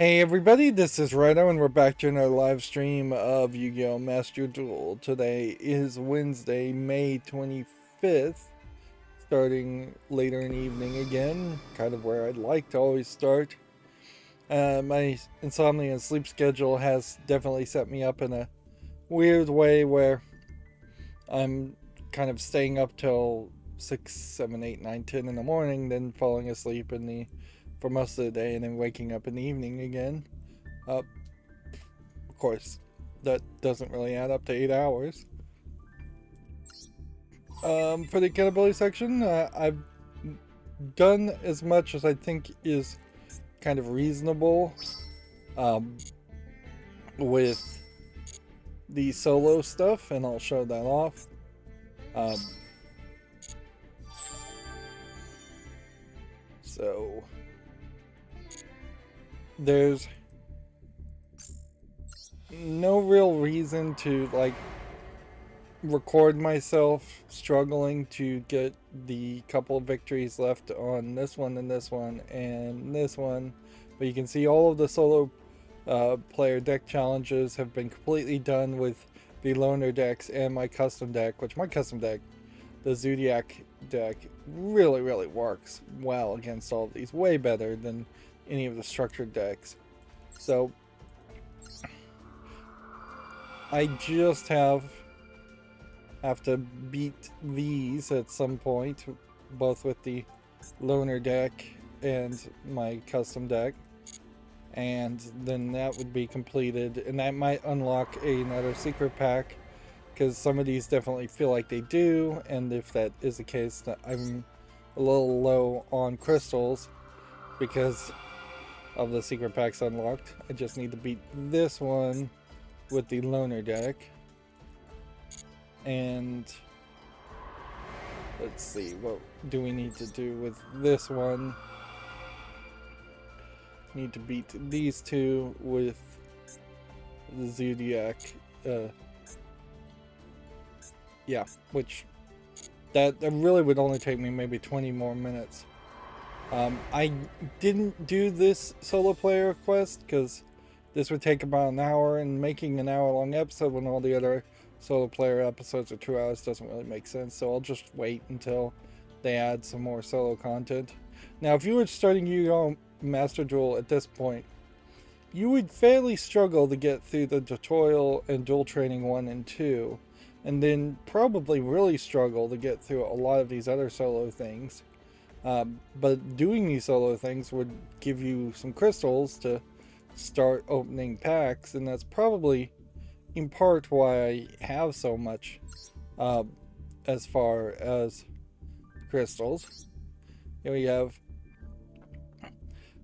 Hey everybody, this is Rydo and we're back to another live stream of Yu-Gi-Oh! Master Duel. Today is Wednesday, May 25th, starting later in the evening again, kind of where I'd like to always start. My insomnia and sleep schedule has definitely set me up in a weird way where I'm kind of staying up till 6, 7, 8, 9, 10 in the morning, then falling asleep for most of the day and then waking up in the evening again. Of course, that doesn't really add up to 8 hours. For the accountability section, I've done as much as I think is kind of reasonable um, with the solo stuff, and I'll show that off. So there's no real reason to record myself struggling to get the couple of victories left on this one and this one and this one, but you can see all of the solo player deck challenges have been completely done with the loner decks and my custom deck, which my custom deck, the Zodiac deck, really works well against all of these, way better than any of the structured decks. So I just have to beat these at some point, both with the loner deck and my custom deck, and then that would be completed, and that might unlock another secret pack, because some of these definitely feel like they do, and if that is the case, I'm a little low on crystals because of the secret packs unlocked. I just need to beat this one with the loner deck. And let's see, what do we need to do with this one? Need to beat these two with the Zodiac. Yeah, which that really would only take me maybe 20 more minutes. I didn't do this solo player quest because this would take about an hour, and making an hour-long episode when all the other solo player episodes are 2 hours doesn't really make sense, so I'll just wait until they add some more solo content. Now, if you were starting Yu-Gi-Oh! Master Duel at this point, you would fairly struggle to get through the tutorial and duel training 1 and 2, and then probably really struggle to get through a lot of these other solo things. But doing these solo things would give you some crystals to start opening packs, and that's probably in part why I have so much as far as crystals. Here we have,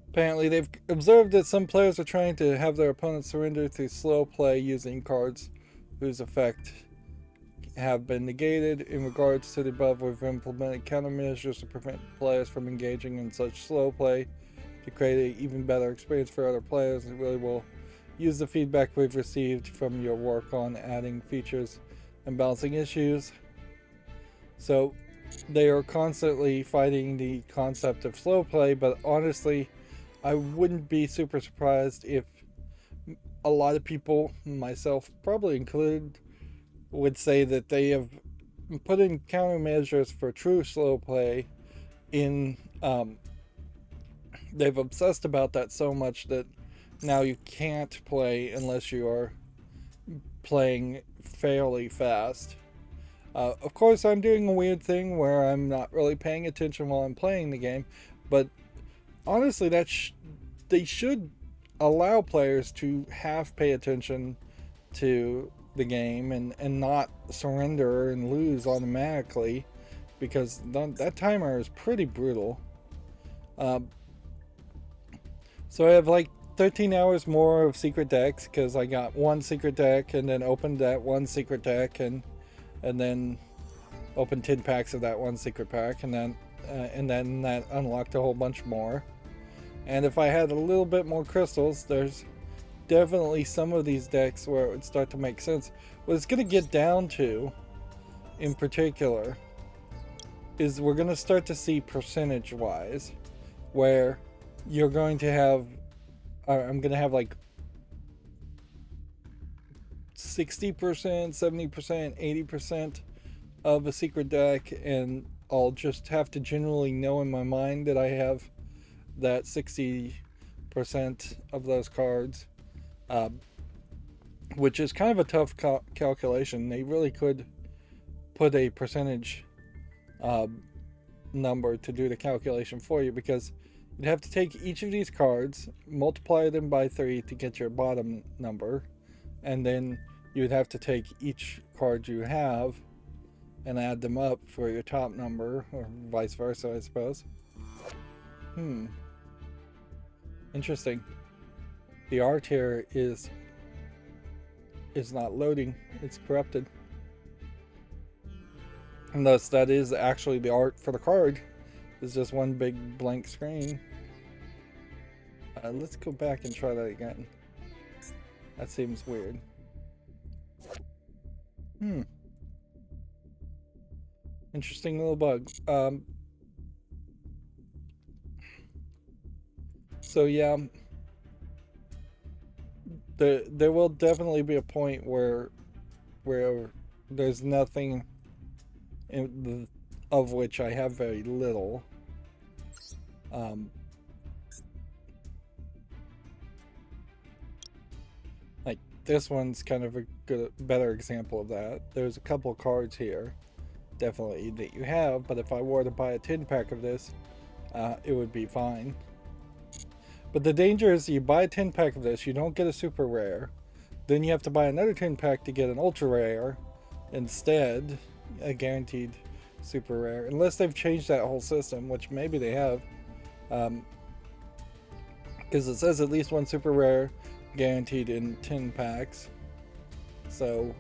apparently they've observed that some players are trying to have their opponents surrender through slow play using cards whose effect have been negated. In regards to the above, we've implemented countermeasures to prevent players from engaging in such slow play to create an even better experience for other players. It really will use the feedback we've received from your work on adding features and balancing issues. So they are constantly fighting the concept of slow play, but honestly, I wouldn't be super surprised if a lot of people, myself probably included, would say that they have put in countermeasures for true slow play in they've obsessed about that so much that now you can't play unless you are playing fairly fast. Of course, I'm doing a weird thing where I'm not really paying attention while I'm playing the game, but honestly, they should allow players to pay attention to the game and not surrender and lose automatically, because that timer is pretty brutal. So I have like 13 hours more of secret decks because I got one secret deck and then opened that one secret deck and then opened 10 packs of that one secret pack, and then that unlocked a whole bunch more. And if I had a little bit more crystals, there's definitely some of these decks where it would start to make sense. What it's going to get down to, in particular, is we're going to start to see percentage-wise, where you're going to have I'm gonna have like 60%, 70%, 80% of a secret deck, and I'll just have to generally know in my mind that I have that 60% of those cards, uh, which is kind of a tough calculation. They really could put a percentage uh, number to do the calculation for you, because you'd have to take each of these cards, multiply them by 3 to get your bottom number, and then you would have to take each card you have and add them up for your top number, or vice versa, I suppose. Interesting. The art here is not loading. It's corrupted. And thus, that is actually the art for the card. It's just one big blank screen. Let's go back and try that again. That seems weird. Interesting little bug. So yeah, there will definitely be a point where there's nothing of which I have very little. Like this one's kind of a better example of that. There's a couple of cards here, definitely, that you have, but if I were to buy a 10 pack of this, it would be fine. But the danger is you buy a 10 pack of this, you don't get a super rare, then you have to buy another 10 pack to get an ultra rare instead, a guaranteed super rare, unless they've changed that whole system, which maybe they have, because it says at least one super rare guaranteed in 10 packs. So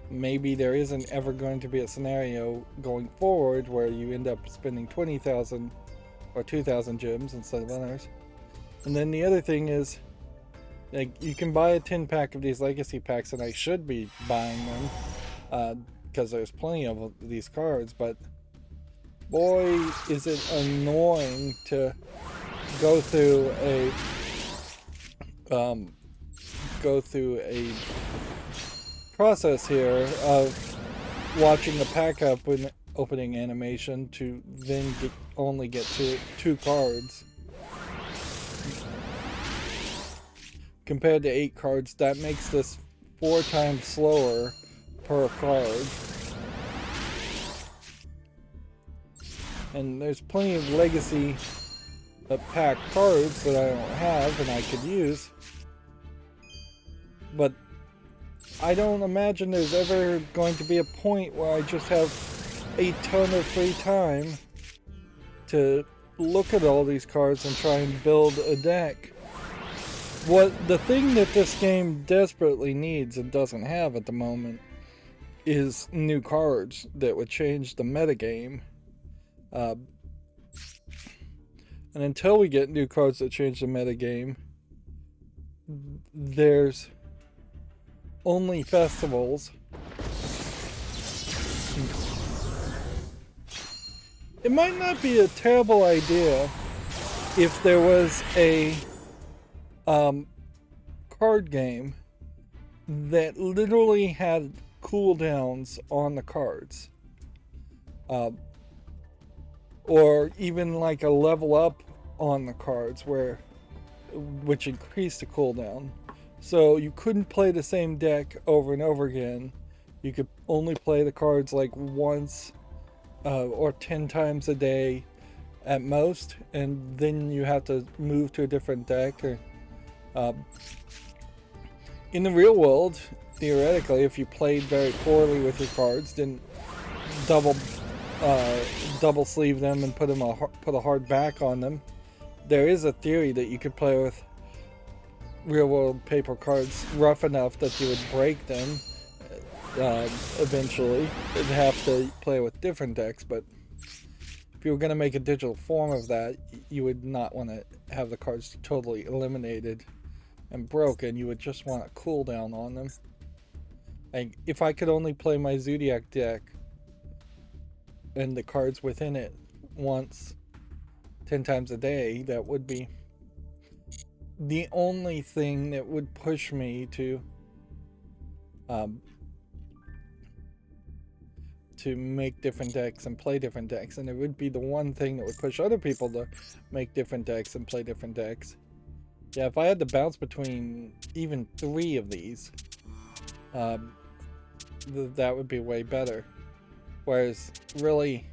maybe there isn't ever going to be a scenario going forward where you end up spending 20,000 or 2,000 gems instead of winners. And then the other thing is, like, you can buy a 10 pack of these legacy packs, and I should be buying them because there's plenty of these cards, but boy is it annoying to go through a process here of watching the pack opening animation to then only get two cards compared to 8 cards. That makes this 4 times slower per card. And there's plenty of legacy pack cards that I don't have and I could use, but I don't imagine there's ever going to be a point where I just have a ton of free time to look at all these cards and try and build a deck. The thing that this game desperately needs and doesn't have at the moment is new cards that would change the metagame. And until we get new cards that change the metagame, there's only festivals. It might not be a terrible idea if there was a card game that literally had cooldowns on the cards. Or even like a level up on the cards which increased the cooldown. So you couldn't play the same deck over and over again. You could only play the cards like once or 10 times a day at most, and then you have to move to a different deck. Or in the real world, theoretically, if you played very poorly with your cards, then double sleeve them and put a hard back on them, there is a theory that you could play with real world paper cards rough enough that you would break them eventually and have to play with different decks. But if you were going to make a digital form of that, you would not want to have the cards totally eliminated and broken. You would just want a cooldown on them. Like, if I could only play my Zodiac deck and the cards within it once 10 times a day, that would be the only thing that would push me to make different decks and play different decks, and it would be the one thing that would push other people to make different decks and play different decks. Yeah, if I had to bounce between even 3 of these, that would be way better. Whereas, really,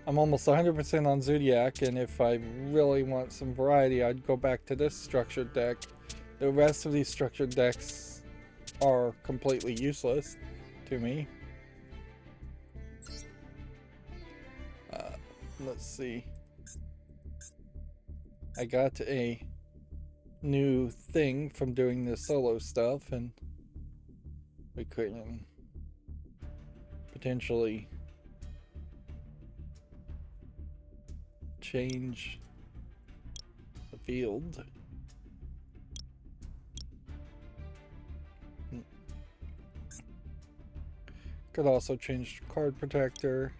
I'm almost 100% on Zodiac, and if I really want some variety, I'd go back to this structured deck. The rest of these structured decks are completely useless to me. Let's see. I got a new thing from doing this solo stuff, and we couldn't potentially change the field. Could also change card protector.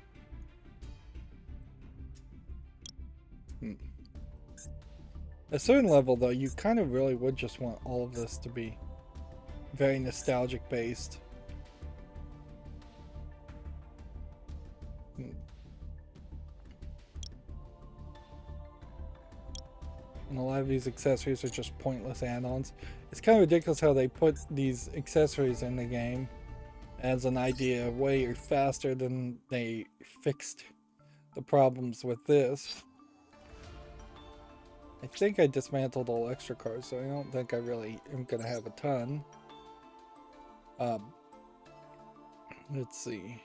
At a certain level, though, you kind of really would just want all of this to be very nostalgic based. And a lot of these accessories are just pointless add-ons. It's kind of ridiculous how they put these accessories in the game as an idea way faster than they fixed the problems with this. I think I dismantled all extra cards, so I don't think I really am going to have a ton. Let's see.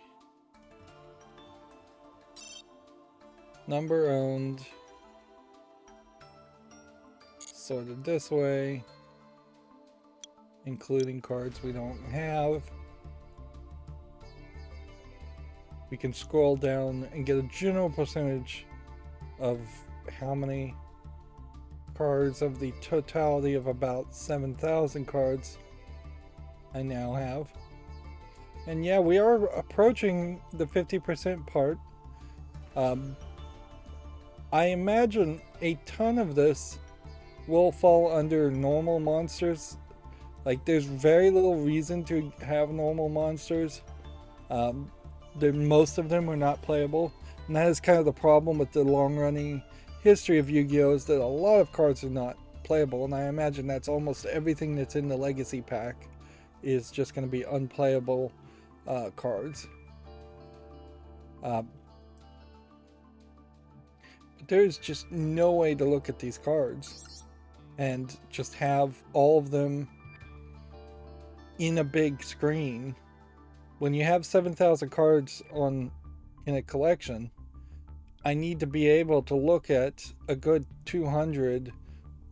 Number owned. Sorted this way. Including cards we don't have. We can scroll down and get a general percentage of how many cards of the totality of about 7,000 cards I now have. And yeah, we are approaching the 50% part. I imagine a ton of this will fall under normal monsters. Like, there's very little reason to have normal monsters. Most of them are not playable, and that is kind of the problem with the long-running history of Yu-Gi-Oh! Is that a lot of cards are not playable, and I imagine that's almost everything that's in the Legacy pack is just going to be unplayable cards. But there's just no way to look at these cards and just have all of them in a big screen. When you have 7,000 cards in a collection, I need to be able to look at a good 200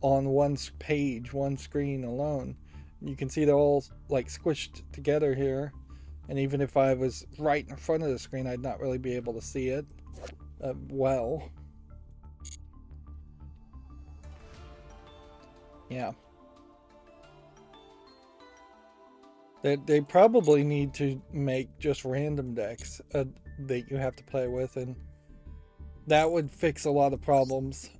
on one page, one screen alone. You can see they're all like squished together here, and even if I was right in front of the screen, I'd not really be able to see it well. Yeah. They probably need to make just random decks that you have to play with, and that would fix a lot of problems.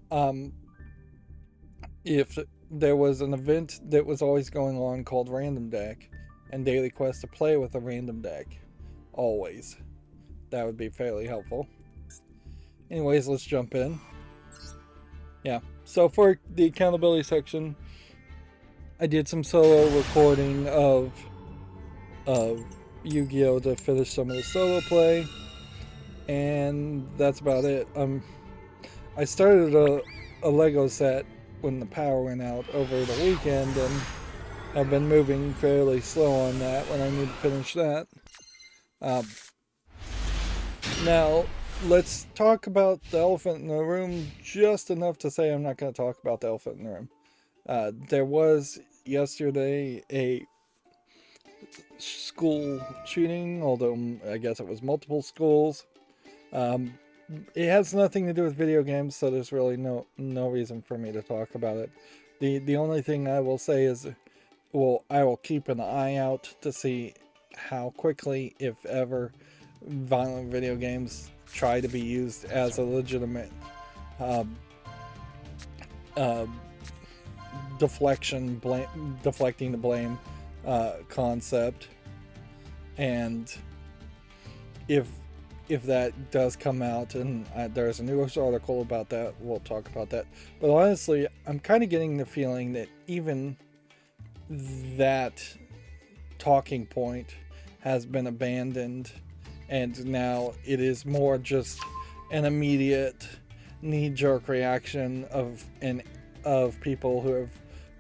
If there was an event that was always going on called Random Deck, and daily quest to play with a random deck, always, that would be fairly helpful. Anyways, let's jump in. Yeah, so for the accountability section, I did some solo recording of Yu-Gi-Oh! To finish some of the solo play, and that's about it. I started a Lego set when the power went out over the weekend, and I've been moving fairly slow on that when I need to finish that. Now, let's talk about the elephant in the room, just enough to say I'm not going to talk about the elephant in the room. There was yesterday a school shooting, although I guess it was multiple schools. It has nothing to do with video games, so there's really no reason for me to talk about it. The only thing I will say is, well, I will keep an eye out to see how quickly, if ever, violent video games try to be used as a legitimate deflecting the blame concept. And if that does come out, and there's a news article about that, we'll talk about that. But honestly, I'm kind of getting the feeling that even that talking point has been abandoned, and now it is more just an immediate knee-jerk reaction of people who have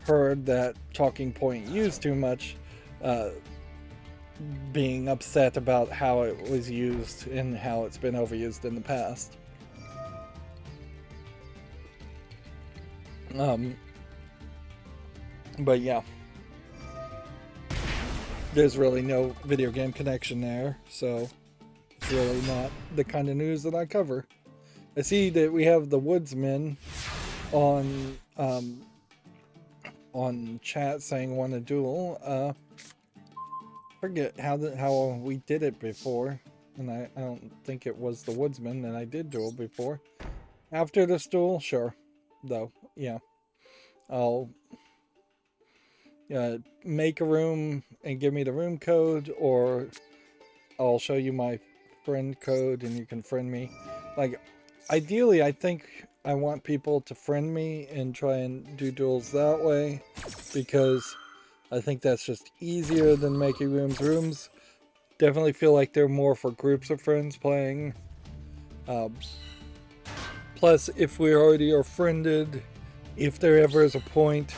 heard that talking point used too much, being upset about how it was used and how it's been overused in the past. But yeah, there's really no video game connection there, so it's really not the kind of news that I cover. I see that we have the Woodsman on chat saying want a duel. Forget how we did it before, and I don't think it was the Woodsman, and I did duel before. After this duel, sure, though, yeah, I'll make a room and give me the room code, or I'll show you my friend code and you can friend me. Like, ideally, I think I want people to friend me and try and do duels that way, because I think that's just easier than making rooms. Rooms definitely feel like they're more for groups of friends playing. Plus, if we already are friended, if there ever is a point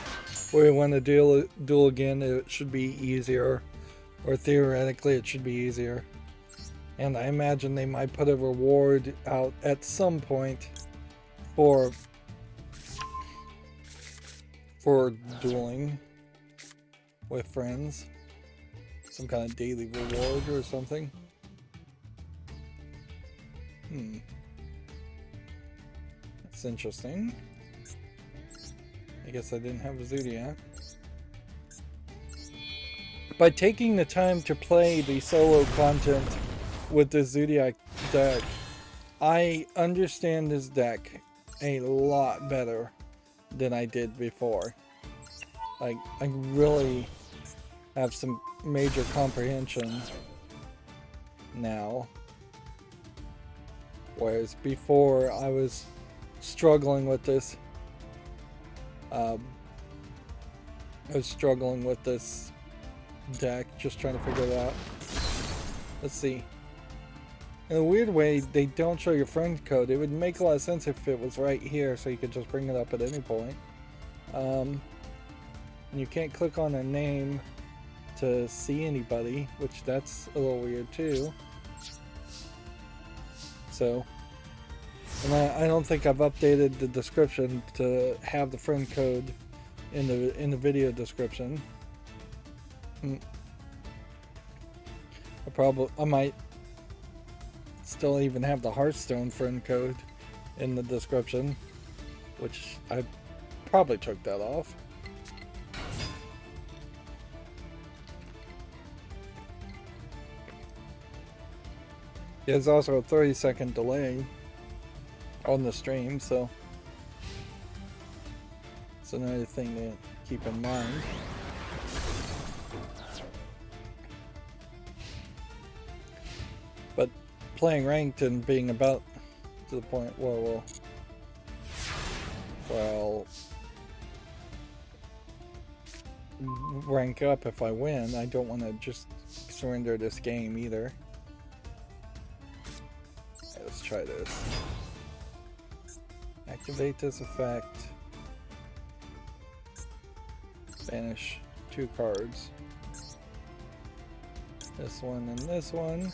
where we want to duel again, it should be easier. Or theoretically, it should be easier. And I imagine they might put a reward out at some point for dueling with friends. Some kind of daily reward or something. That's interesting. I guess I didn't have a Zodiac. By taking the time to play the solo content with the Zodiac deck, I understand this deck a lot better than I did before. Like, I really have some major comprehension now, whereas before I was struggling with this. I was struggling with this deck, just trying to figure it out. Let's see. In a weird way, they don't show your friend code. It would make a lot of sense if it was right here, so you could just bring it up at any point. And you can't click on a name to see anybody, which that's a little weird too. So, and I don't think I've updated the description to have the friend code in the video description. I might still even have the Hearthstone friend code in the description, which I probably took that off. There's also a 30-second delay on the stream, so it's another thing to keep in mind. But playing ranked and being about to the point where well, rank up if I win, I don't want to just surrender this game either. Let's try this. Activate this effect. Banish 2 cards. This one and this one.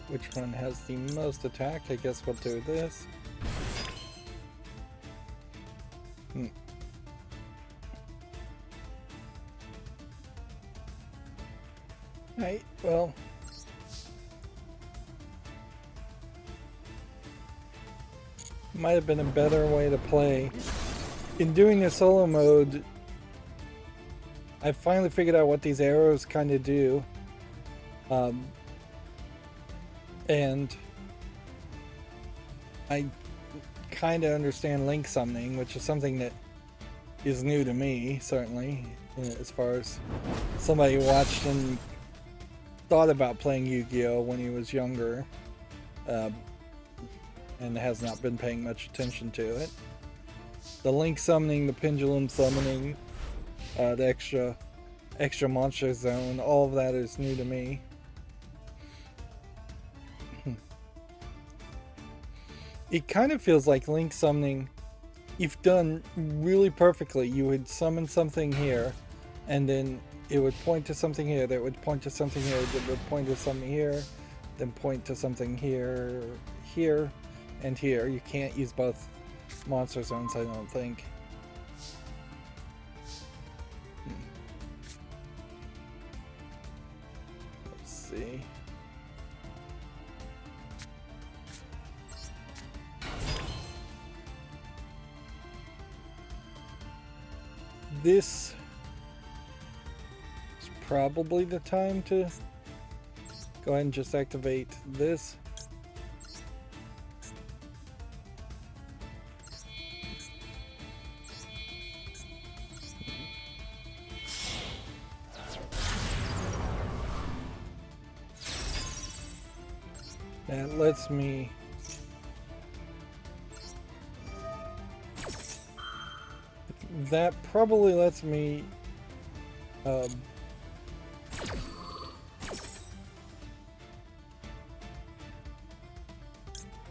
Which one has the most attack? I guess we'll do this. Right, well, Might have been a better way to play. In doing the solo mode, I finally figured out what these arrows kind of do. And I kind of understand link summoning, which is something that is new to me, certainly, as far as somebody who watched and thought about playing Yu-Gi-Oh! When he was younger, and has not been paying much attention to it. The link summoning, the pendulum summoning, the extra monster zone, all of that is new to me. It kind of feels like link summoning, if done really perfectly, you would summon something here, and then it would point to something here, that would point to something here, that would point to something here, then point to something here, here, and here. You can't use both monster zones, I don't think. Let's see. This is probably the time to go ahead and just activate this. That lets me probably lets me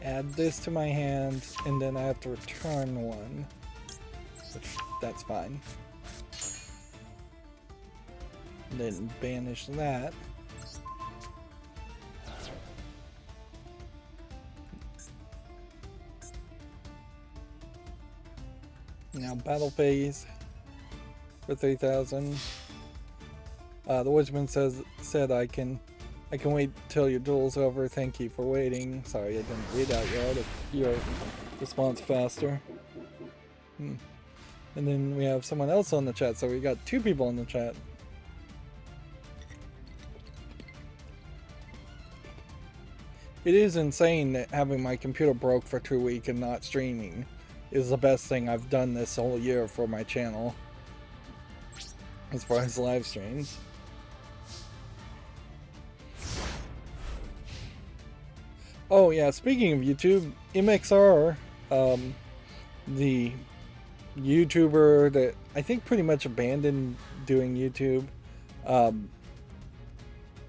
add this to my hand, and then I have to return one, which that's fine. And then banish that. Now battle phase for 3,000. The woodsman said I can wait till your duel's over. Thank you for waiting. Sorry I didn't read out your response faster. And then we have someone else on the chat, so we got 2 people in the chat. It is insane that having my computer broke for 2 weeks and not streaming is the best thing I've done this whole year for my channel, as far as live streams. Oh yeah, speaking of YouTube, MXR, the YouTuber that I think pretty much abandoned doing YouTube,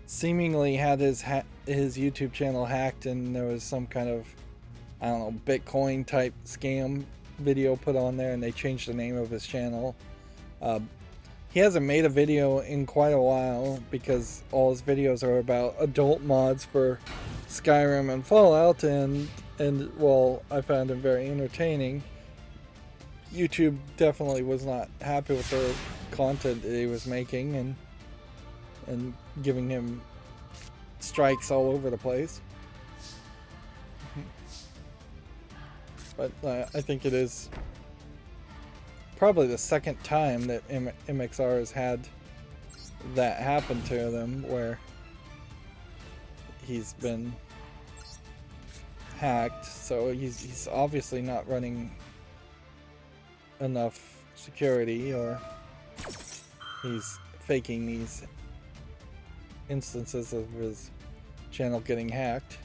seemingly had his YouTube channel hacked, and there was some kind of, I don't know, Bitcoin type scam video put on there, and they changed the name of his channel. He hasn't made a video in quite a while because all his videos are about adult mods for Skyrim and Fallout, and well, I found him very entertaining. YouTube definitely was not happy with the content that he was making, and giving him strikes all over the place. But I think it is probably the second time that MXR has had that happen to them, where he's been hacked. So he's obviously not running enough security, or he's faking these instances of his channel getting hacked.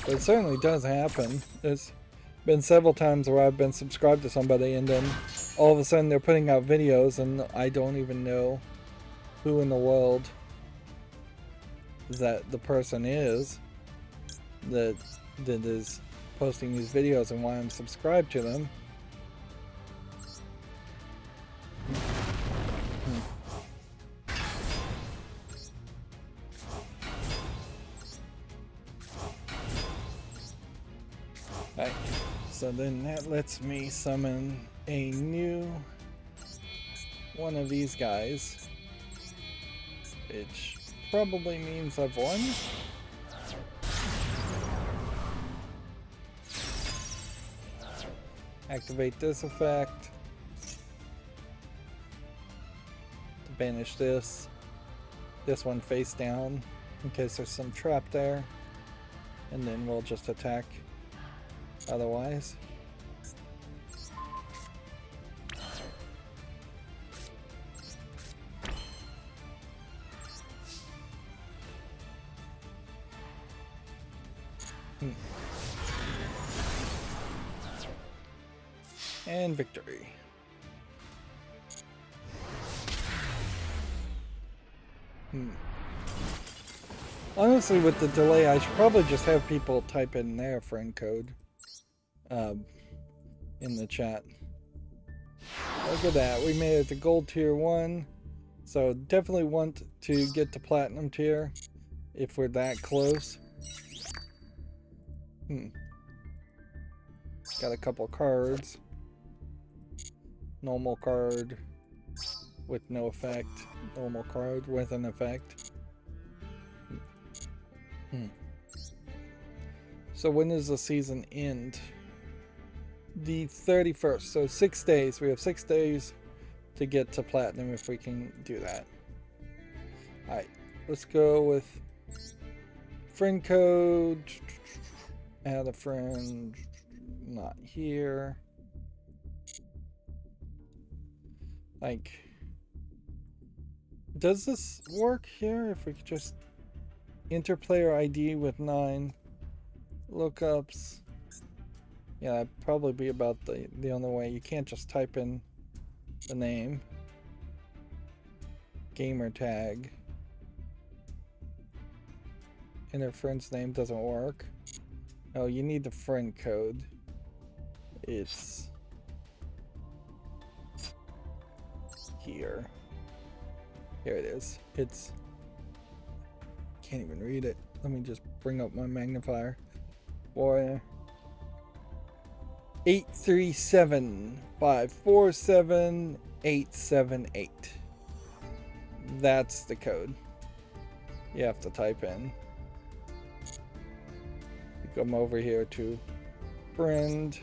But it certainly does happen. There's been several times where I've been subscribed to somebody, and then all of a sudden they're putting out videos and I don't even know who in the world that the person is that is posting these videos and why I'm subscribed to them. Right, so then that lets me summon a new one of these guys, which probably means I've won. Activate this effect. To banish this. This one face down in case there's some trap there. And then we'll just attack otherwise. And victory. Honestly, with the delay, I should probably just have people type in their friend code in the chat. Look at that. We made it to gold tier 1. So definitely want to get to platinum tier if we're that close. Got a couple cards. Normal card with no effect. Normal card with an effect. So when does the season end? The 31st. So 6 days. We have 6 days to get to platinum if we can do that. Alright. Let's go with friend code. Add a friend. Not here. Like, does this work here if we could just enter player ID with 9 lookups? Yeah, that'd probably be about the only way. You can't just type in the name. Gamer tag. Enter friend's name doesn't work. Oh, you need the friend code. It's here. Here it is. It's... Can't even read it. Let me just bring up my magnifier. Boy. 837-547-878. That's the code you have to type in. You come over here to friend,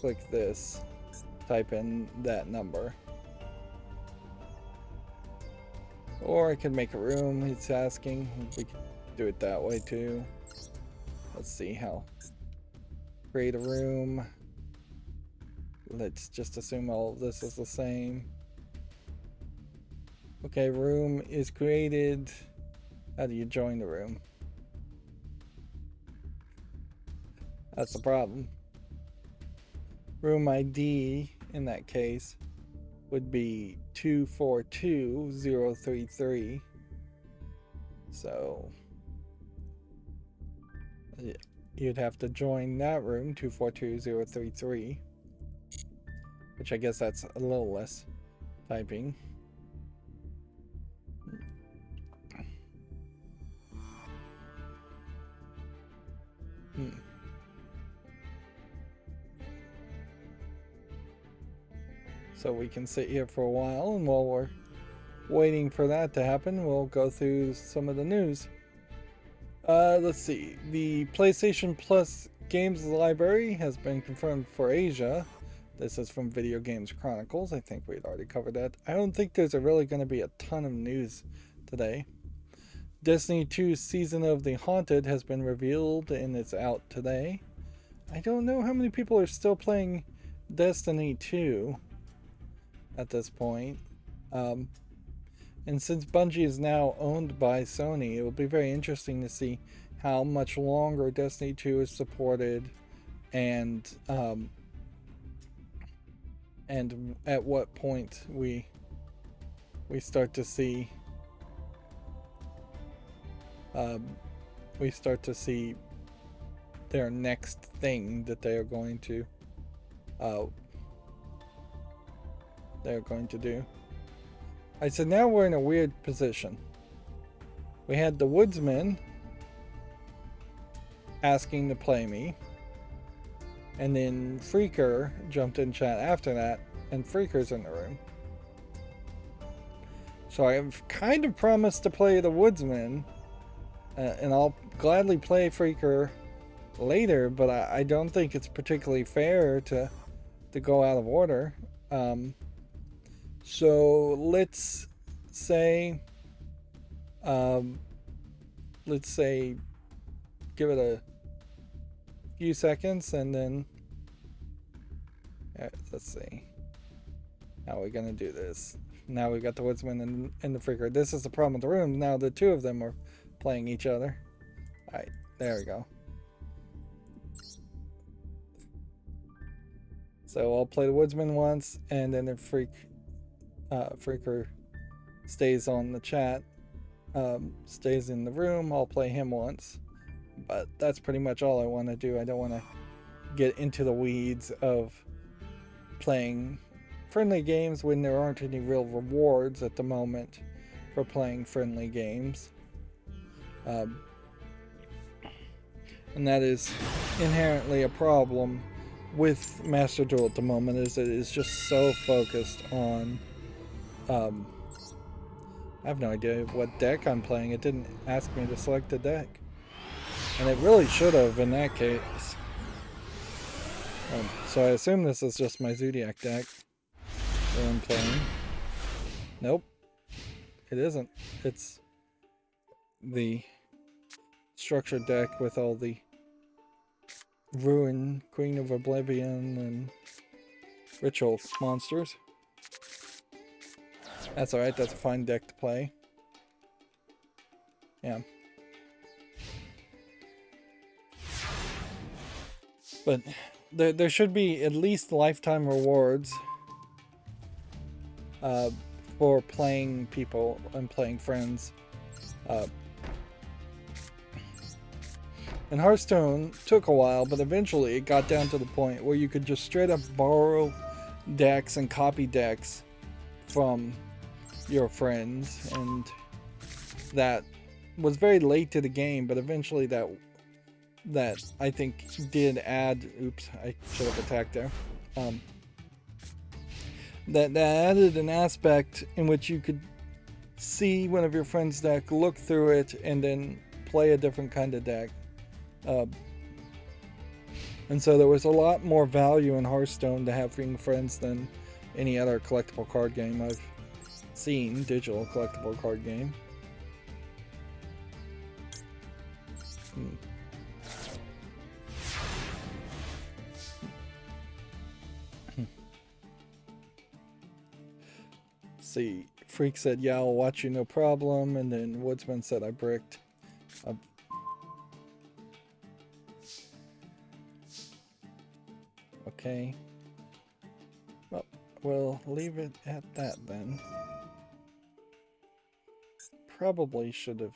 click this, type in that number. Or I can make a room, it's asking. We can do it that way too. Let's see how. Create a room. Let's just assume all of this is the same. Okay, room is created. How do you join the room? That's the problem. Room ID in that case would be 242033. So you'd have to join that room, 242033. Which I guess that's a little less typing. So we can sit here for a while, and while we're waiting for that to happen, we'll go through some of the news. Let's see. The PlayStation Plus games library has been confirmed for Asia. This is from Video Games Chronicles. I think we'd already covered that. I don't think there's really going to be a ton of news today. Destiny 2 Season of the Haunted has been revealed and it's out today. I don't know how many people are still playing Destiny 2 at this point. And since Bungie is now owned by Sony, it will be very interesting to see how much longer Destiny 2 is supported and at what point we start to see their next thing that they are going to do. Alright, so now we're in a weird position. We had the Woodsman asking to play me, and then Freaker jumped in chat after that, and Freaker's in the room. So I've kind of promised to play the Woodsman, and I'll gladly play Freaker later, but I don't think it's particularly fair to to go out of order. So let's say, give it a few seconds, and then let's see. How are we gonna do this? Now we've got the woodsman and the freaker. This is the problem with the room. Now the two of them are playing each other. Alright, there we go. So I'll play the woodsman once, and then the freaker stays on the chat, stays in the room. I'll play him once. But that's pretty much all I want to do. I don't want to get into the weeds of playing friendly games when there aren't any real rewards at the moment for playing friendly games. And that is inherently a problem with Master Duel at the moment, is it is just so focused on I have no idea what deck I'm playing. It didn't ask me to select a deck, and it really should have in that case. So I assume this is just my Zodiac deck that I'm playing. Nope, it isn't. It's the structured deck with all the Ruin, Queen of Oblivion, and Ritual monsters. That's alright, that's a fine deck to play. Yeah. But there should be at least lifetime rewards for playing people and playing friends. And Hearthstone took a while, but eventually it got down to the point where you could just straight up borrow decks and copy decks from your friends, and that was very late to the game, but eventually that I think did add, oops, I should have attacked there, that added an aspect in which you could see one of your friends' deck, look through it, and then play a different kind of deck. And so there was a lot more value in Hearthstone to having friends than any other collectible card game I've seen, digital collectible card game. See, Freak said, yeah, I'll watch you, no problem, and then Woodsman said I bricked. Okay. Well, we'll leave it at that then. Probably should have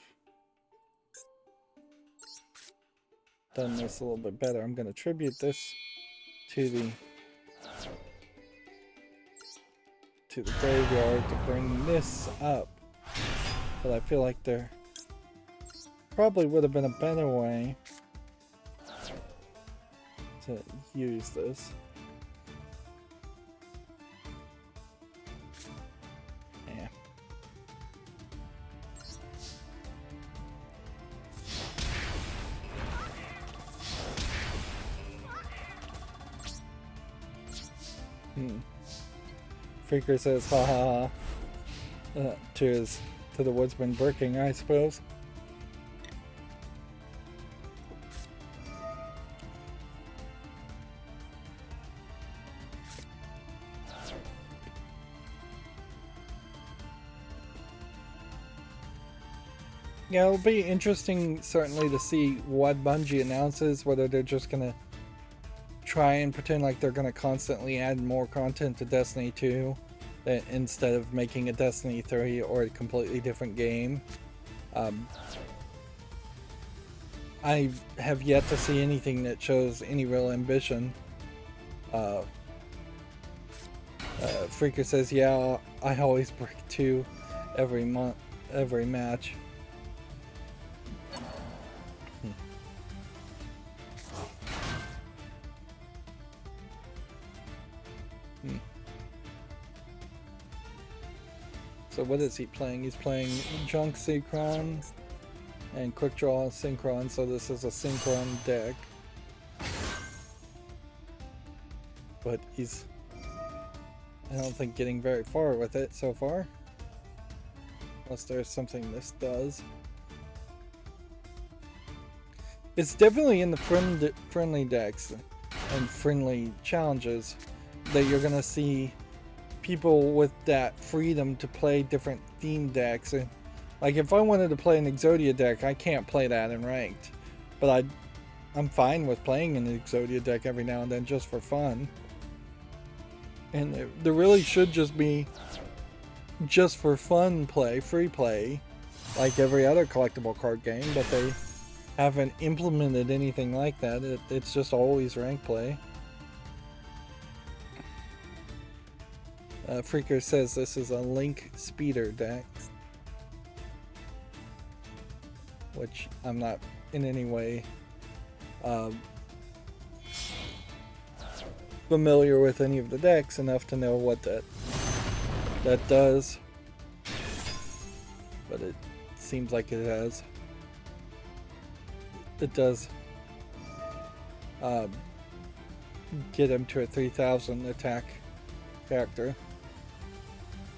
done this a little bit better. I'm going to attribute this to the graveyard to bring this up. But I feel like there probably would have been a better way to use this. Yeah. Freaker says ha ha ha to the woodsman bricking, I suppose. Yeah, it'll be interesting certainly to see what Bungie announces, whether they're just gonna try and pretend like they're gonna constantly add more content to Destiny 2 instead of making a Destiny 3 or a completely different game. I have yet to see anything that shows any real ambition. Freaker says, yeah, I always break 2 every month, every match. So what is he playing? He's playing Junk Synchron and Quick Draw Synchron, so this is a Synchron deck. but he's, I don't think, getting very far with it so far. Unless there's something this does. It's definitely in the friendly decks and friendly challenges that you're gonna see people with that freedom to play different theme decks. And like if I wanted to play an Exodia deck, I can't play that in ranked, but I'm fine with playing an Exodia deck every now and then just for fun. And there really should just be just for fun play, free play, like every other collectible card game, but they haven't implemented anything like that. It's just always ranked play. Freaker says this is a Link Speeder deck, which I'm not in any way familiar with any of the decks enough to know what that does, but it seems like it has. It does get him to a 3000 attack character.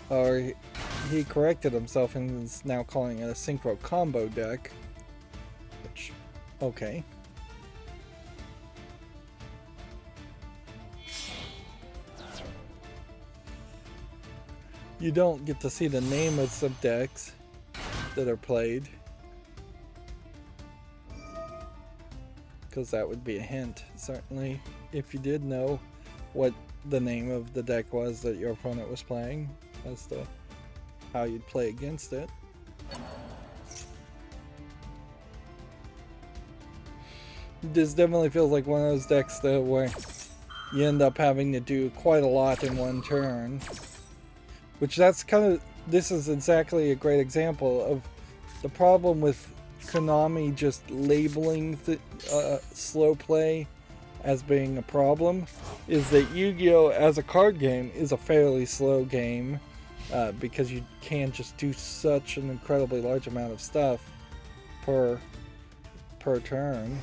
Or he corrected himself and is now calling it a synchro combo deck, which, okay. You don't get to see the name of some decks that are played, because that would be a hint, certainly, if you did know what the name of the deck was that your opponent was playing, as to how you'd play against it. This definitely feels like one of those decks though where you end up having to do quite a lot in one turn, which that's kind of, this is exactly a great example of the problem with Konami just labeling slow play as being a problem, is that Yu-Gi-Oh! As a card game is a fairly slow game, because you can just do such an incredibly large amount of stuff per turn.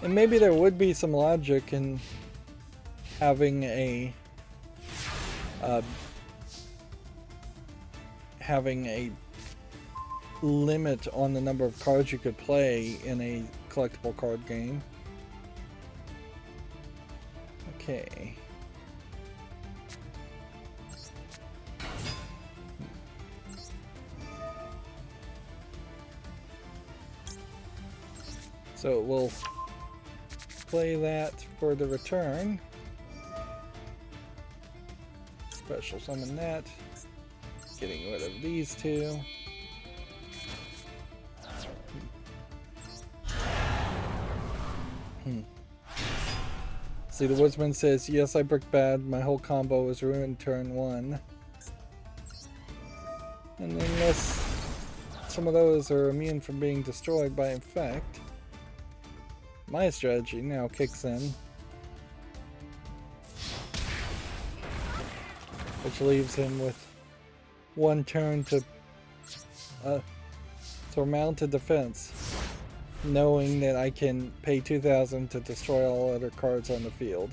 And maybe there would be some logic in having a limit on the number of cards you could play in a collectible card game. Okay. So we'll play that for the return. Special summon that. Getting rid of these two. See, the Woodsman says, yes, I bricked bad. My whole combo was ruined turn 1. And unless some of those are immune from being destroyed by infect, my strategy now kicks in. Which leaves him with one turn to mount a defense, knowing that I can pay 2,000 to destroy all other cards on the field.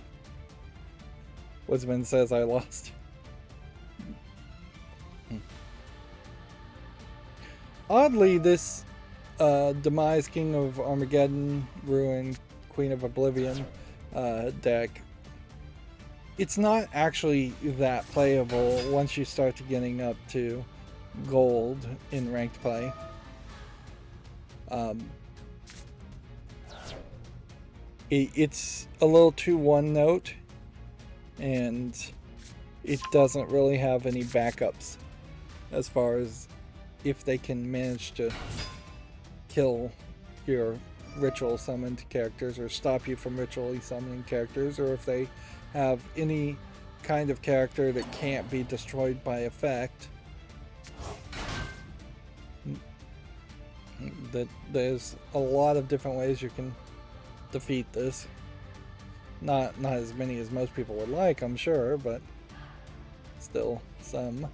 Woodsman says I lost. Oddly, this Demise King of Armageddon, Ruin, Queen of Oblivion deck, it's not actually that playable once you start to getting up to gold in ranked play. It's a little too one note, and it doesn't really have any backups as far as if they can manage to kill your ritual summoned characters or stop you from ritually summoning characters, or if they have any kind of character that can't be destroyed by effect. That there's a lot of different ways you can defeat this. Not as many as most people would like, I'm sure, but still some.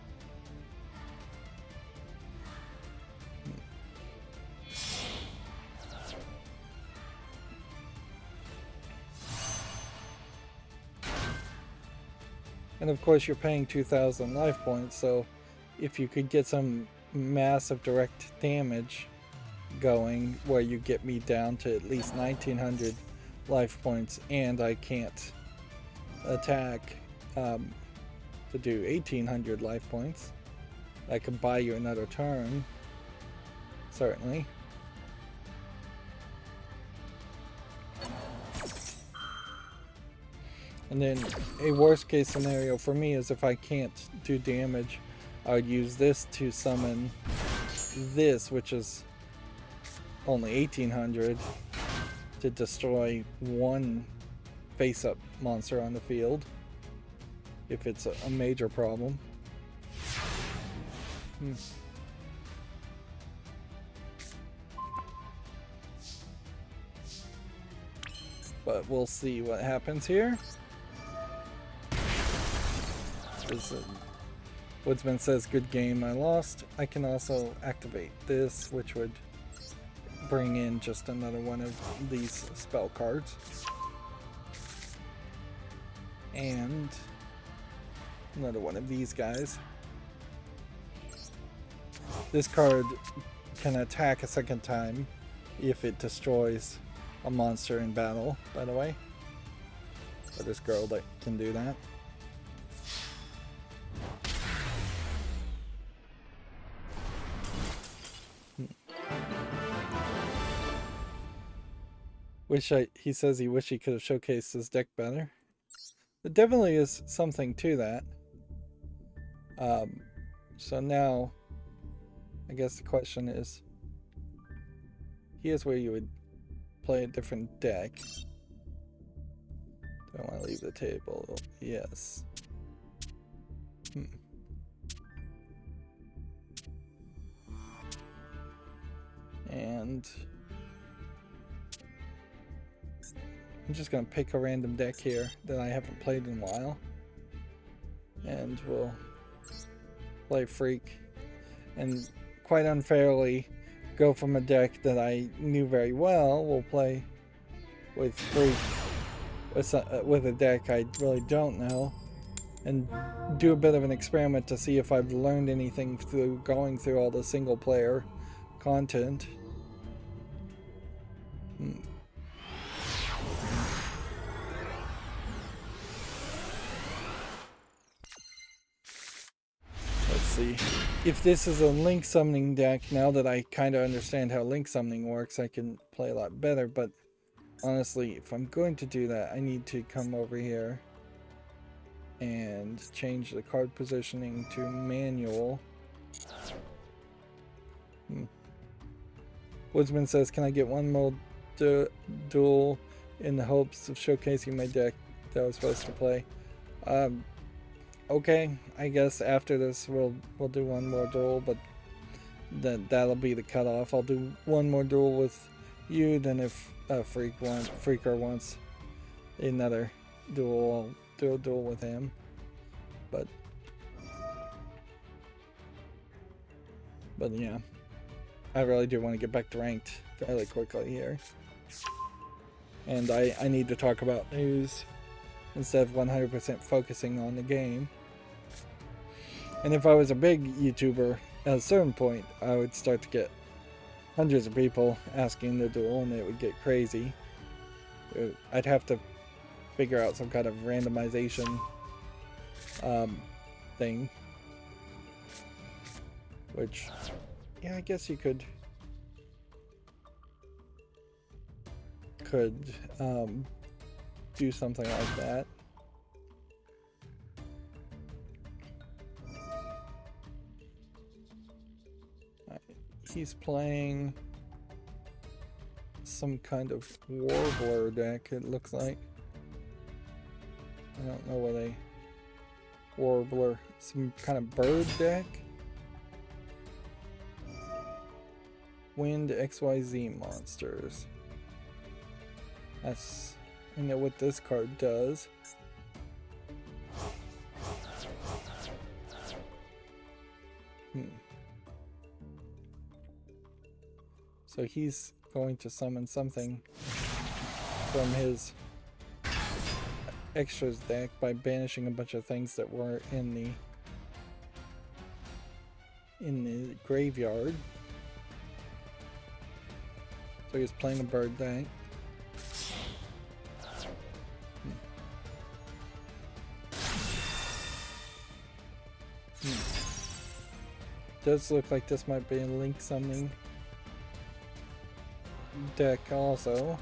And of course you're paying 2,000 life points, so if you could get some massive direct damage going where you get me down to at least 1,900 life points and I can't attack to do 1,800 life points, I could buy you another turn, certainly. And then a worst case scenario for me is if I can't do damage, I would use this to summon this, which is only 1,800, to destroy one face-up monster on the field, if it's a major problem. But we'll see what happens here. Woodsman says, good game, I lost. I can also activate this, which would bring in just another one of these spell cards. And another one of these guys. This card can attack a second time if it destroys a monster in battle, by the way. For this girl that can do that. He says he wish he could have showcased his deck better. There definitely is something to that. So now, I guess the question is, here's where you would play a different deck. Do I want to leave the table? Yes. And I'm just going to pick a random deck here that I haven't played in a while. And we'll play Freak. And quite unfairly, go from a deck that I knew very well. We'll play with Freak with a deck I really don't know. And do a bit of an experiment to see if I've learned anything through going through all the single player content. Let's see. If this is a link summoning deck, now that I kind of understand how link summoning works, I can play a lot better. But honestly, if I'm going to do that, I need to come over here and change the card positioning to manual. Woodsman says, can I get one more duel in the hopes of showcasing my deck that I was supposed to play? Okay, I guess after this we'll do one more duel, but that'll be the cutoff. I'll do one more duel with you, then if Freaker wants another duel, I'll do a duel with him. But yeah, I really do want to get back to ranked fairly quickly here. And I need to talk about news instead of 100% focusing on the game. And if I was a big YouTuber, at a certain point, I would start to get hundreds of people asking to duel, and it would get crazy. I'd have to figure out some kind of randomization thing. Which, yeah, I guess you could do something like that. He's playing some kind of Warbler deck, it looks like. I don't know what a Warbler, some kind of bird deck? Wind XYZ monsters. That's, I know what this card does. So he's going to summon something from his extras deck by banishing a bunch of things that were in the graveyard. So he's playing a bird deck. Does look like this might be a link summoning deck also.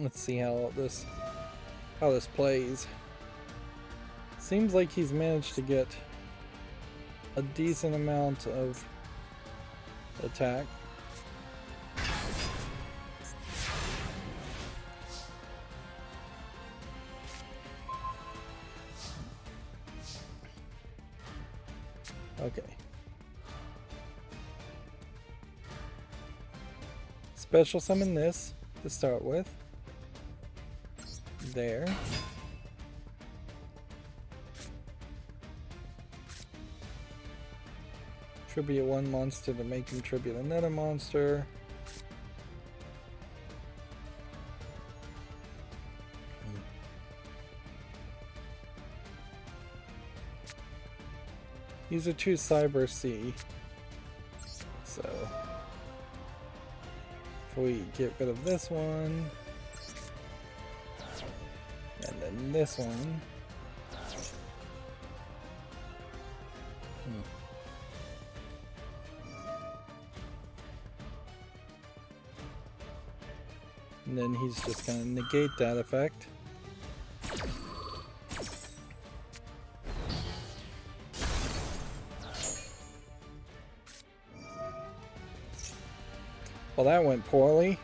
Let's see how this plays. Seems like he's managed to get a decent amount of attack. Okay. Special summon this to start with. There. Tribute one monster to make him tribute another monster. These are two Cyber C. So if we get rid of this one, and then this one. And then he's just going to negate that effect. Well, that went poorly.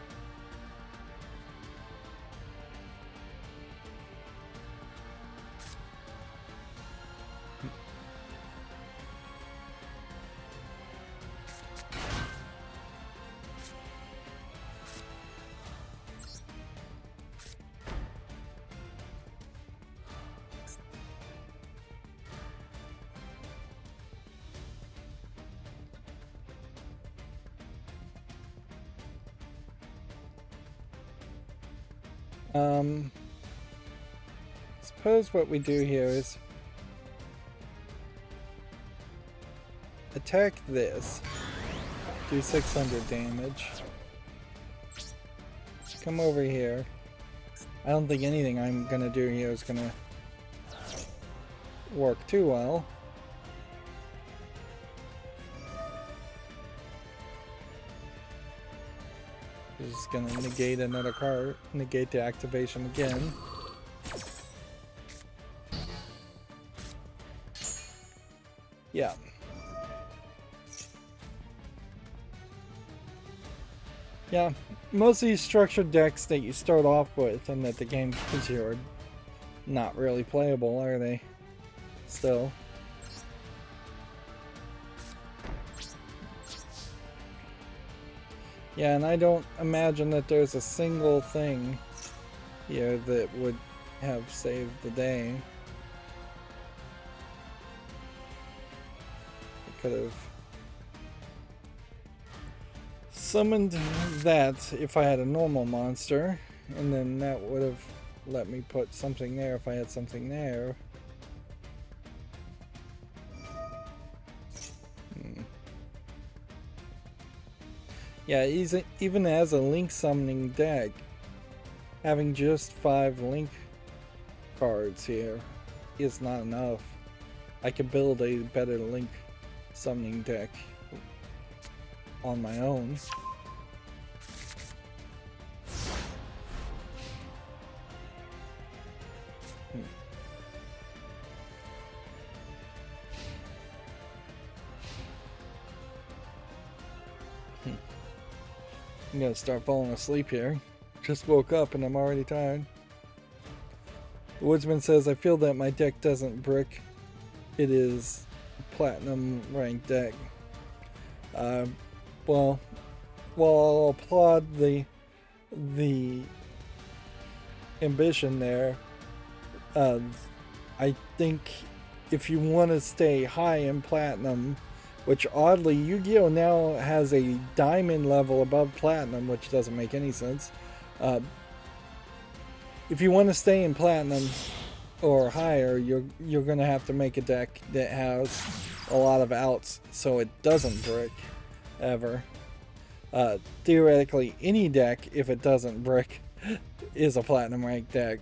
Suppose what we do here is attack this, do 600 damage, come over here. I don't think anything I'm gonna do here is gonna work too well. Just gonna negate another card, negate the activation again. Yeah. Yeah, most of these structured decks that you start off with and that the game gives you are not really playable, are they? Still. Yeah, and I don't imagine that there's a single thing here that would have saved the day. I could have summoned that if I had a normal monster, and then that would have let me put something there if I had something there. Yeah, even as a link summoning deck, having just 5 link cards here is not enough. I could build a better link summoning deck on my own. I'm gonna start falling asleep here. Just woke up and I'm already tired. The Woodsman says, I feel that my deck doesn't brick it is a platinum ranked deck. Well, I'll applaud the ambition there. I think if you want to stay high in platinum, which oddly Yu-Gi-Oh now has a diamond level above platinum, which doesn't make any sense. If you want to stay in platinum or higher, you're going to have to make a deck that has a lot of outs so it doesn't brick ever. Theoretically, any deck, if it doesn't brick, is a platinum ranked deck.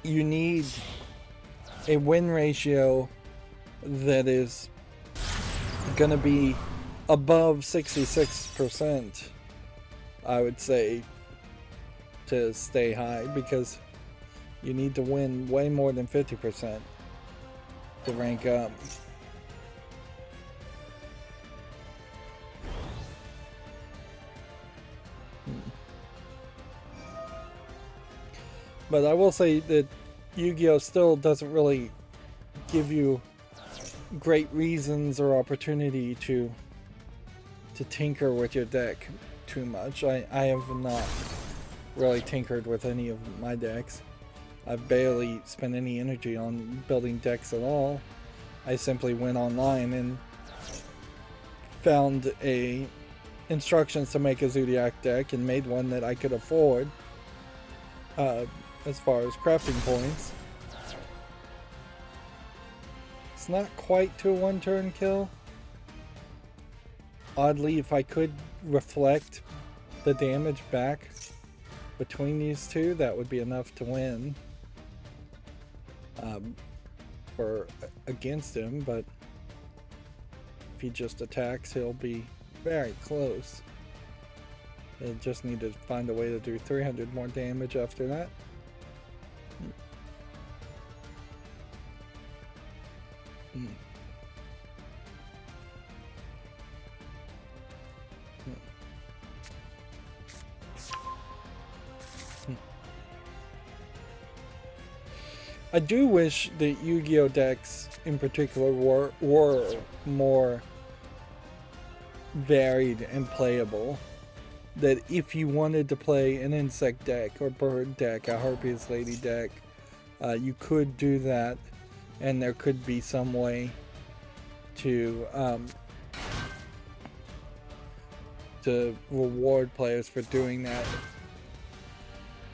You need a win ratio that is going to be above 66%, I would say, to stay high, because you need to win way more than 50% to rank up. But I will say that Yu-Gi-Oh still doesn't really give you great reasons or opportunity to tinker with your deck too much. I have not really tinkered with any of my decks. I've barely spent any energy on building decks at all. I simply went online and found instructions to make a Zodiac deck and made one that I could afford. As far as crafting points, it's not quite to a one-turn kill. Oddly, if I could reflect the damage back between these two, that would be enough to win for against him, but if he just attacks, he'll be very close. I just need to find a way to do 300 more damage after that. I do wish that Yu-Gi-Oh decks in particular were more varied and playable. That if you wanted to play an insect deck or bird deck, a Harpies Lady deck, you could do that, and there could be some way to reward players for doing that.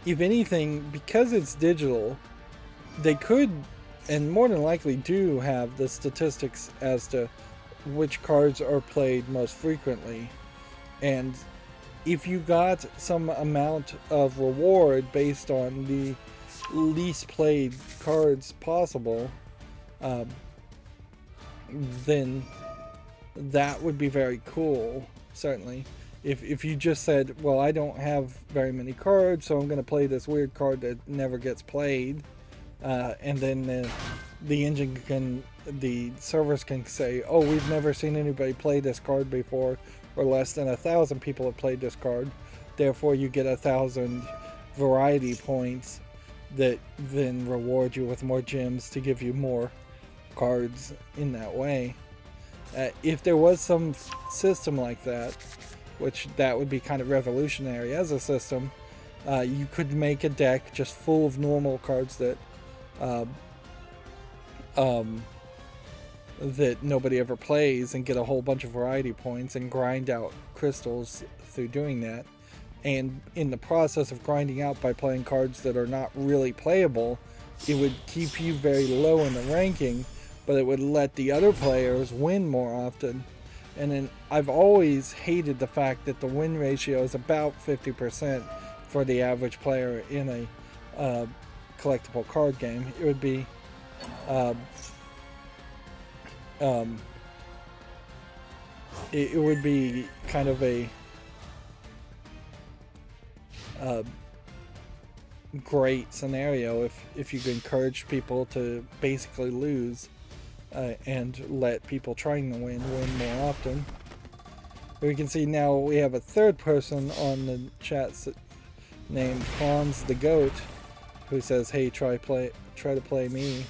If anything, because it's digital, they could, and more than likely do, have the statistics as to which cards are played most frequently. And if you got some amount of reward based on the least played cards possible, then that would be very cool, certainly. If you just said, well, I don't have very many cards, so I'm going to play this weird card that never gets played, and then the servers can say, oh, we've never seen anybody play this card before, or less than 1,000 people have played this card, therefore you get 1,000 variety points that then reward you with more gems to give you more cards in that way. If there was some system like that, which that would be kind of revolutionary as a system, you could make a deck just full of normal cards that that nobody ever plays, and get a whole bunch of variety points and grind out crystals through doing that. And in the process of grinding out by playing cards that are not really playable, it would keep you very low in the ranking, but it would let the other players win more often. And then I've always hated the fact that the win ratio is about 50% for the average player in a collectible card game. It would be it would be kind of a great scenario if you could encourage people to basically lose and let people trying to win more often. We can see now we have a third person on the chat named Hans the Goat, who says, "Hey, try to play me."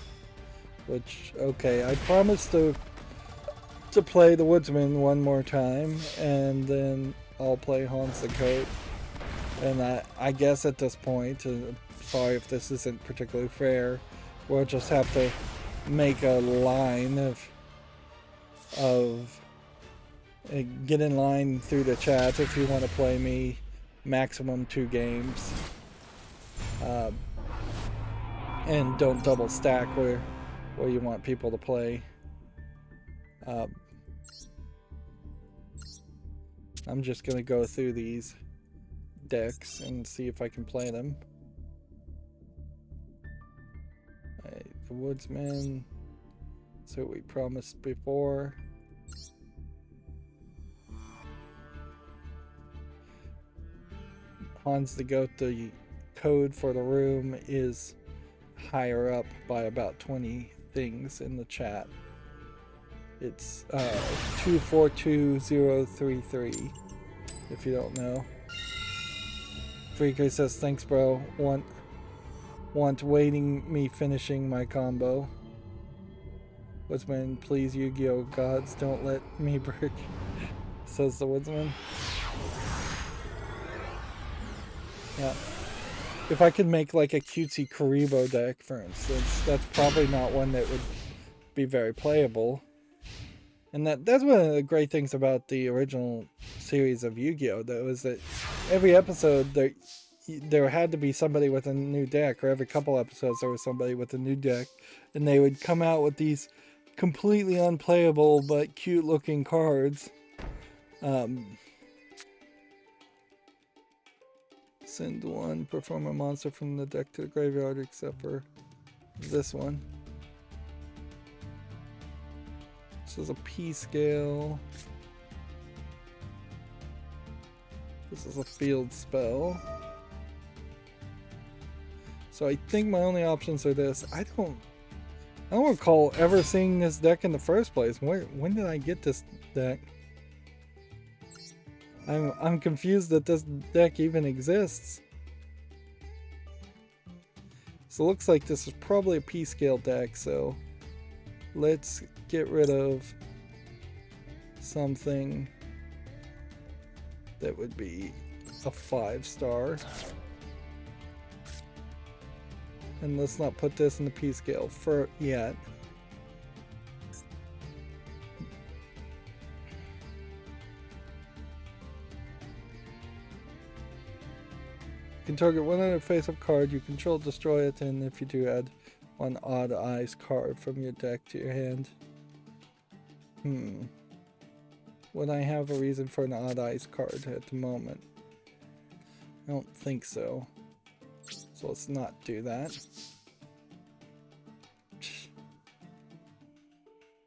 Which, okay, I promise to play the Woodsman one more time, and then I'll play Hans the Goat. And I guess at this point, sorry if this isn't particularly fair, we'll just have to make a line of get in line through the chat if you want to play me, maximum 2 games. And don't double stack where you want people to play. I'm just gonna go through these decks and see if I can play them. Right, the Woodsman. That's what we promised before. Hans the Goat, the code for the room is higher up by about 20 things in the chat. It's 242033, if you don't know. Freaker says, thanks bro, want waiting me finishing my combo. Woodsman, please Yu-Gi-Oh gods, don't let me break, says the Woodsman. Yeah. If I could make like a cutesy Karibo deck, for instance, that's probably not one that would be very playable. And that's one of the great things about the original series of Yu-Gi-Oh! Though, is that every episode there had to be somebody with a new deck, or every couple episodes there was somebody with a new deck, and they would come out with these completely unplayable but cute looking cards. Send one, perform a monster from the deck to the graveyard, except for this one. This is a P scale. This is a field spell. So I think my only options are this. I don't recall ever seeing this deck in the first place. When did I get this deck? I'm confused that this deck even exists. So it looks like this is probably a P-scale deck, so let's get rid of something that would be a 5-star. And let's not put this in the P-scale for yet. You can target one other face-up card you control, destroy it, and if you do, add one Odd Eyes card from your deck to your hand. Would I have a reason for an Odd Eyes card at the moment? I don't think so. So let's not do that.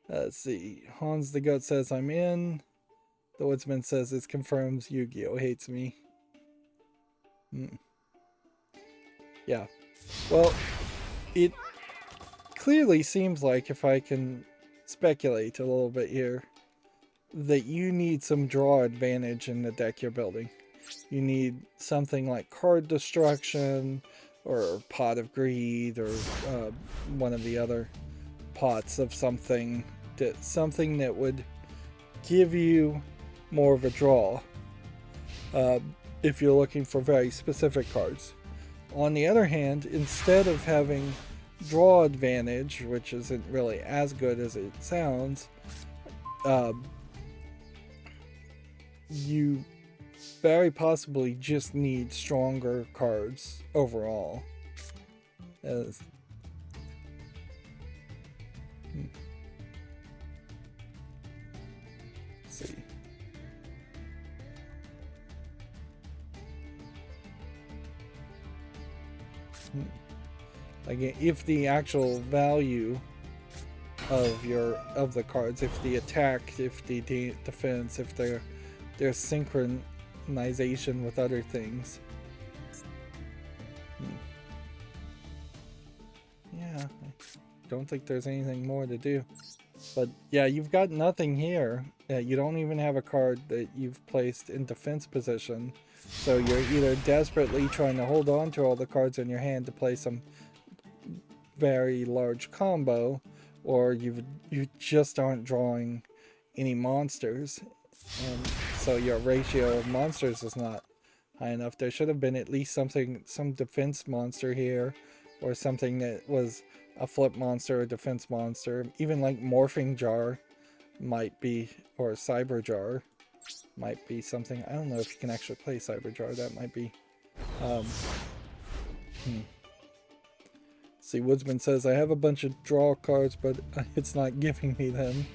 Let's see. Hans the Goat says I'm in. The Woodsman says this confirms Yu-Gi-Oh! Hates me. Yeah. Well, it clearly seems like, if I can speculate a little bit here, that you need some draw advantage in the deck you're building. You need something like Card Destruction, or Pot of Greed, or one of the other pots of something that would give you more of a draw if you're looking for very specific cards. On the other hand, instead of having draw advantage, which isn't really as good as it sounds, you very possibly just need stronger cards overall. Let's see. Like, if the actual value of the cards, if the attack, if the defense, if their synchronization with other things. Yeah, I don't think there's anything more to do. But yeah, you've got nothing here. You don't even have a card that you've placed in defense position. So you're either desperately trying to hold on to all the cards in your hand to play some very large combo, or you just aren't drawing any monsters, and so your ratio of monsters is not high enough. There should have been at least some defense monster here, or something that was a flip monster or defense monster. Even like Morphing Jar might be, or Cyber Jar might be something. I don't know if you can actually play Cyber Jar. That might be. See, Woodsman says, I have a bunch of draw cards, but it's not giving me them.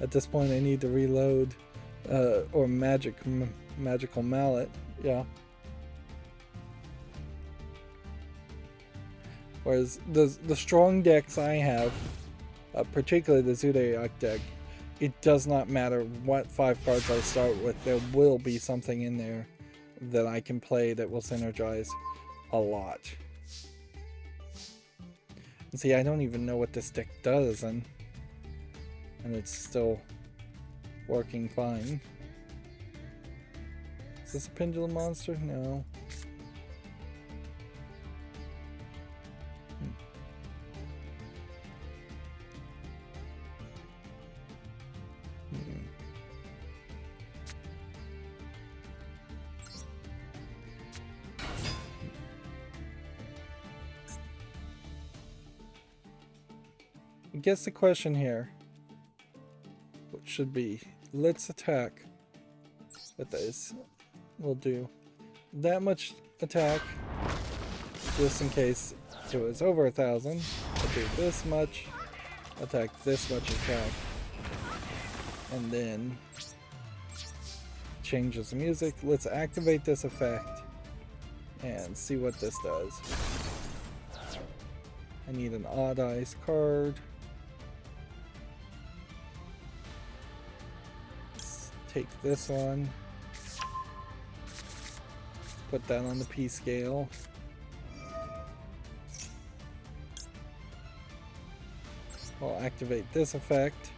At this point, I need to reload. Or Magical Mallet. Yeah. Whereas the strong decks I have, particularly the Zodiac deck, it does not matter what 5 cards I start with, there will be something in there that I can play that will synergize a lot. And see, I don't even know what this deck does, and it's still working fine. Is this a Pendulum monster? No. I guess the question here should be, let's attack with this. We'll do that much attack just in case it was over 1,000. I'll do this much attack, this much attack, and then changes the music. Let's activate this effect and see what this does. I need an odd ice card. Take this one, put that on the P scale. I'll activate this effect.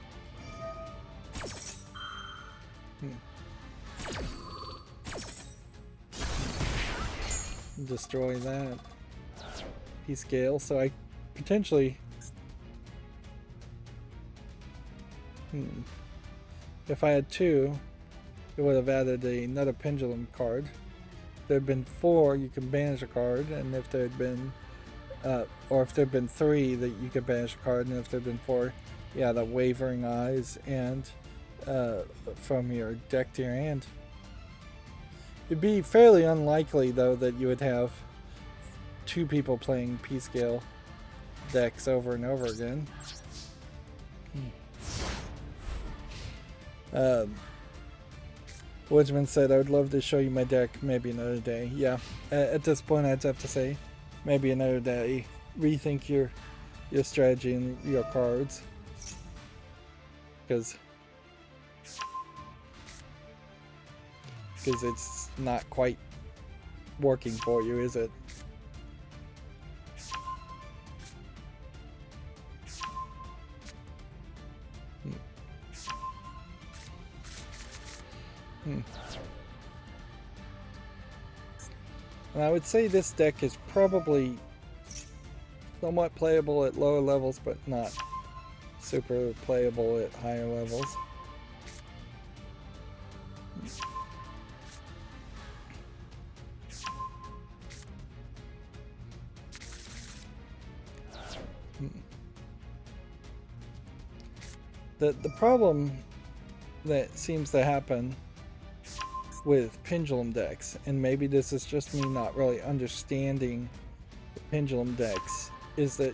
Destroy that P scale, so I potentially if I had 2, it would have added another Pendulum card. If there had been 4, you can banish a card, and if there had been, or if there had been 3, that you could banish a card, and if there had been 4, yeah, the Wavering Eyes, and from your deck to your hand. It'd be fairly unlikely, though, that you would have 2 people playing P-scale decks over and over again. Woodsman said, I would love to show you my deck maybe another day. Yeah, at this point I'd have to say maybe another day. Rethink your strategy and your cards, because it's not quite working for you, is it? And I would say this deck is probably somewhat playable at lower levels, but not super playable at higher levels. The problem that seems to happen with Pendulum decks, and maybe this is just me not really understanding the Pendulum decks, is that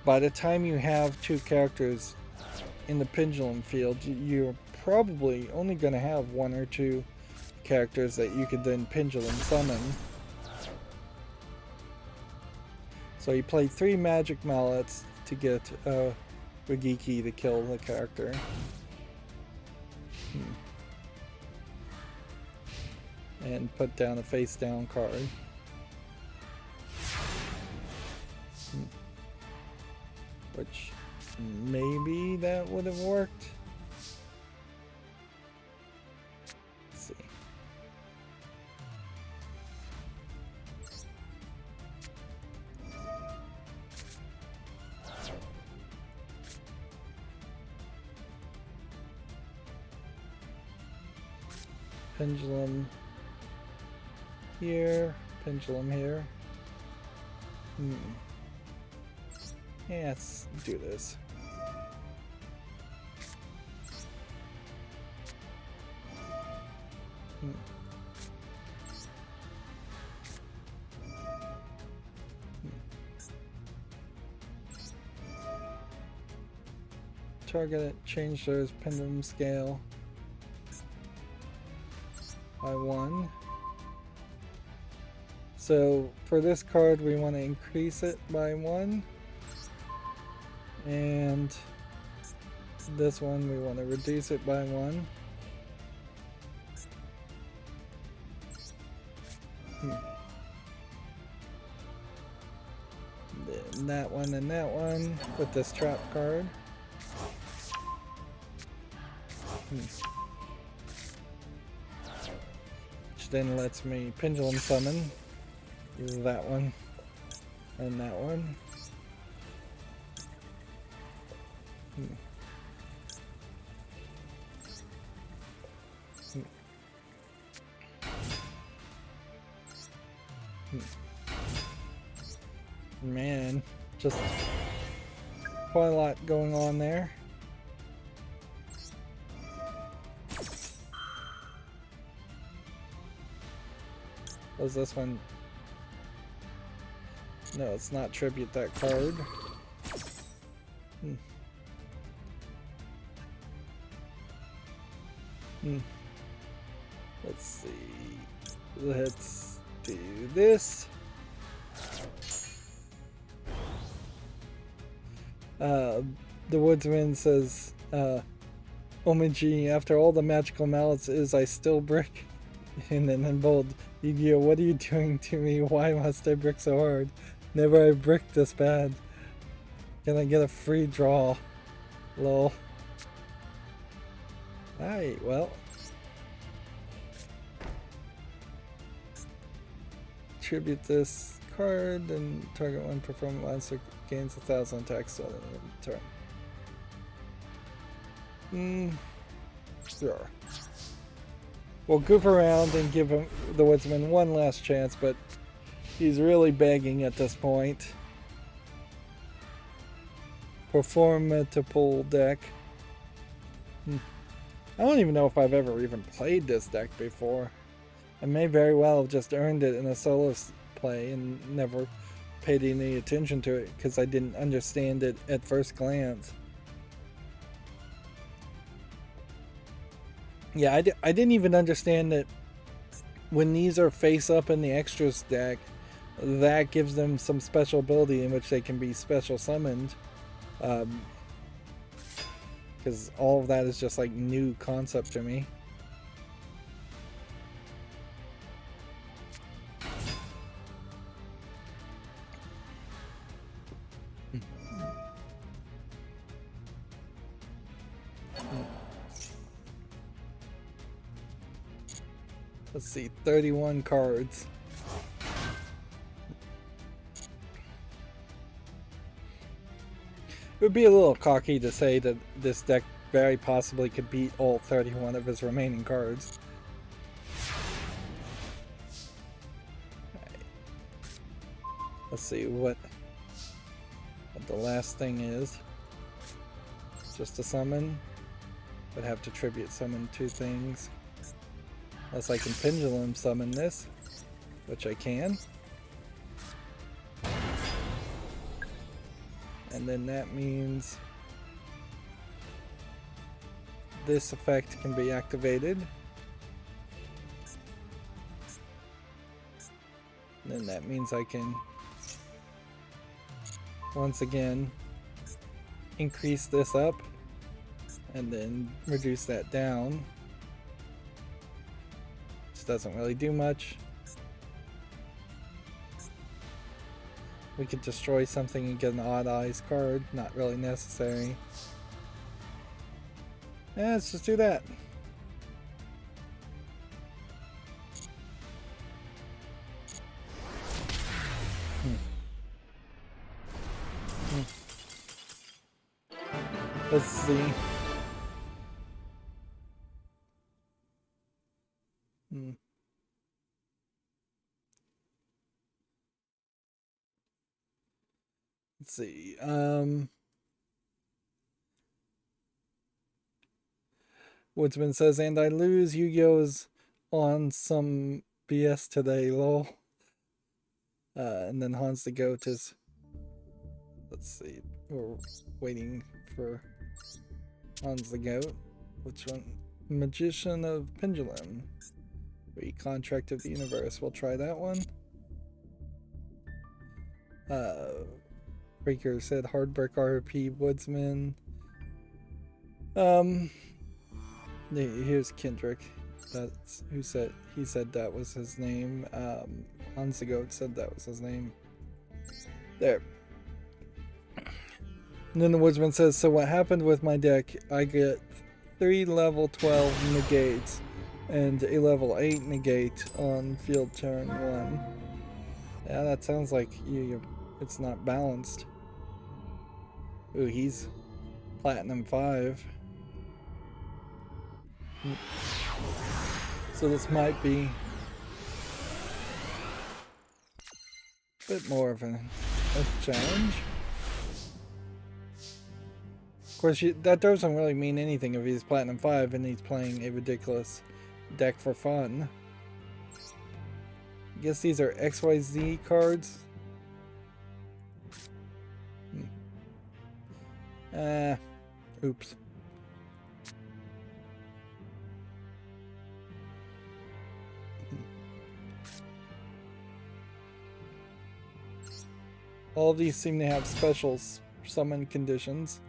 by the time you have 2 characters in the Pendulum field, you're probably only going to have 1 or 2 characters that you could then Pendulum summon. So you play 3 Magic Mallets to get Regiki to kill the character. And put down a face down card. Which maybe that would have worked. Let's see. Pendulum here, pendulum here. Yeah, let's do this. Target it, change their pendulum scale by 1. So for this card we want to increase it by 1, and this one we want to reduce it by 1. Then that one and that one with this trap card. Which then lets me pendulum summon that one and that one. Man, just quite a lot going on there. Was this one? No, it's not tribute that card. Let's see. Let's do this. The Woodsman says, Omiji, after all the magical malice is I still brick. And then in bold, Yu-Gi-Oh, what are you doing to me? Why must I brick so hard? Never I bricked this bad. Can I get a free draw? Lol. Alright, well. Tribute this card and target one performance monster gains 1,000 attacks on the turn. Sure. We'll goof around and give him, the Woodsman, one last chance, but he's really begging at this point. Performable deck. I don't even know if I've ever even played this deck before. I may very well have just earned it in a solo play and never paid any attention to it because I didn't understand it at first glance. Yeah, I didn't even understand that when these are face up in the extras deck, that gives them some special ability in which they can be special summoned. Because all of that is just like new concept to me. Let's see, 31 cards. It would be a little cocky to say that this deck very possibly could beat all 31 of his remaining cards. Let's see what the last thing is. Just a summon. Would have to tribute summon 2 things. Unless I can pendulum summon this, which I can. And then that means this effect can be activated. And then that means I can once again increase this up and then reduce that down. Doesn't really do much. We could destroy something and get an odd eyes card, not really necessary. Yeah, let's just do that. Let's see. Let's see. Woodsman says, and I lose. Yu-Gi-Oh's on some BS today, lol. And then Hans the Goat is. Let's see. We're waiting for Hans the Goat. Which one? Magician of Pendulum. Contract of the Universe. We'll try that one. Breaker said Hardbrick RP Woodsman. Here's Kendrick. That's who said he said that was his name. Hans the Goat said that was his name. There. And then the Woodsman says, so what happened with my deck? I get 3 level 12 negates and a level 8 negate on field turn 1. Yeah, that sounds like it's not balanced. Ooh, he's Platinum 5. So this might be a bit more of a challenge. Of course, that doesn't really mean anything if he's Platinum 5 and he's playing a ridiculous deck for fun. I guess these are XYZ cards. Oops. All of these seem to have special summon conditions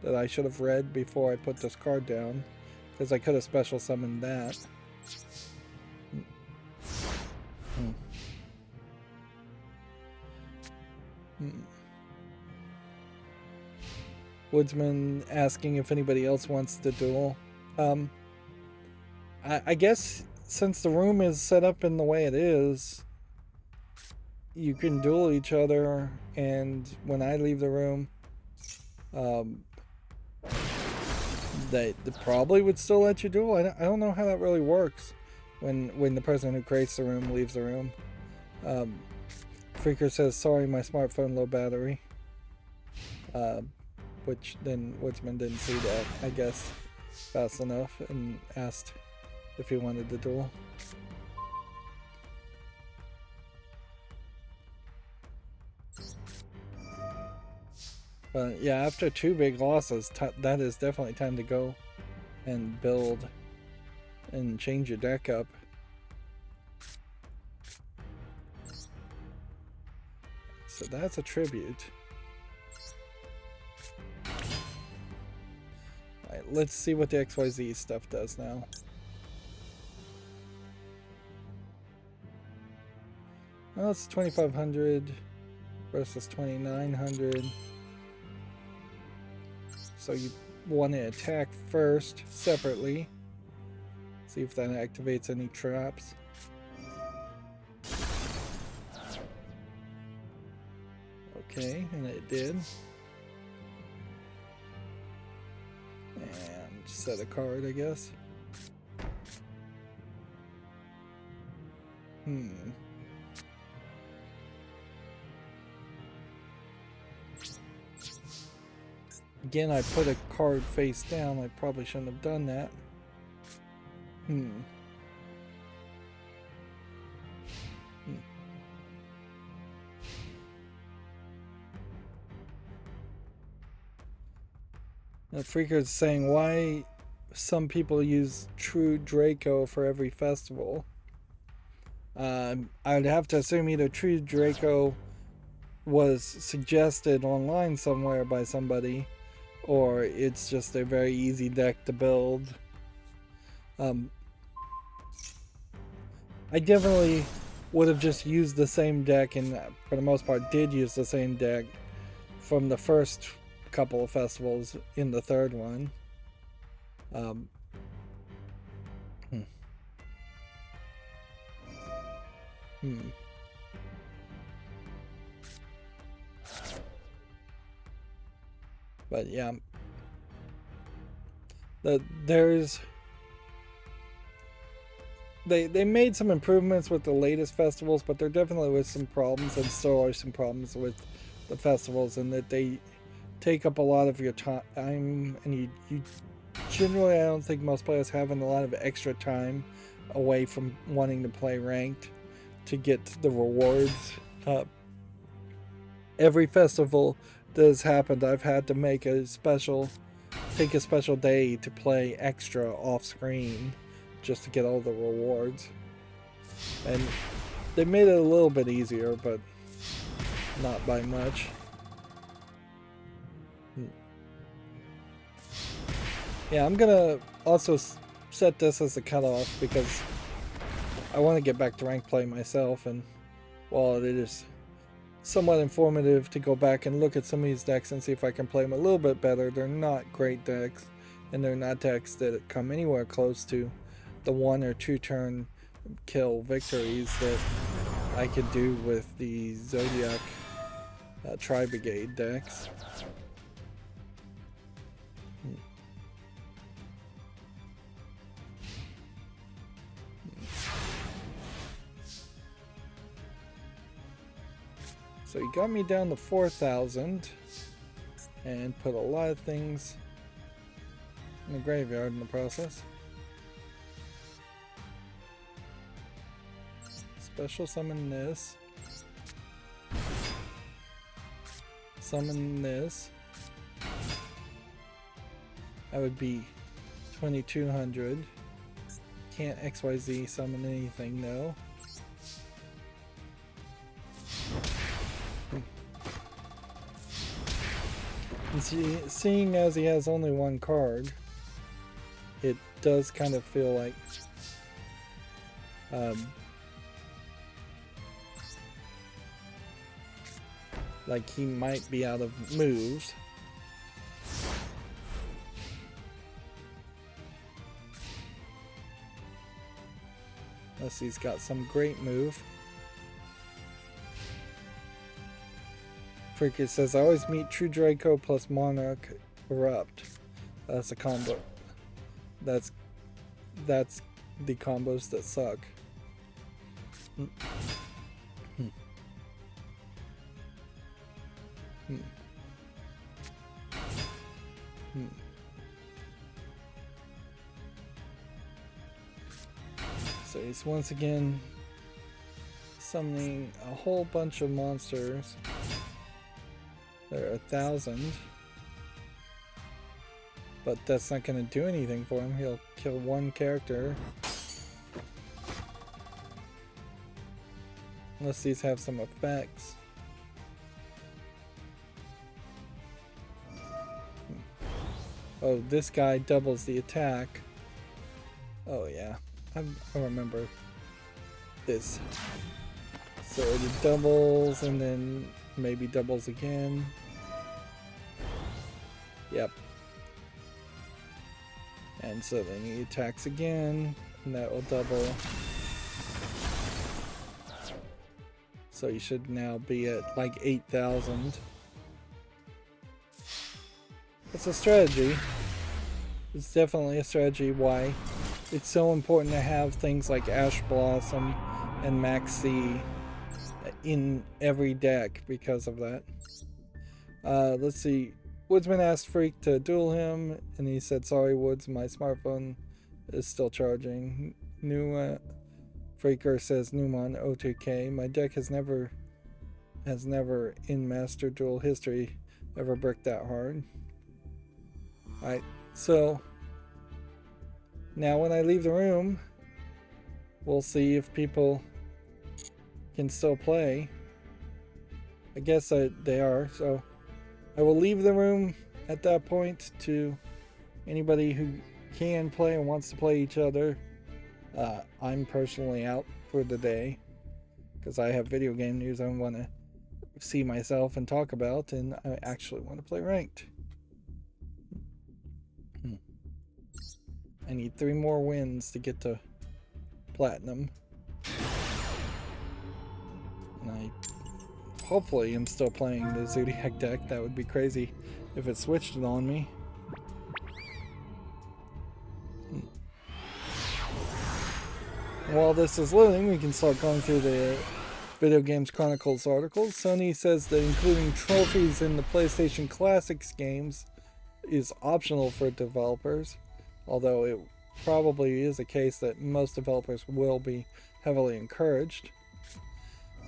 that I should have read before I put this card down, because I could have special summoned that. Woodsman asking if anybody else wants to duel. I guess since the room is set up in the way it is, you can duel each other, and when I leave the room, they probably would still let you duel. I don't know how that really works when the person who creates the room leaves the room. Freaker says, sorry, my smartphone low battery. Which then Woodsman didn't see that, I guess, fast enough, and asked if he wanted to duel. But yeah, after 2 big losses, that is definitely time to go and build and change your deck up. So that's a tribute. Alright, let's see what the XYZ stuff does now. Well, it's 2,500 versus 2,900. So you want to attack first, separately. See if that activates any traps. Okay, and it did. And set a card, I guess. Again, I put a card face down. I probably shouldn't have done that. The Freaker is saying why some people use True Draco for every festival. I'd have to assume either True Draco was suggested online somewhere by somebody, or it's just a very easy deck to build. I definitely would have just used the same deck, and for the most part did use the same deck from the first couple of festivals in the third one. Um, hmm. Hmm. But yeah, there's they made some improvements with the latest festivals, but there definitely was some problems, and still are some problems with the festivals, in that they take up a lot of your time, and you generally, I don't think most players having a lot of extra time away from wanting to play ranked to get the rewards. Every festival that has happened, I've had to take a special day to play extra off screen just to get all the rewards. And they made it a little bit easier, but not by much. Yeah, I'm gonna also set this as a cutoff because I want to get back to ranked play myself, and while it is somewhat informative to go back and look at some of these decks and see if I can play them a little bit better, they're not great decks, and they're not decks that come anywhere close to the 1 or 2 turn kill victories that I could do with the Zodiac Tri-Brigade decks. So he got me down to 4,000 and put a lot of things in the graveyard in the process. Special summon this. Summon this. That would be 2,200. Can't XYZ summon anything, no. And seeing as he has only 1 card, it does kind of feel like he might be out of moves. Unless he's got some great move. Freaky says, I always meet True Draco plus Monarch Erupt. That's a combo. That's the combos that suck. So he's once again summoning a whole bunch of monsters. There are 1,000. But that's not going to do anything for him. He'll kill 1 character. Unless these have some effects. Oh, this guy doubles the attack. Oh yeah, I remember this. So it doubles and then maybe doubles again. Yep. And so then he attacks again, and that will double. So you should now be at like 8,000. It's a strategy. It's definitely a strategy why it's so important to have things like Ash Blossom and Maxi in every deck because of that. Let's see. Woodsman asked Freak to duel him, and he said, sorry Woods, my smartphone is still charging. Freaker says, Newmon O2K, my deck has never in Master Duel history ever bricked that hard. Alright, so now when I leave the room, we'll see if people can still play. I guess they are, so I will leave the room at that point to anybody who can play and wants to play each other. I'm personally out for the day because I have video game news I want to see myself and talk about, and I actually want to play ranked. I need 3 more wins to get to platinum. And I hopefully am still playing the Zodiac deck. That would be crazy if it switched it on me. While this is loading, we can start going through the Video Games Chronicles articles. Sony says that including trophies in the PlayStation Classics games is optional for developers, although it probably is a case that most developers will be heavily encouraged.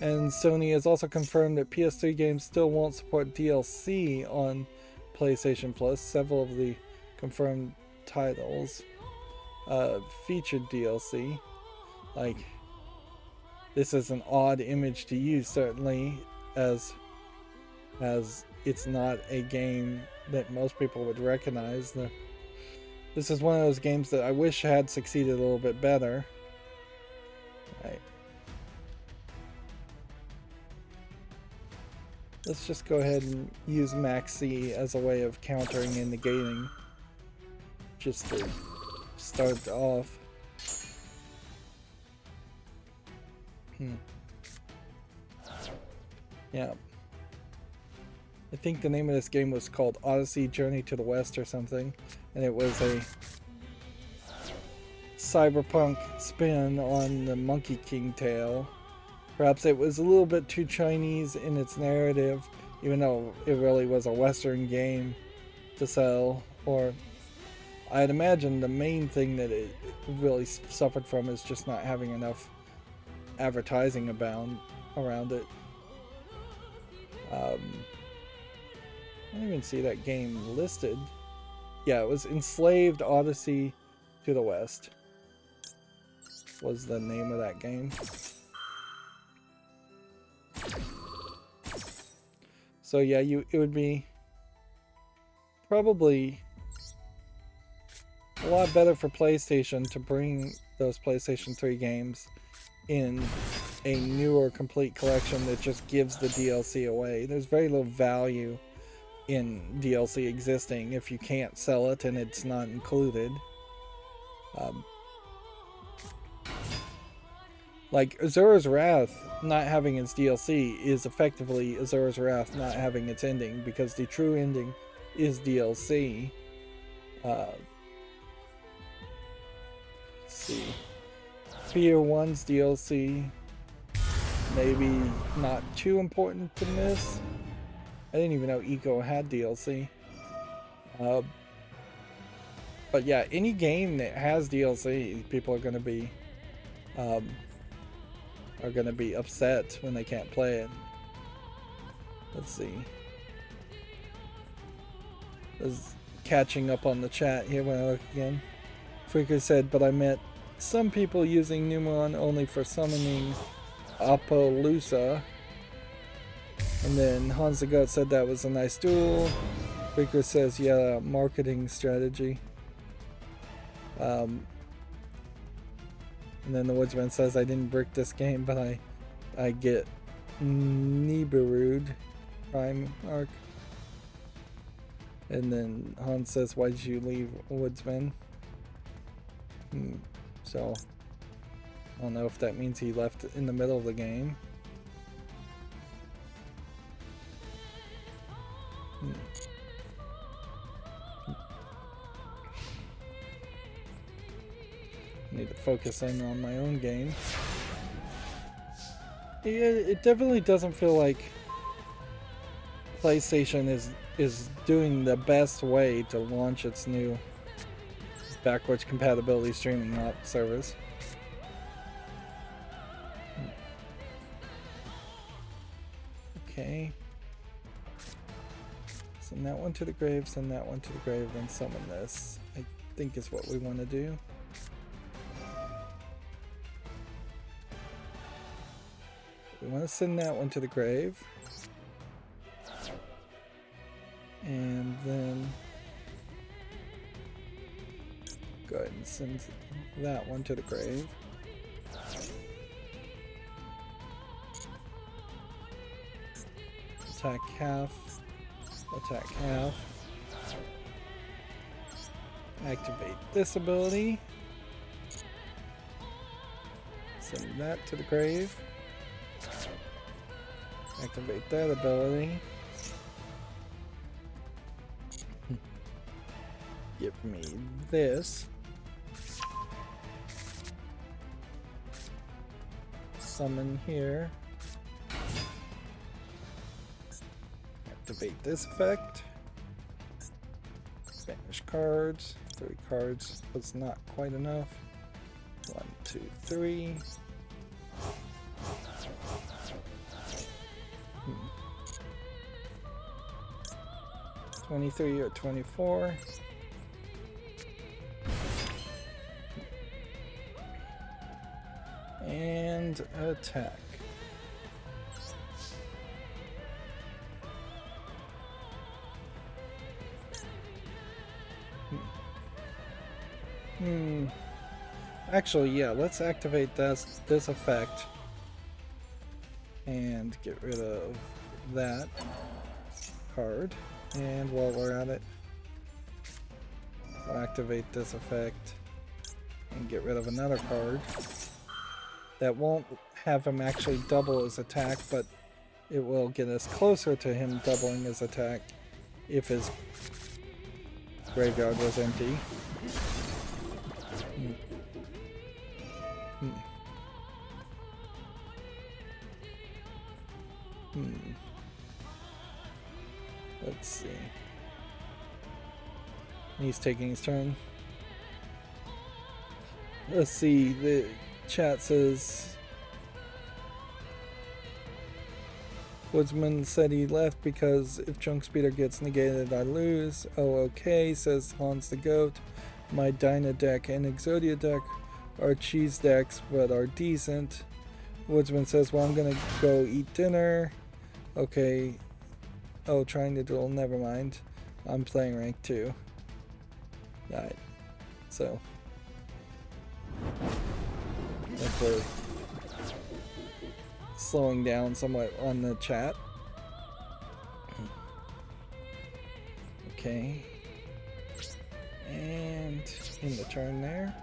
And Sony has also confirmed that PS3 games still won't support DLC on PlayStation Plus. Several of the confirmed titles featured DLC. Like, this is an odd image to use, certainly, as it's not a game that most people would recognize. This is one of those games that I wish had succeeded a little bit better. Right. Let's just go ahead and use Max C as a way of countering and negating, just to start off. Yeah. I think the name of this game was called Odyssey Journey to the West or something, and it was a cyberpunk spin on the Monkey King tale. Perhaps it was a little bit too Chinese in its narrative, even though it really was a Western game to sell. Or I'd imagine the main thing that it really suffered from is just not having enough advertising around it. I don't even see that game listed. Yeah, it was Enslaved Odyssey to the West was the name of that game. So yeah, it would be probably a lot better for PlayStation to bring those PlayStation 3 games in a new or complete collection that just gives the DLC away. There's very little value in DLC existing if you can't sell it and it's not included. Like Azura's Wrath not having its DLC is effectively Azura's Wrath not having its ending, because the true ending is DLC. Let's see. Fear 1's DLC, maybe not too important to miss. I didn't even know Eco had DLC. But yeah, any game that has DLC, people are going to be upset when they can't play it. Let's see. I was catching up on the chat here when I look again. Freaker said, but I met some people using Numeron only for summoning Appaloosa. And then Hans the Goat said that was a nice duel. Freaker says, yeah, marketing strategy. And then the Woodsman says, I didn't brick this game, but I get Nibiru'd Prime Arc. And then Hans says, why did you leave Woodsman? So, I don't know if that means he left in the middle of the game. Need to focus in on my own game. Yeah, it definitely doesn't feel like PlayStation is doing the best way to launch its new backwards compatibility streaming service. Okay. Send that one to the grave, send that one to the grave, then summon this. I think is what we want to do. We want to send that one to the grave. And then go ahead and send that one to the grave. Attack half. Attack half. Activate this ability. Send that to the grave. Activate that ability. Give me this. Summon here. Activate this effect. Banish cards. 3 cards was not quite enough. 1, 2, 3. 23 or 24. And attack. Actually, yeah, let's activate this effect and get rid of that card. And while we're at it, we'll activate this effect and get rid of another card. That won't have him actually double his attack, but it will get us closer to him doubling his attack if his graveyard was empty. Let's see. He's taking his turn. Let's see, the chat says Woodsman said he left because if Chunk Speeder gets negated I lose. Oh okay, says Hans the Goat. My Dyna deck and Exodia deck are cheese decks but are decent. Woodsman says, well, I'm gonna go eat dinner. Okay. Oh, trying to duel, never mind. I'm playing rank 2. Alright. So I think we're slowing down somewhat on the chat. Okay. And in the turn there.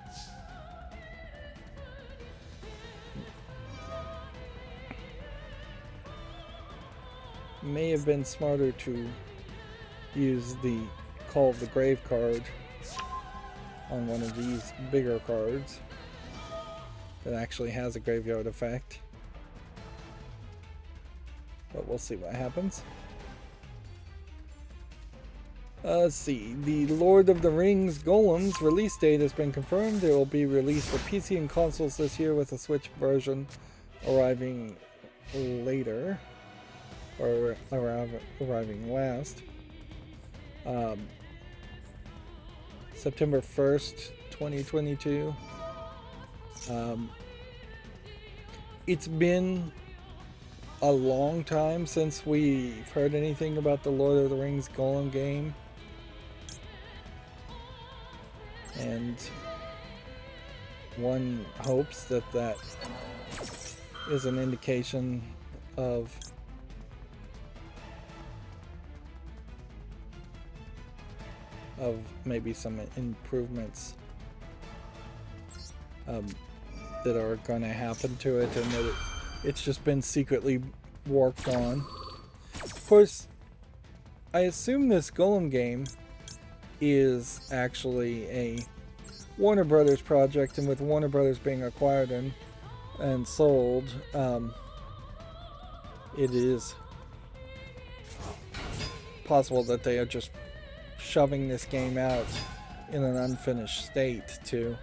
May have been smarter to use the Call of the Grave card on one of these bigger cards that actually has a graveyard effect. But we'll see what happens. Let's see. The Lord of the Rings Golems release date has been confirmed. It will be released for PC and consoles this year with a Switch version arriving later. Or arriving last. September 1st, 2022. It's been a long time since we've heard anything about the Lord of the Rings Golem game. And one hopes that that is an indication of maybe some improvements that are going to happen to it, and that it's just been secretly worked on. Of course, I assume this Golem game is actually a Warner Brothers project, and with Warner Brothers being acquired and sold, it is possible that they are just shoving this game out in an unfinished state to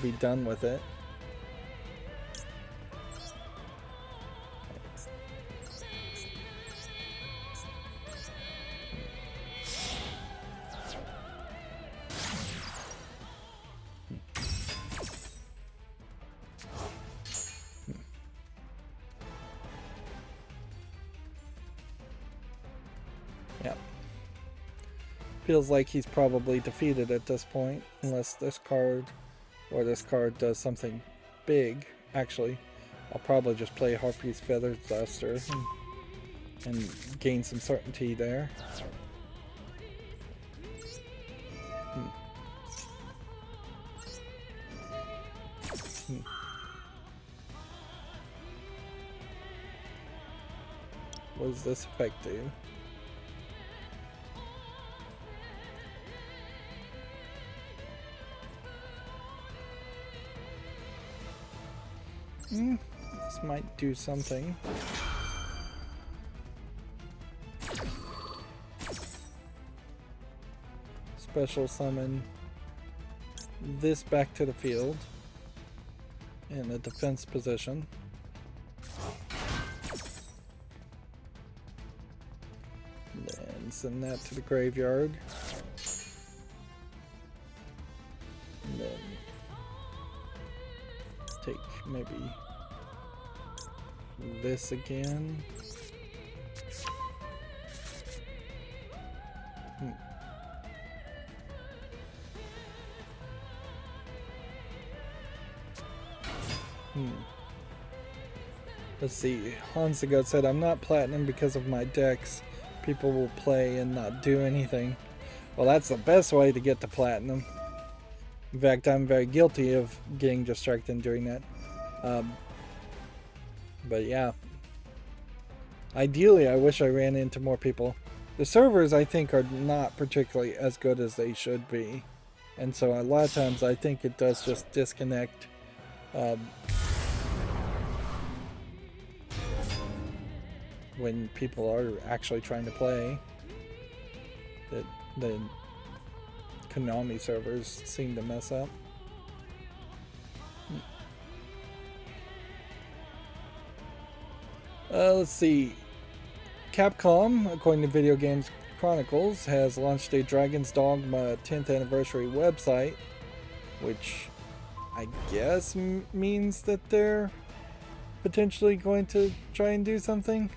be done with it. Yep. Feels like he's probably defeated at this point, unless this card or this card does something big. Actually, I'll probably just play Harpy's Feather Duster and gain some certainty there. What does this effect do? This might do something. Special summon this back to the field in a defense position. And then send that to the graveyard. And then take maybe this again. Let's see. Hansagot said, I'm not platinum because of my decks. People will play and not do anything. Well, that's the best way to get to platinum. In fact, I'm very guilty of getting distracted and doing that. But yeah. Ideally, I wish I ran into more people. The servers, I think, are not particularly as good as they should be. And so a lot of times I think it does just disconnect when people are actually trying to play. The Konami servers seem to mess up. Let's see. Capcom, according to Video Games Chronicles, has launched a Dragon's Dogma 10th anniversary website, which I guess means that they're potentially going to try and do something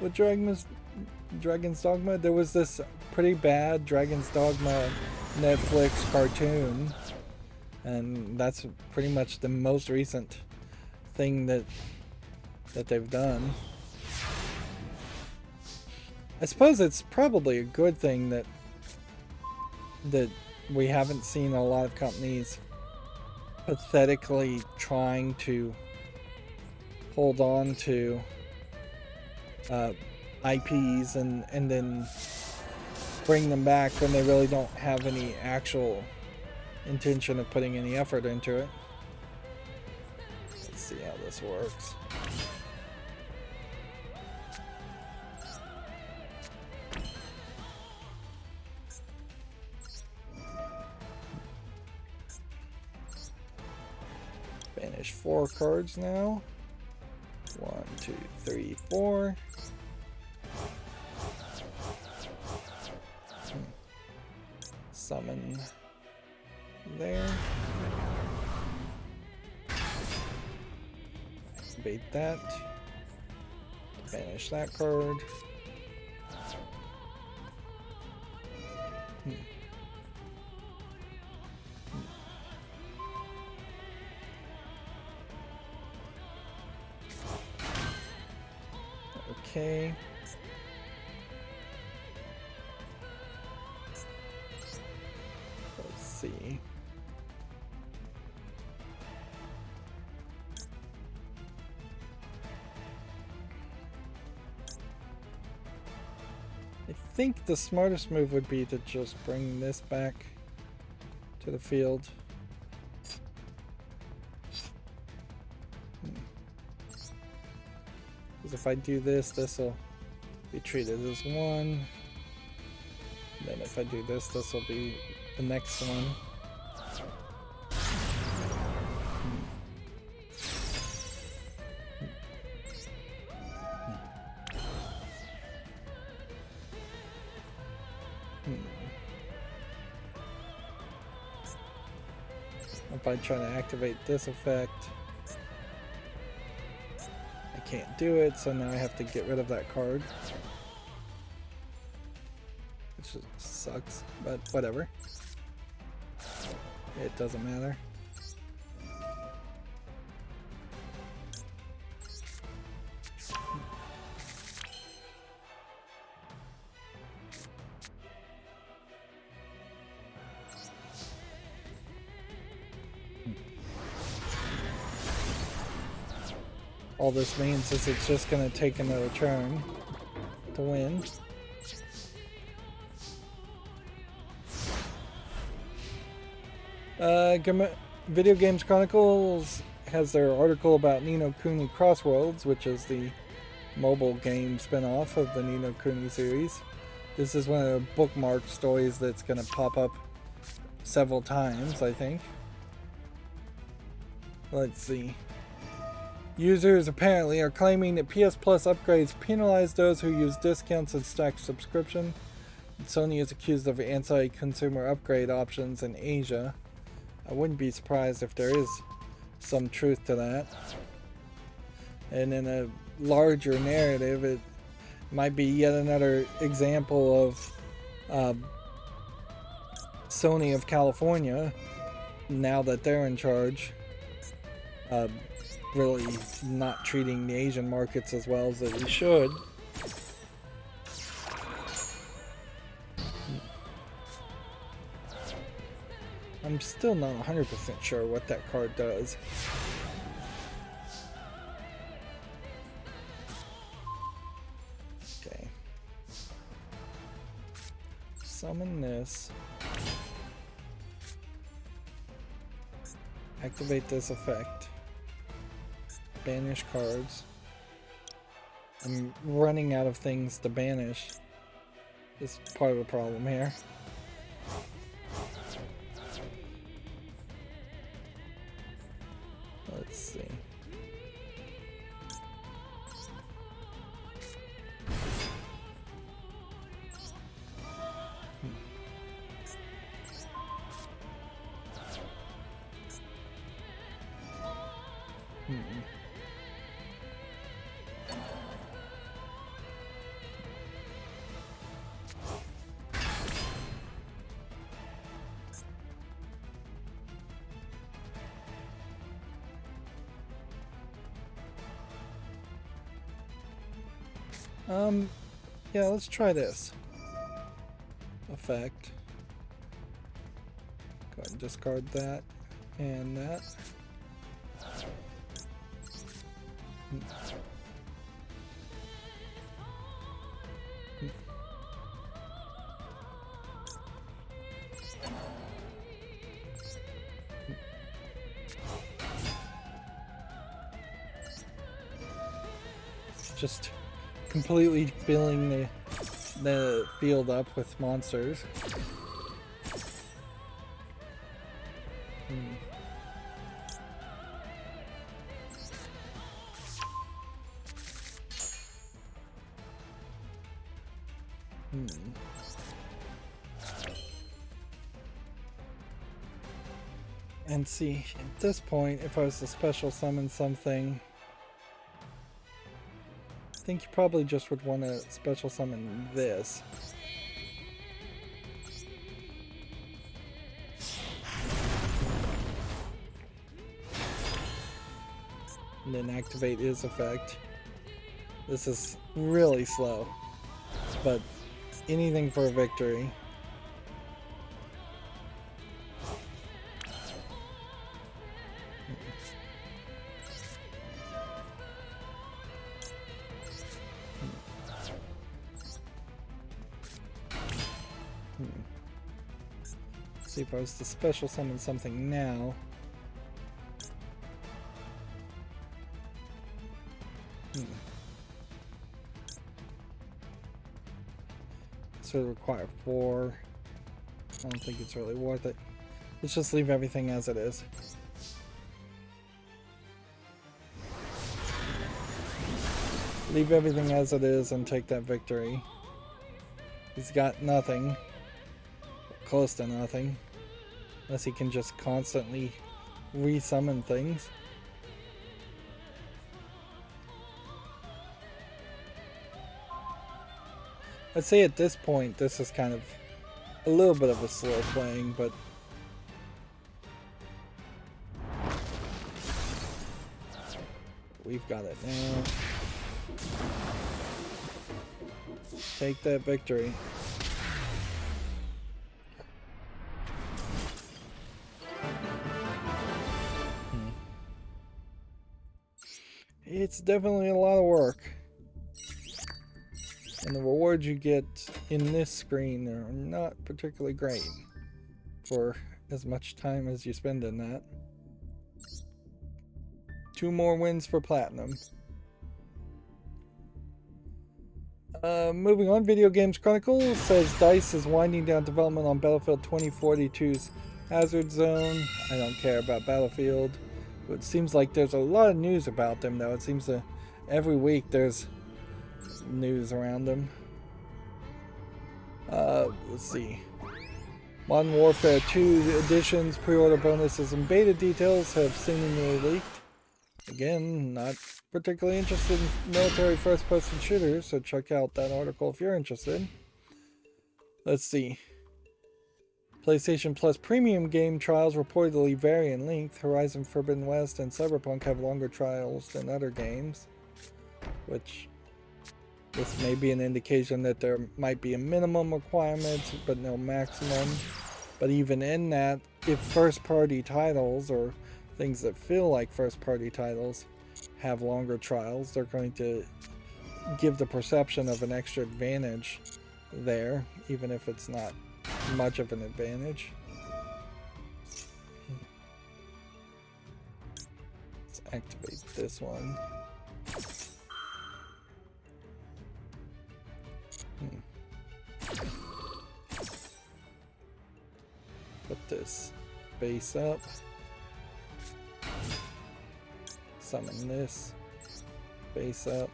with Dragon's Dogma. There was this pretty bad Dragon's Dogma Netflix cartoon, and that's pretty much the most recent thing that they've done. I suppose it's probably a good thing that we haven't seen a lot of companies pathetically trying to hold on to IPs and then bring them back when they really don't have any actual intention of putting any effort into it. Let's see how this works. Banish 4 cards now. 1, 2, 3, 4. Summon there. Activate that. Banish that card. Okay. Let's see. I think the smartest move would be to just bring this back to the field. Because if I do this, this will be treated as 1. Then if I do this, this will be the next one. If I try to activate this effect, I can't do it, so now I have to get rid of that card. Which sucks, but whatever. It doesn't matter. All this means is it's just going to take another turn. to win. Video Games Chronicles has their article about Ni no Kuni Crossroads, which is the mobile game spin-off of the Ni no Kuni series. This is one of the bookmark stories that's going to pop up several times, I think. Let's see. Users apparently are claiming that PS Plus upgrades penalize those who use discounts and stack subscription. Sony is accused of anti-consumer upgrade options in Asia. I wouldn't be surprised if there is some truth to that. And in a larger narrative, it might be yet another example of Sony of California, now that they're in charge, really not treating the Asian markets as well as they should. I'm still not 100% sure what that card does. Okay. Summon this. Activate this effect. Banish cards. I'm running out of things to banish. This is part of the problem here. Let's see. Yeah, let's try this effect. Go ahead and discard that and that. Just completely filling the field up with monsters. And see, at this point, if I was to special summon something, I think you probably just would want to special summon this. And then activate his effect. This is really slow, but anything for a victory. See if I was to special summon something now. This would require 4. I don't think it's really worth it. Let's just leave everything as it is. Leave everything as it is and take that victory. He's got nothing. Close to nothing. Unless he can just constantly re-summon things. I'd say at this point this is kind of a little bit of a slow playing, but we've got it now. Take that victory. It's definitely a lot of work. And the rewards you get in this screen are not particularly great for as much time as you spend in that. 2 more wins for Platinum. Moving on, Video Games Chronicle says DICE is winding down development on Battlefield 2042's Hazard Zone. I don't care about Battlefield. It seems like there's a lot of news about them, though. It seems that every week there's news around them. Let's see. Modern Warfare 2 editions, pre-order bonuses, and beta details have seemingly leaked. Again, not particularly interested in military first-person shooters, so check out that article if you're interested. Let's see. PlayStation Plus premium game trials reportedly vary in length. Horizon Forbidden West and Cyberpunk have longer trials than other games, which this may be an indication that there might be a minimum requirement, but no maximum. But even in that, if first-party titles or things that feel like first-party titles have longer trials, they're going to give the perception of an extra advantage there, even if it's not much of an advantage. Let's activate this one. Put this base up. Summon this base up.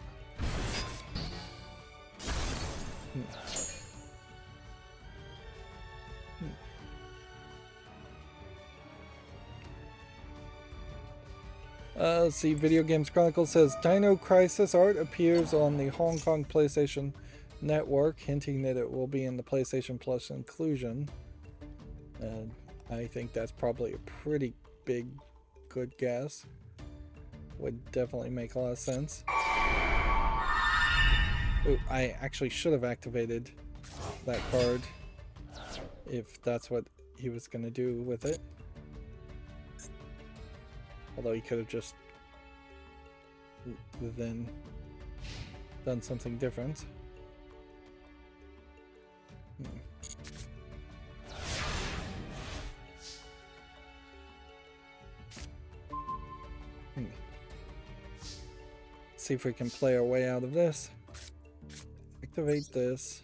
Let's see, Video Games Chronicle says Dino Crisis art appears on the Hong Kong PlayStation Network, hinting that it will be in the PlayStation Plus inclusion. I think that's probably a pretty big, good guess. Would definitely make a lot of sense. Ooh, I actually should have activated that card if that's what he was going to do with it. Although he could have just then done something different. See if we can play our way out of this. Activate this.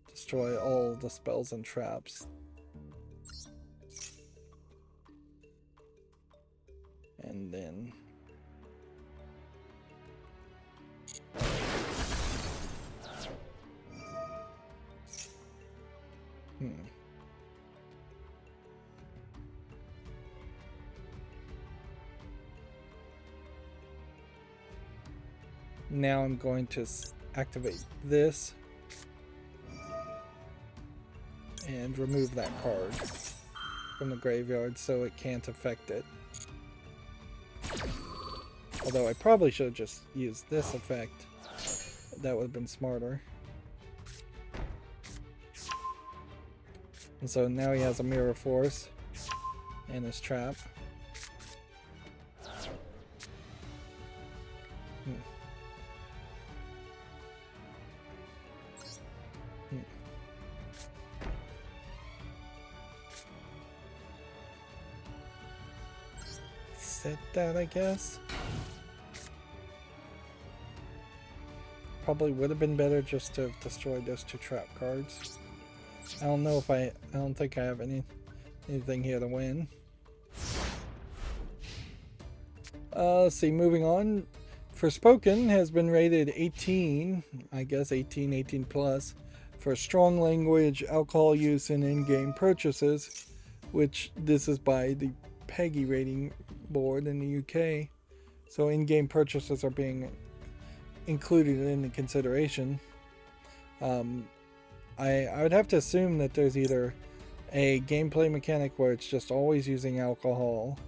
Destroy all the spells and traps. And then now I'm going to activate this and remove that card from the graveyard so it can't affect it. Although I probably should have just used this effect. That would have been smarter. And so now he has a Mirror Force and his trap. Set that, I guess. Probably would have been better just to have destroyed those 2 trap cards. I don't know if I don't think I have anything here to win. Let's see, moving on. Forspoken has been rated 18, I guess 18 plus, for strong language, alcohol use, and in-game purchases, which this is by the PEGI rating board in the UK. So in-game purchases are being included in the consideration. I would have to assume that there's either a gameplay mechanic where it's just always using alcohol,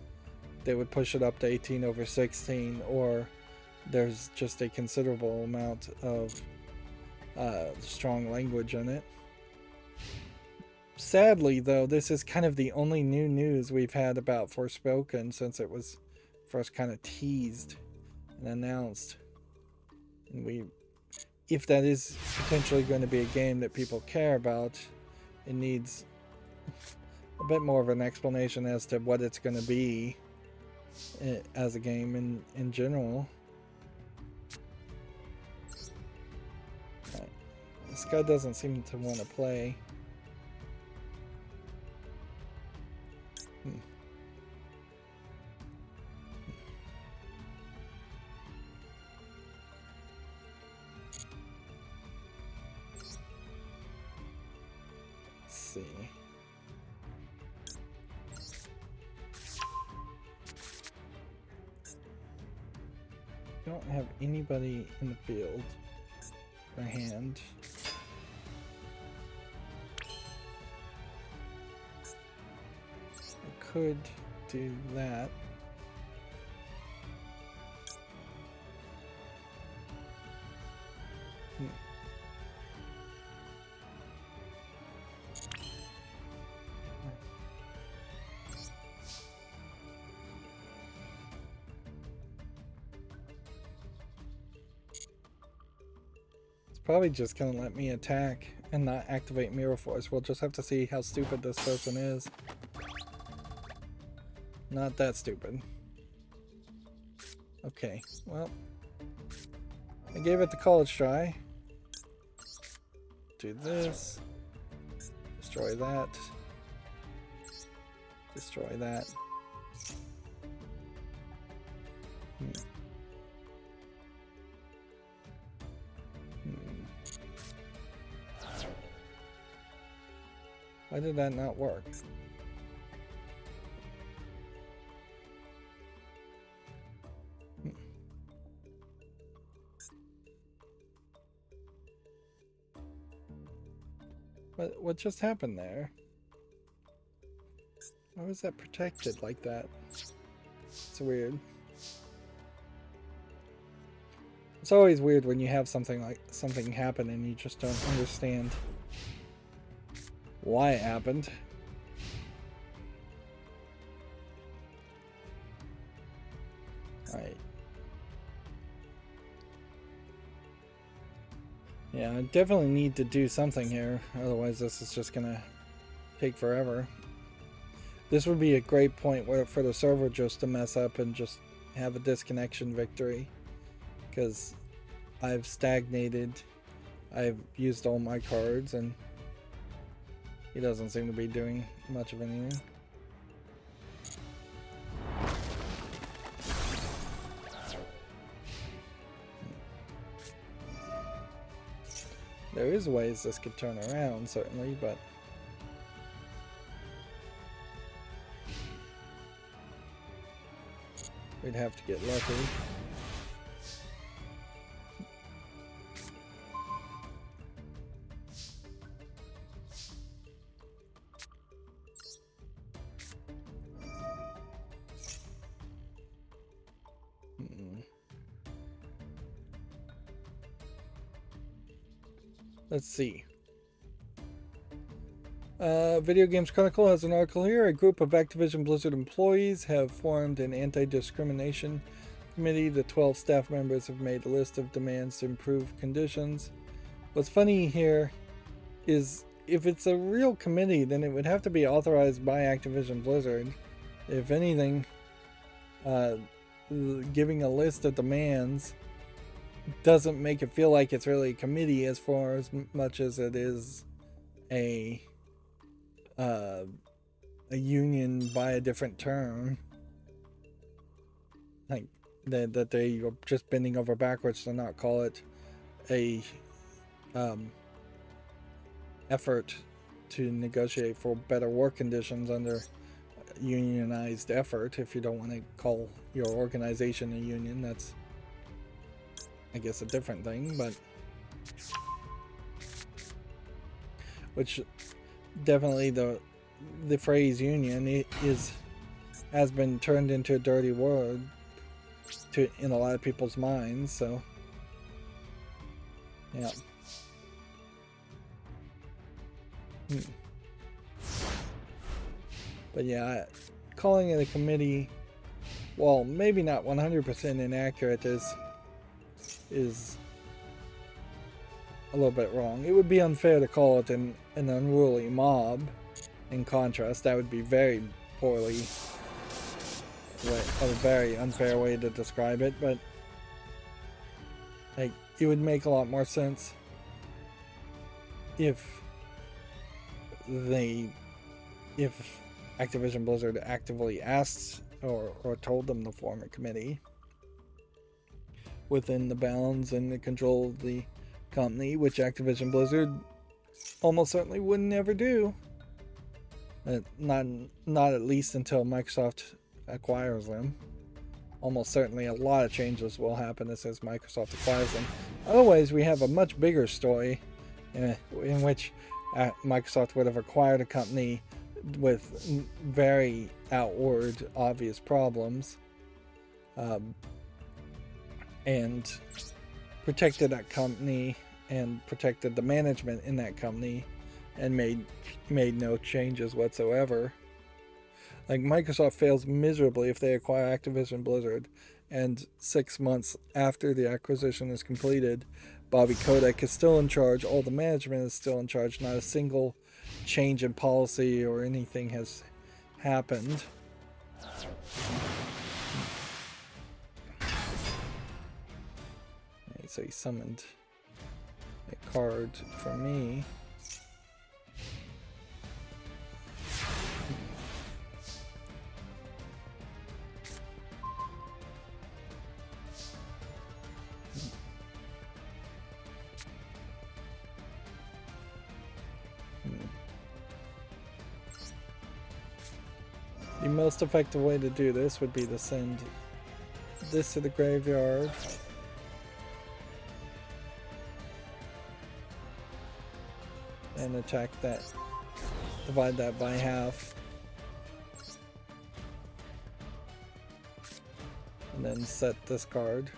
they would push it up to 18 over 16, or there's just a considerable amount of strong language in it. Sadly, though, this is kind of the only new news we've had about Forspoken since it was first kind of teased and announced. And we if that is potentially going to be a game that people care about, it needs a bit more of an explanation as to what it's going to be as a game in general. Right. This guy doesn't seem to want to play. See. Don't have anybody in the field for hand. I could do that. Probably just gonna let me attack and not activate Mirror Force. We'll just have to see how stupid this person is. Not that stupid. Okay, well, I gave it the college try. Do this. Destroy that. Destroy that. Why did that not work? What just happened there? Why was that protected like that? It's weird. It's always weird when you have something happen and you just don't understand why it happened. Alright. Yeah, I definitely need to do something here, otherwise this is just gonna take forever. This would be a great point for the server just to mess up and just have a disconnection victory, because I've stagnated, I've used all my cards, and he doesn't seem to be doing much of anything. There is ways this could turn around, certainly, but we'd have to get lucky. Let's see. Video Games Chronicle has an article here. A group of Activision Blizzard employees have formed an anti-discrimination committee. The 12 staff members have made a list of demands to improve conditions. What's funny here is if it's a real committee, then it would have to be authorized by Activision Blizzard. If anything, giving a list of demands doesn't make it feel like it's really a committee as far as much as it is a union by a different term, like that they are just bending over backwards to not call it a effort to negotiate for better work conditions under unionized effort. If you don't want to call your organization a union, that's, I guess, a different thing, but which definitely the phrase union has been turned into a dirty word in a lot of people's minds, so yeah. But yeah, calling it a committee, well, maybe not 100% inaccurate, is a little bit wrong. It would be unfair to call it an unruly mob. In contrast, that would be very poorly, a very unfair way to describe it, but like, it would make a lot more sense if Activision Blizzard actively asked or told them to form a committee within the bounds and the control of the company, which Activision Blizzard almost certainly would never do. Not at least until Microsoft acquires them. Almost certainly a lot of changes will happen as Microsoft acquires them. Otherwise, we have a much bigger story in which Microsoft would have acquired a company with very outward, obvious problems, and protected that company and protected the management in that company, and made no changes whatsoever. Like, Microsoft fails miserably if they acquire Activision Blizzard, and 6 months after the acquisition is completed, Bobby Kotick is still in charge, all the management is still in charge, not a single change in policy or anything has happened. Okay, so he summoned a card for me. The most effective way to do this would be to send this to the graveyard. And attack that. Divide that by half. And then set this card.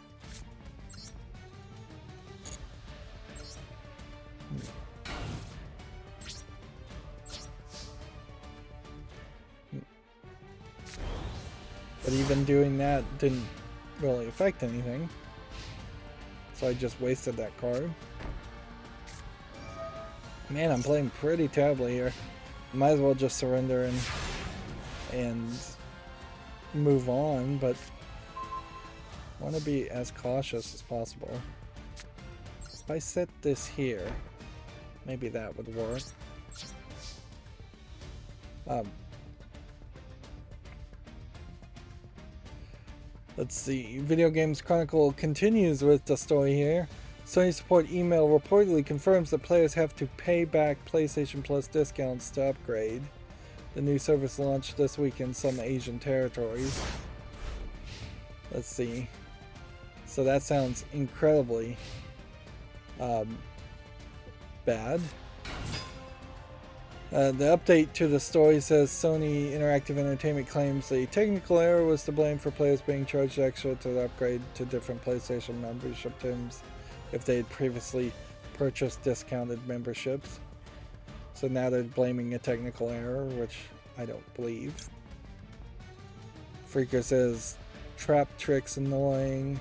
But even doing that didn't really affect anything. So I just wasted that card. Man, I'm playing pretty terribly here. Might as well just surrender and move on, but I want to be as cautious as possible. If I set this here, maybe that would work. Let's see. Video Games Chronicle continues with the story here. Sony support email reportedly confirms that players have to pay back PlayStation Plus discounts to upgrade. The new service launched this week in some Asian territories. Let's see. So that sounds incredibly bad. The update to the story says Sony Interactive Entertainment claims a technical error was to blame for players being charged extra to upgrade to different PlayStation membership terms if they had previously purchased discounted memberships. So now they're blaming a technical error, which I don't believe. Freaker says Trap Tricks annoying.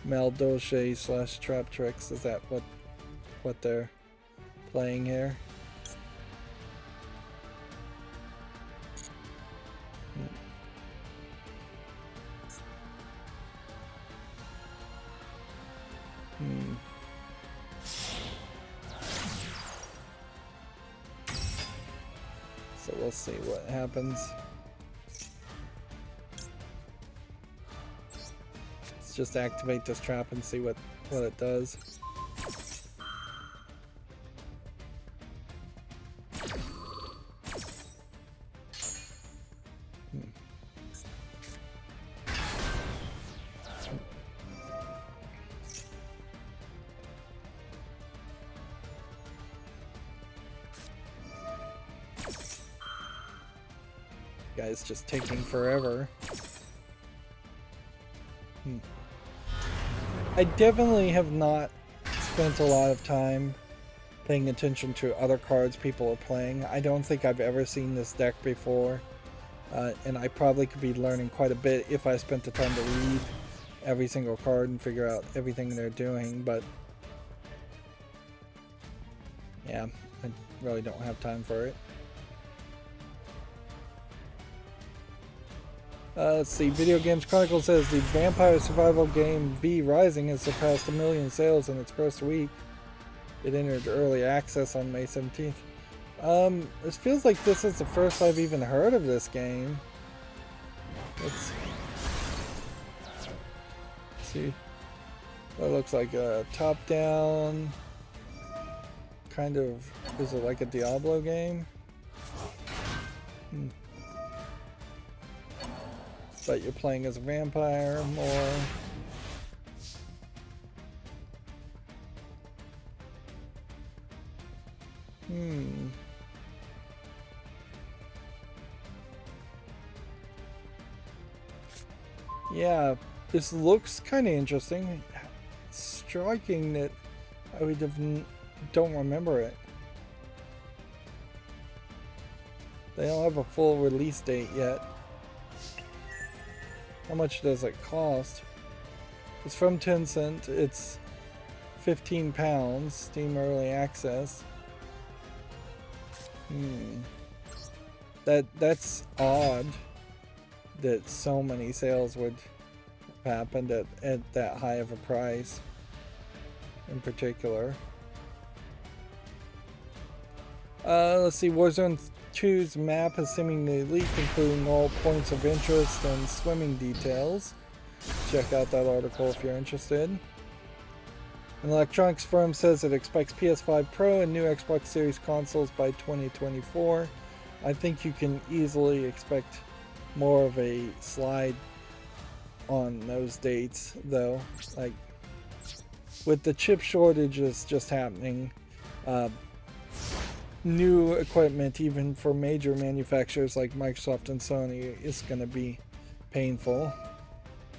Maldoche / Trap Tricks, is that what they're playing here? So we'll see what happens. Let's just activate this trap and see what it does. Guys, just taking forever. I definitely have not spent a lot of time paying attention to other cards people are playing. I don't think I've ever seen this deck before, and I probably could be learning quite a bit if I spent the time to read every single card and figure out everything they're doing, but Yeah, I really don't have time for it. Let's see. Video Games Chronicle says the vampire survival game V Rising has surpassed 1 million sales in its first week. It entered early access on May 17th. It feels like this is the first I've even heard of this game. Let's see. That looks like a top-down kind of. Is it like a Diablo game? But you're playing as a vampire more. Yeah, this looks kind of interesting. Striking that I would have don't remember it. They don't have a full release date yet. How much does it cost? It's from Tencent. It's £15. Steam Early Access. That's odd that so many sales would have happened at that high of a price in particular. Let's see. Warzone 2's map has seemingly leaked, including all points of interest and swimming details. Check out that article if you're interested. An electronics firm says it expects PS5 Pro and new Xbox Series consoles by 2024. I think you can easily expect more of a slide on those dates, though. Like, with the chip shortages just happening, new equipment, even for major manufacturers like Microsoft and Sony, is going to be painful.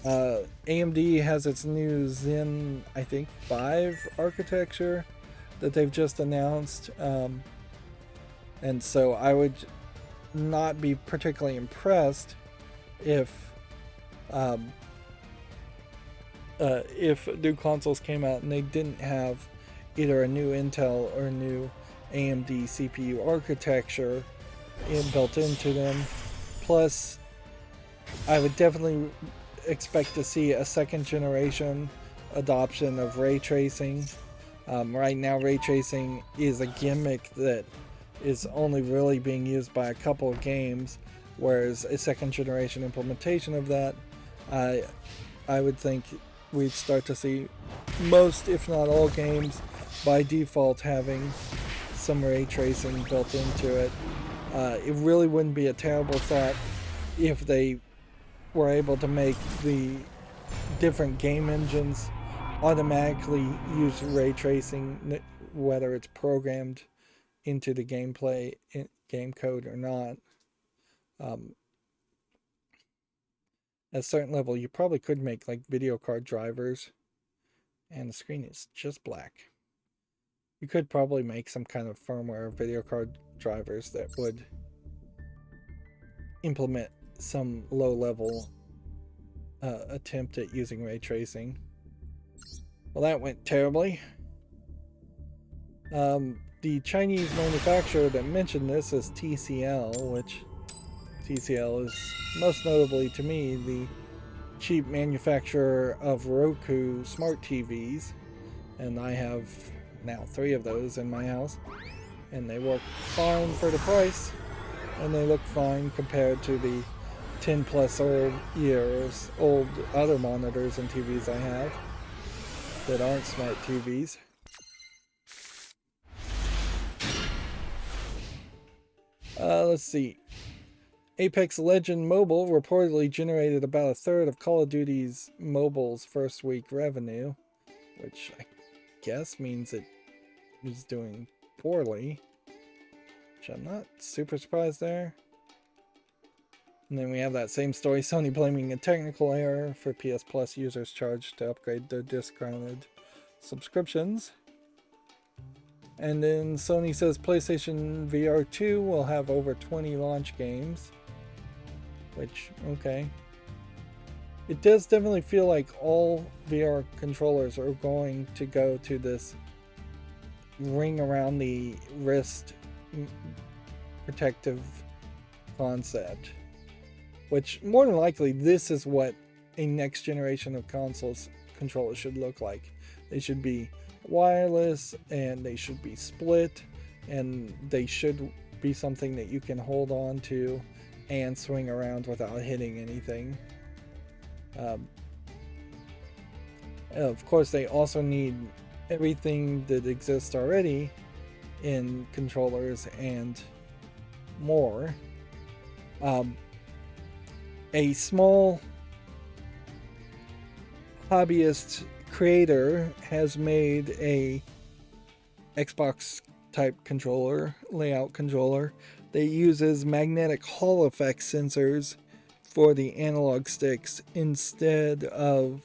AMD has its new Zen, I think, 5 architecture that they've just announced. And so I would not be particularly impressed if new consoles came out and they didn't have either a new Intel or new AMD CPU architecture built into them. Plus, I would definitely expect to see a second generation adoption of ray tracing. Right now, ray tracing is a gimmick that is only really being used by a couple of games, whereas a second generation implementation of that, I would think we'd start to see most, if not all, games by default having some ray tracing built into it. It really wouldn't be a terrible thought if they were able to make the different game engines automatically use ray tracing, whether it's programmed into the gameplay game code or not. At a certain level, you probably could make like video card drivers, and the screen is just black. You could probably make some kind of firmware video card drivers that would implement some low-level attempt at using ray tracing. Well, that went terribly. The Chinese manufacturer that mentioned this is TCL, which TCL is most notably to me the cheap manufacturer of Roku smart TVs, and I have now 3 of those in my house, and they work fine for the price, and they look fine compared to the 10 plus years old other monitors and TVs I have that aren't smart TVs. Let's see. Apex Legend Mobile reportedly generated about 1/3 of Call of Duty's mobile's first week revenue, which I guess means it was doing poorly, which I'm not super surprised there. And then we have that same story, Sony blaming a technical error for PS Plus users charged to upgrade their discounted subscriptions. And then Sony says PlayStation VR 2 will have over 20 launch games. Which, okay. It does definitely feel like all VR controllers are going to go to this ring around the wrist protective concept, which more than likely this is what a next generation of controllers should look like. They should be wireless, and they should be split, and they should be something that you can hold on to and swing around without hitting anything. Of course, they also need everything that exists already in controllers and more. A small hobbyist creator has made a Xbox type controller, layout controller, that uses magnetic Hall effect sensors for the analog sticks instead of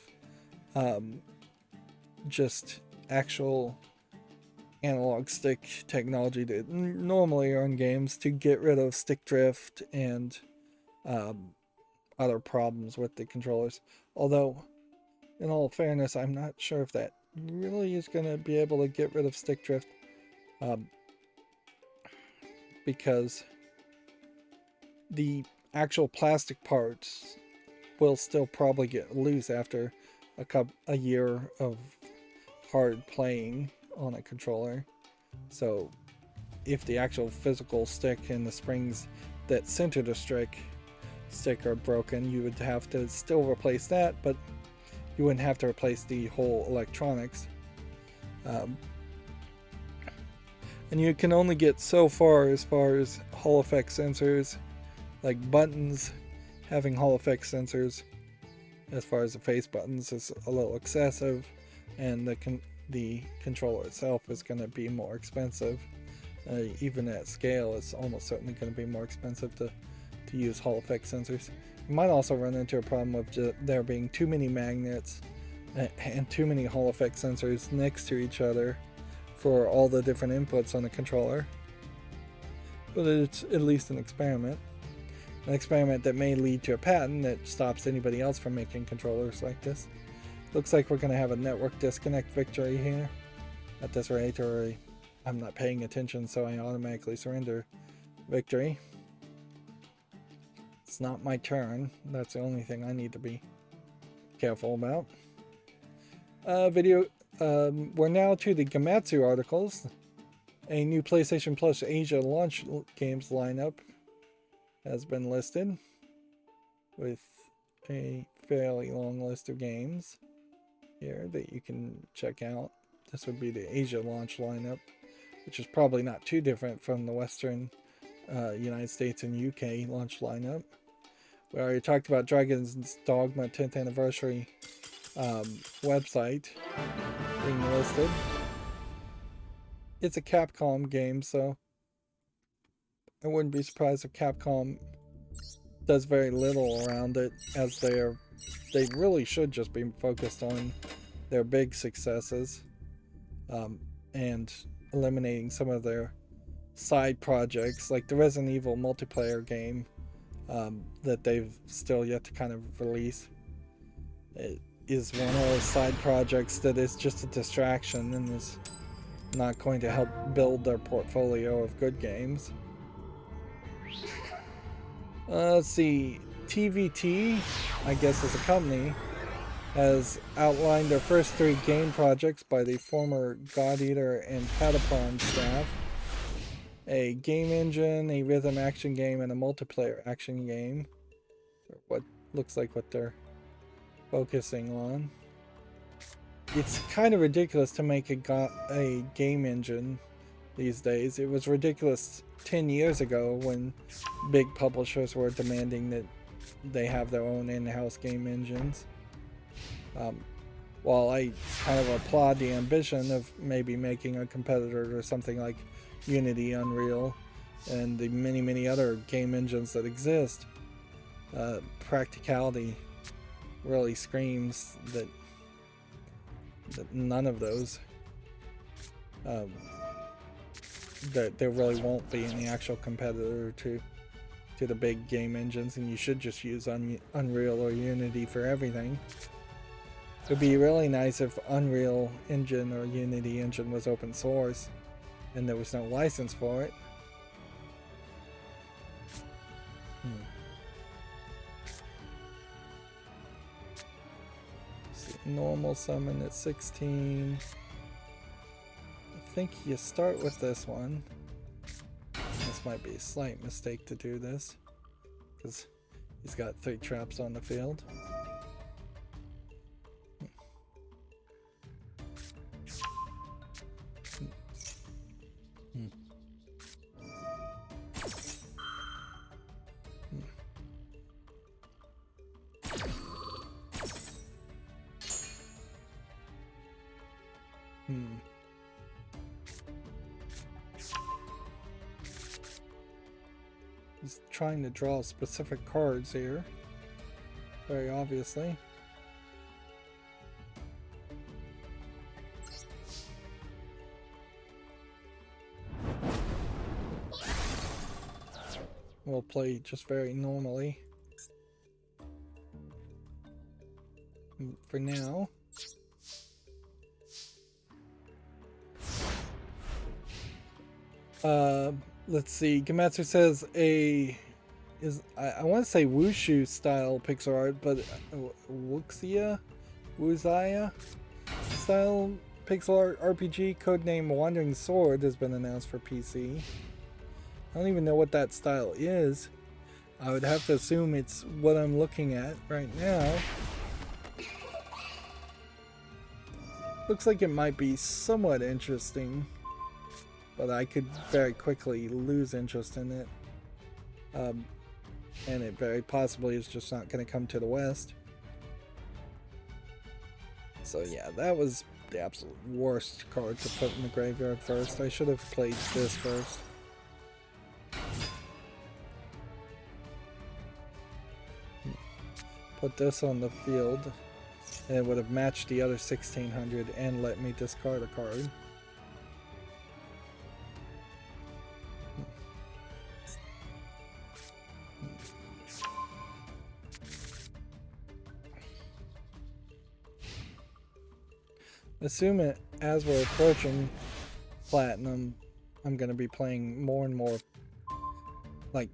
just actual analog stick technology that normally are in games to get rid of stick drift and other problems with the controllers. Although, in all fairness, I'm not sure if that really is going to be able to get rid of stick drift, because the actual plastic parts will still probably get loose after a year of hard playing on a controller. So if the actual physical stick and the springs that center the stick are broken, you would have to still replace that, but you wouldn't have to replace the whole electronics. And you can only get so far as Hall effect sensors, like buttons having Hall effect sensors. As far as the face buttons is a little excessive, and the controller itself is going to be more expensive. Even at scale, it's almost certainly going to be more expensive to use Hall effect sensors. You might also run into a problem of there being too many magnets and too many Hall effect sensors next to each other for all the different inputs on the controller. But it's at least an experiment. An experiment that may lead to a patent that stops anybody else from making controllers like this. Looks like we're going to have a network disconnect victory here at this rate, or I'm not paying attention, so I automatically surrender victory. It's not my turn. That's the only thing I need to be careful about. We're now to the Gamatsu articles. A new PlayStation Plus Asia launch games lineup has been listed with a fairly long list of games here that you can check out. This would be the Asia launch lineup, which is probably not too different from the Western United States and UK launch lineup. We already talked about Dragon's Dogma 10th anniversary website being listed. It's a Capcom game, so I wouldn't be surprised if Capcom does very little around it, as they really should just be focused on their big successes, and eliminating some of their side projects, like the Resident Evil multiplayer game that they've still yet to kind of release. It is one of those side projects that is just a distraction and is not going to help build their portfolio of good games. Let's see, TVT, I guess as a company, has outlined their first 3 game projects by the former God Eater and Patapon staff. A game engine, a rhythm action game, and a multiplayer action game. What looks like what they're focusing on. It's kind of ridiculous to make a game engine these days. It was ridiculous 10 years ago when big publishers were demanding that they have their own in-house game engines. While I kind of applaud the ambition of maybe making a competitor or something like Unity, Unreal, and the many other game engines that exist, practicality really screams that none of those, that there really won't be any actual competitor to the big game engines, and you should just use Unreal or Unity for everything. It would be really nice if Unreal Engine or Unity Engine was open source, and there was no license for it. Normal summon at 16. I think you start with this one. This might be a slight mistake to do this, because he's got 3 traps on the field. He's trying to draw specific cards here, very obviously. We'll play just very normally for now. Let's see. Gamatsu says I want to say Wushu style pixel art, but Wuxia style pixel art RPG codename Wandering Sword has been announced for PC. I don't even know what that style is. I would have to assume it's what I'm looking at right now. Looks like it might be somewhat interesting, but I could very quickly lose interest in it. And it very possibly is just not going to come to the West. So yeah, that was the absolute worst card to put in the graveyard first. I should have played this first. Put this on the field, and it would have matched the other 1600 and let me discard a card. Assume it as we're approaching platinum, I'm going to be playing more and more like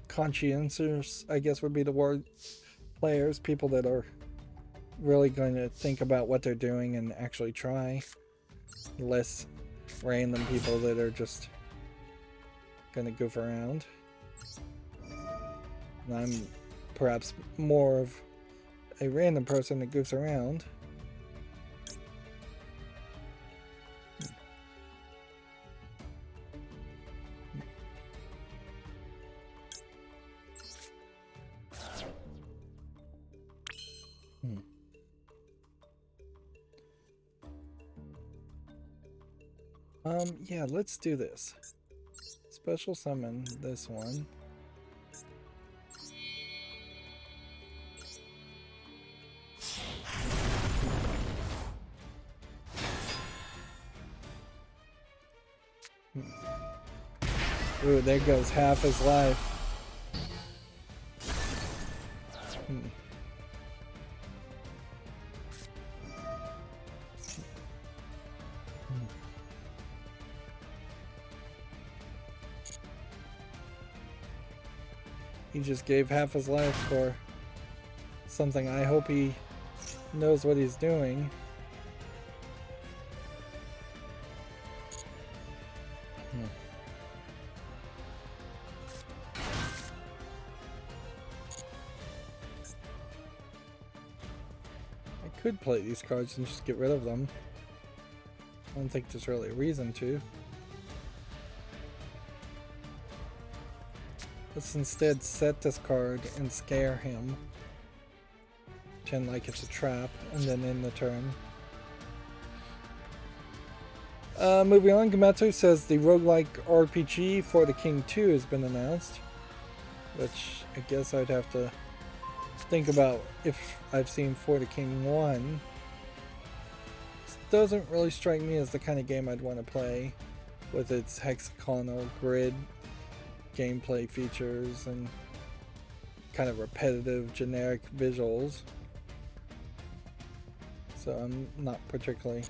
conscientious, I guess would be the word, players, people that are really going to think about what they're doing and actually try, less random people that are just going to goof around. And I'm perhaps more of a random person that goofs around. Yeah, let's do this. Special summon this one. Ooh, there goes half his life. He just gave half his life for something. I hope he knows what he's doing. I could play these cards and just get rid of them. I don't think there's really a reason to. Let's instead set this card and scare him. Pretend like it's a trap, and then end the turn. Moving on, Gamatsu says the roguelike RPG For the King 2 has been announced. Which I guess I'd have to think about if I've seen For the King 1. This doesn't really strike me as the kind of game I'd want to play with its hexagonal grid gameplay features and kind of repetitive generic visuals, so I'm not particularly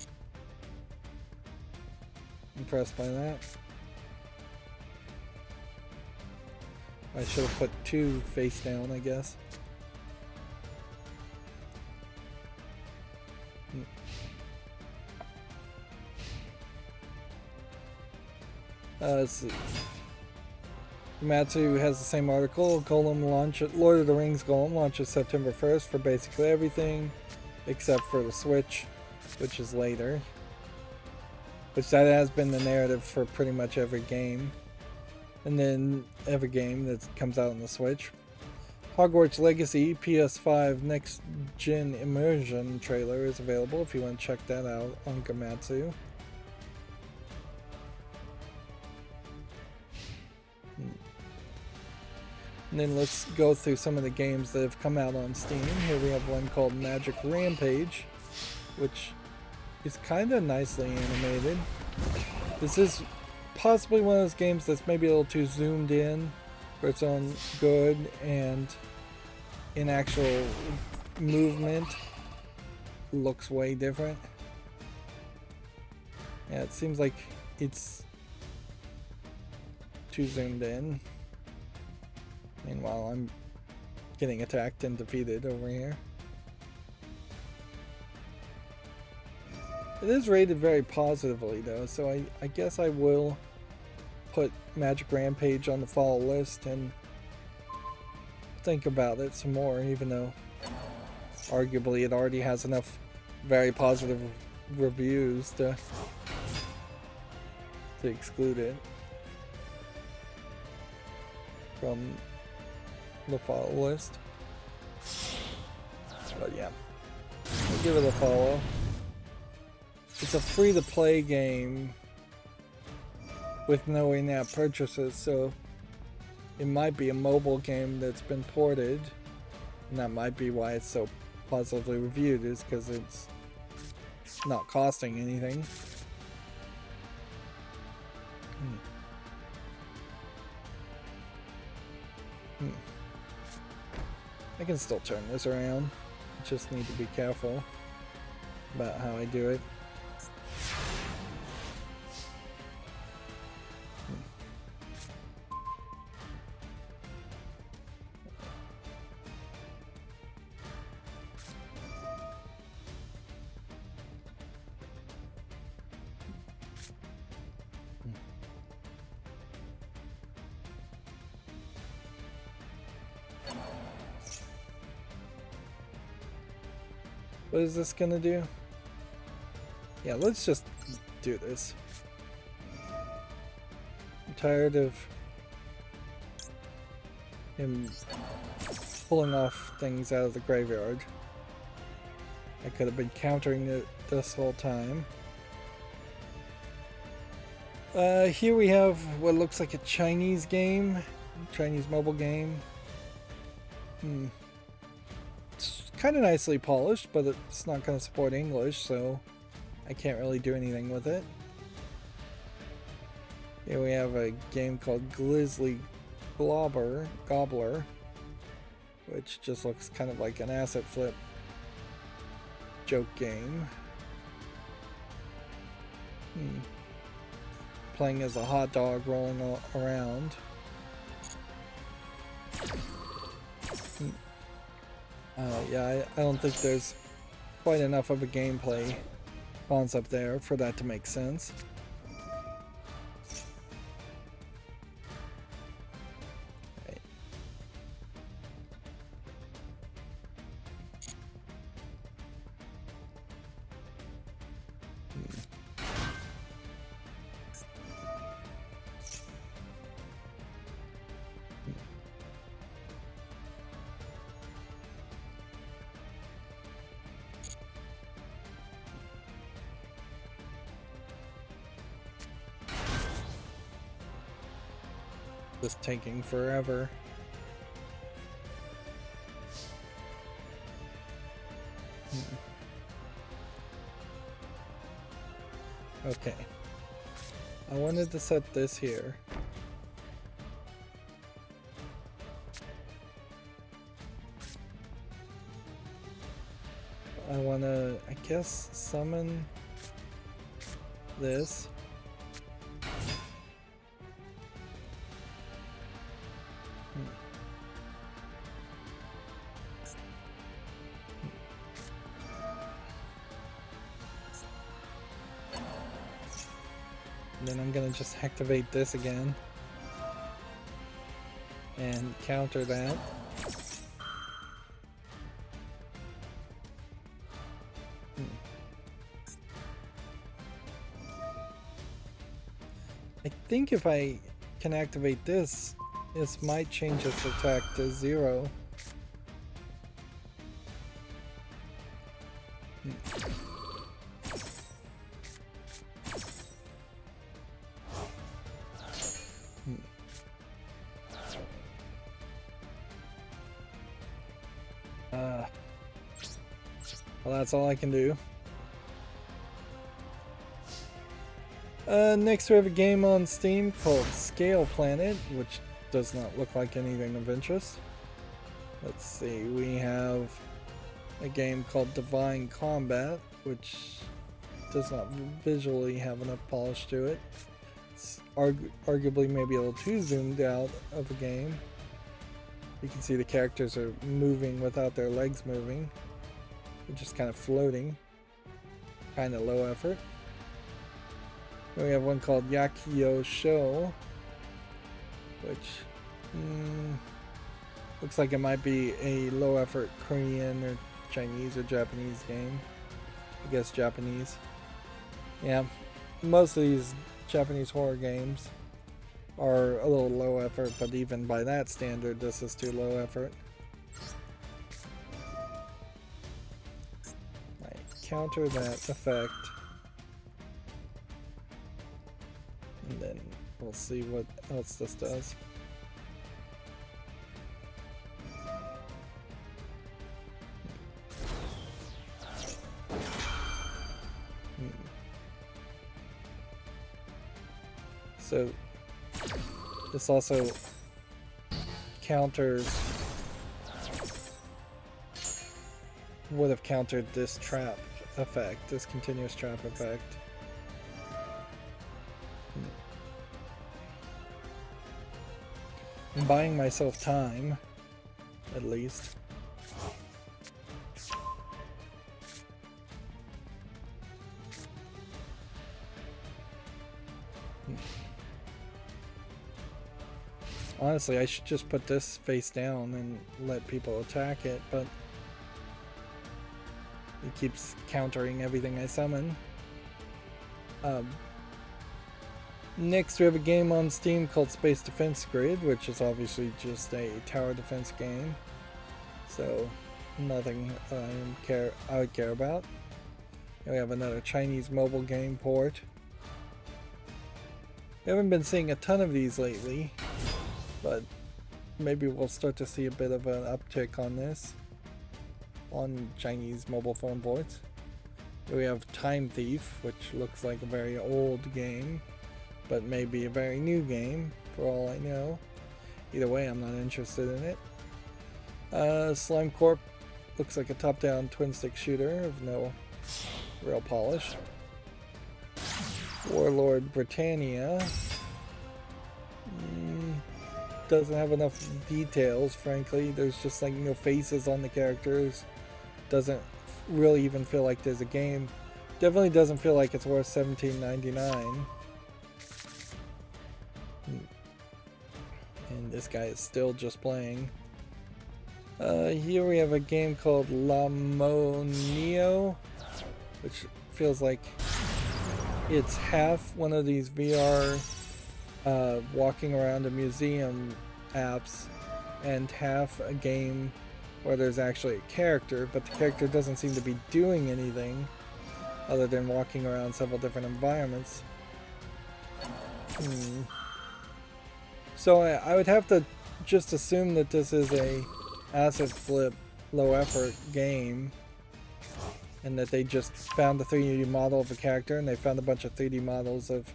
Impressed by that. I should have put 2 face down, I guess. Let's see. Matsu has the same article. Golem launch, Lord of the Rings Golem launches September 1st for basically everything except for the Switch, which is later. Which that has been the narrative for pretty much every game. And then every game that comes out on the Switch. Hogwarts Legacy PS5 Next Gen Immersion trailer is available if you want to check that out on Gamatsu. And then let's go through some of the games that have come out on Steam. Here we have one called Magic Rampage, which is kind of nicely animated. This is possibly one of those games that's maybe a little too zoomed in for its own good, and in actual movement looks way different. Yeah, it seems like it's too zoomed in. Meanwhile, I'm getting attacked and defeated over here. It is rated very positively though, so I guess I will put Magic Rampage on the fall list and think about it some more, even though arguably it already has enough very positive reviews to exclude it from the follow list. But yeah, we'll give it a follow. It's a free-to-play game with no in-app purchases, so it might be a mobile game that's been ported, and that might be why it's so positively reviewed, is because it's not costing anything. I can still turn this around. I just need to be careful about how I do it. What is this gonna do? Yeah, let's just do this. I'm tired of him pulling off things out of the graveyard. I could have been countering it this whole time. Here we have what looks like a Chinese game, Chinese mobile game. It's kind of nicely polished, but it's not going to support English, so I can't really do anything with it. Here we have a game called Glizzly Gobbler, which just looks kind of like an asset flip joke game. Playing as a hot dog rolling around. Yeah, I don't think there's quite enough of a gameplay concept there for that to make sense. Right. Just taking forever. Okay. I wanted to set this here. I want to, I guess, summon this. And then I'm gonna just activate this again. And counter that. I think if I can activate this, this might change its attack to 0. Well, that's all I can do. Next we have a game on Steam called Scale Planet, which does not look like anything of interest. Let's see, we have a game called Divine Combat, which does not visually have enough polish to it. It's arguably maybe a little too zoomed out of a game. You can see the characters are moving without their legs moving. They're just kind of floating. Kind of low effort. Then we have one called Yakio Show, which looks like it might be a low effort Korean or Chinese or Japanese game. I guess Japanese. Yeah, most of these Japanese horror games are a little low effort, but even by that standard, this is too low effort. Right, counter that effect. And then we'll see what else this does. So this also counters, would have countered this trap effect, this continuous trap effect. I'm buying myself time, at least. Honestly, I should just put this face down and let people attack it, but it keeps countering everything I summon. Next we have a game on Steam called Space Defense Grid, which is obviously just a tower defense game. So nothing I would care about. And we have another Chinese mobile game port. We haven't been seeing a ton of these lately, but maybe we'll start to see a bit of an uptick on this on Chinese mobile phone ports. We have Time Thief, which looks like a very old game, but maybe a very new game for all I know. Either way, I'm not interested in it. Slime Corp looks like a top-down twin-stick shooter of no real polish. Warlord Britannia doesn't have enough details, frankly. There's just like no faces on the characters. Doesn't really even feel like there's a game. Definitely doesn't feel like it's worth $17.99. And this guy is still just playing. Here we have a game called Lamonio, which feels like it's half one of these VR walking around a museum apps and half a game where there's actually a character, but the character doesn't seem to be doing anything other than walking around several different environments. So I would have to just assume that this is a asset flip low effort game, and that they just found the 3D model of a character and they found a bunch of 3D models of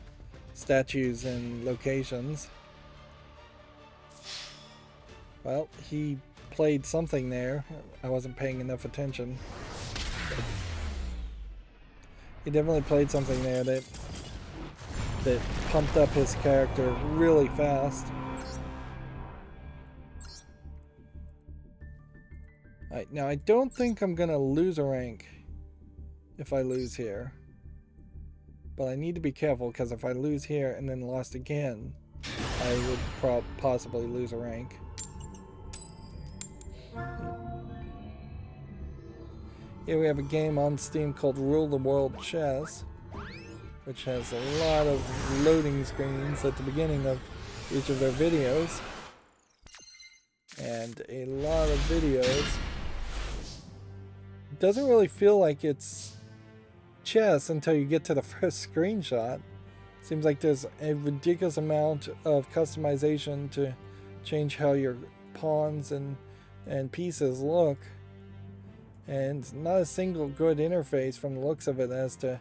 statues and locations. Well, he played something there. I wasn't paying enough attention. He definitely played something there that pumped up his character really fast. Alright, now I don't think I'm gonna lose a rank if I lose here. But I need to be careful because if I lose here and then lost again, I would possibly lose a rank. Here we have a game on Steam called Rule the World Chess, which has a lot of loading screens at the beginning of each of their videos. And a lot of videos. It doesn't really feel like it's chess until you get to the first screenshot. Seems like there's a ridiculous amount of customization to change how your pawns and pieces look. And not a single good interface from the looks of it as to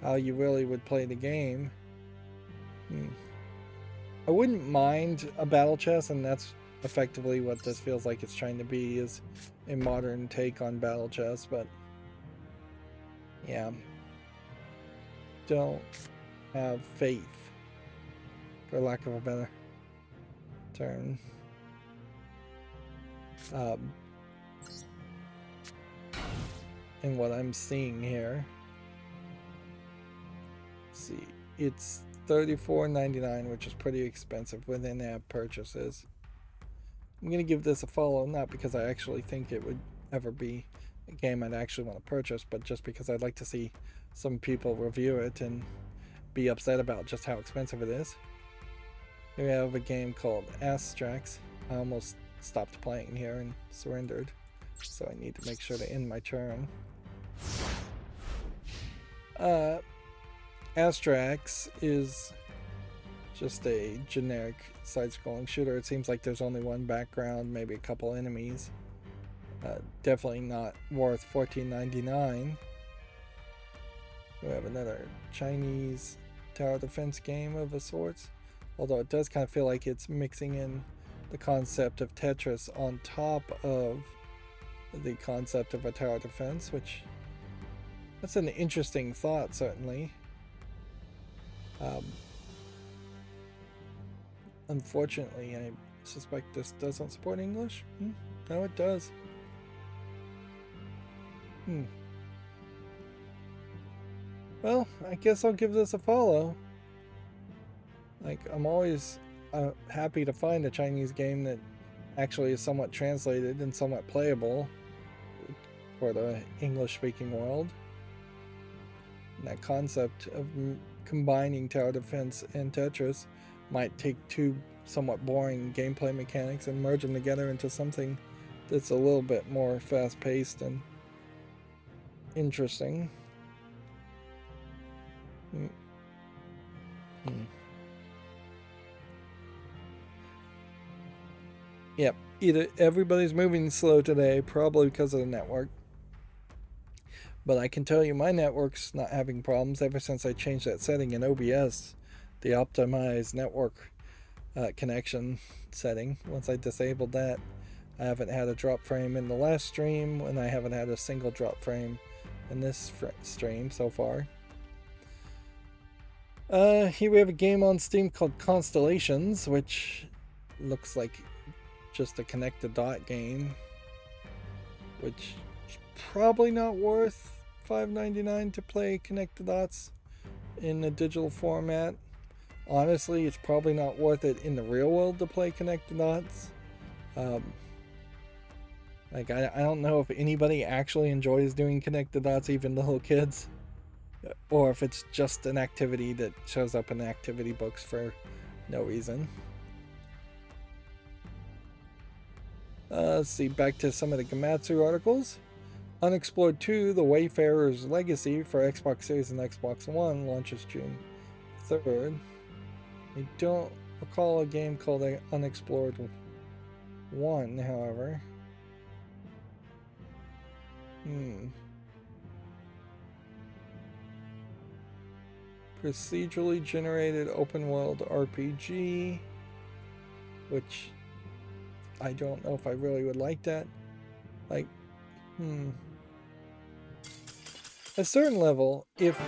how you really would play the game. I wouldn't mind a battle chess, and that's effectively what this feels like it's trying to be, is a modern take on battle chess, but yeah. Don't have faith, for lack of a better term. In what I'm seeing here. Let's see, it's $34.99, which is pretty expensive with in-app purchases. I'm gonna give this a follow, not because I actually think it would ever be a game I'd actually want to purchase, but just because I'd like to see some people review it and be upset about just how expensive it is. Here we have a game called Astrax. I almost stopped playing here and surrendered, so I need to make sure to end my turn. Astrax is just a generic side-scrolling shooter. It seems like there's only one background, maybe a couple enemies. Definitely not worth $14.99. We have another Chinese tower defense game of a sort, although it does kind of feel like it's mixing in the concept of Tetris on top of the concept of a tower defense, which that's an interesting thought, certainly. Unfortunately, I suspect this doesn't support English. No, it does. Well, I guess I'll give this a follow. Like, I'm always happy to find a Chinese game that actually is somewhat translated and somewhat playable for the English-speaking world. And that concept of combining tower defense and Tetris might take two somewhat boring gameplay mechanics and merge them together into something that's a little bit more fast-paced and interesting. Yep, either everybody's moving slow today, probably because of the network. But I can tell you my network's not having problems ever since I changed that setting in OBS, the optimized network connection setting. Once I disabled that, I haven't had a drop frame in the last stream, and I haven't had a single drop frame in this stream so far. Here we have a game on Steam called Constellations, which looks like just a connect the dot game, which is probably not worth $5.99 to play connect the dots in a digital format. Honestly, it's probably not worth it in the real world to play connect the dots. Like, I don't know if anybody actually enjoys doing connect the dots, even little kids, or if it's just an activity that shows up in the activity books for no reason. Let's see, back to some of the Gamatsu articles. Unexplored 2, The Wayfarer's Legacy for Xbox Series and Xbox One launches June 3rd. I don't recall a game called Unexplored 1, however. Procedurally generated open world RPG, which I don't know if I really would like that. Like, at a certain level, if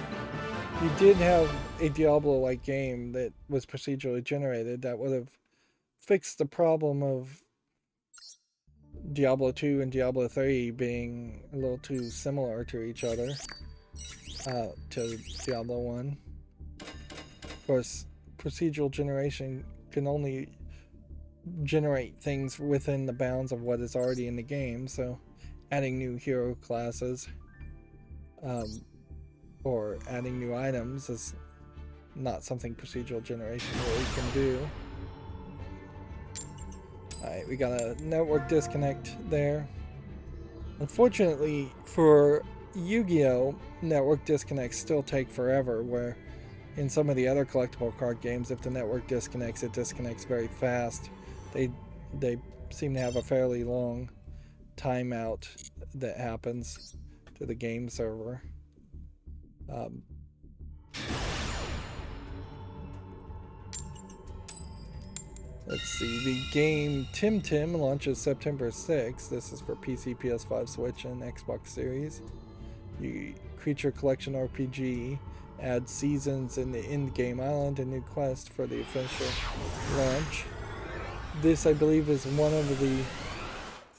you did have a Diablo-like game that was procedurally generated, that would have fixed the problem of Diablo 2 and Diablo 3 being a little too similar to each other, to Diablo 1. course, procedural generation can only generate things within the bounds of what is already in the game, so adding new hero classes or adding new items is not something procedural generation really can do. Alright, we got a network disconnect there. Unfortunately for Yu-Gi-Oh!, network disconnects still take forever, where in some of the other collectible card games, if the network disconnects, it disconnects very fast. They seem to have a fairly long timeout that happens to the game server. Let's see, the game Tim Tim launches September 6th. This is for PC, PS5, Switch, and Xbox Series. Creature Collection RPG adds seasons in the in-game island and new quest for the official launch. This, I believe, is one of the...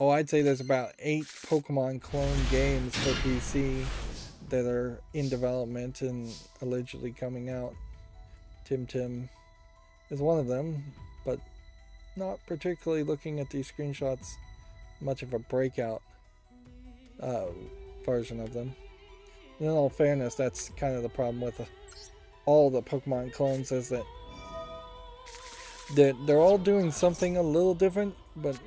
Oh, I'd say there's about 8 Pokemon clone games for PC that are in development and allegedly coming out. Tim Tim is one of them, but not particularly, looking at these screenshots, much of a breakout version of them. In all fairness, that's kind of the problem with all the Pokemon clones, is that they're all doing something a little different, but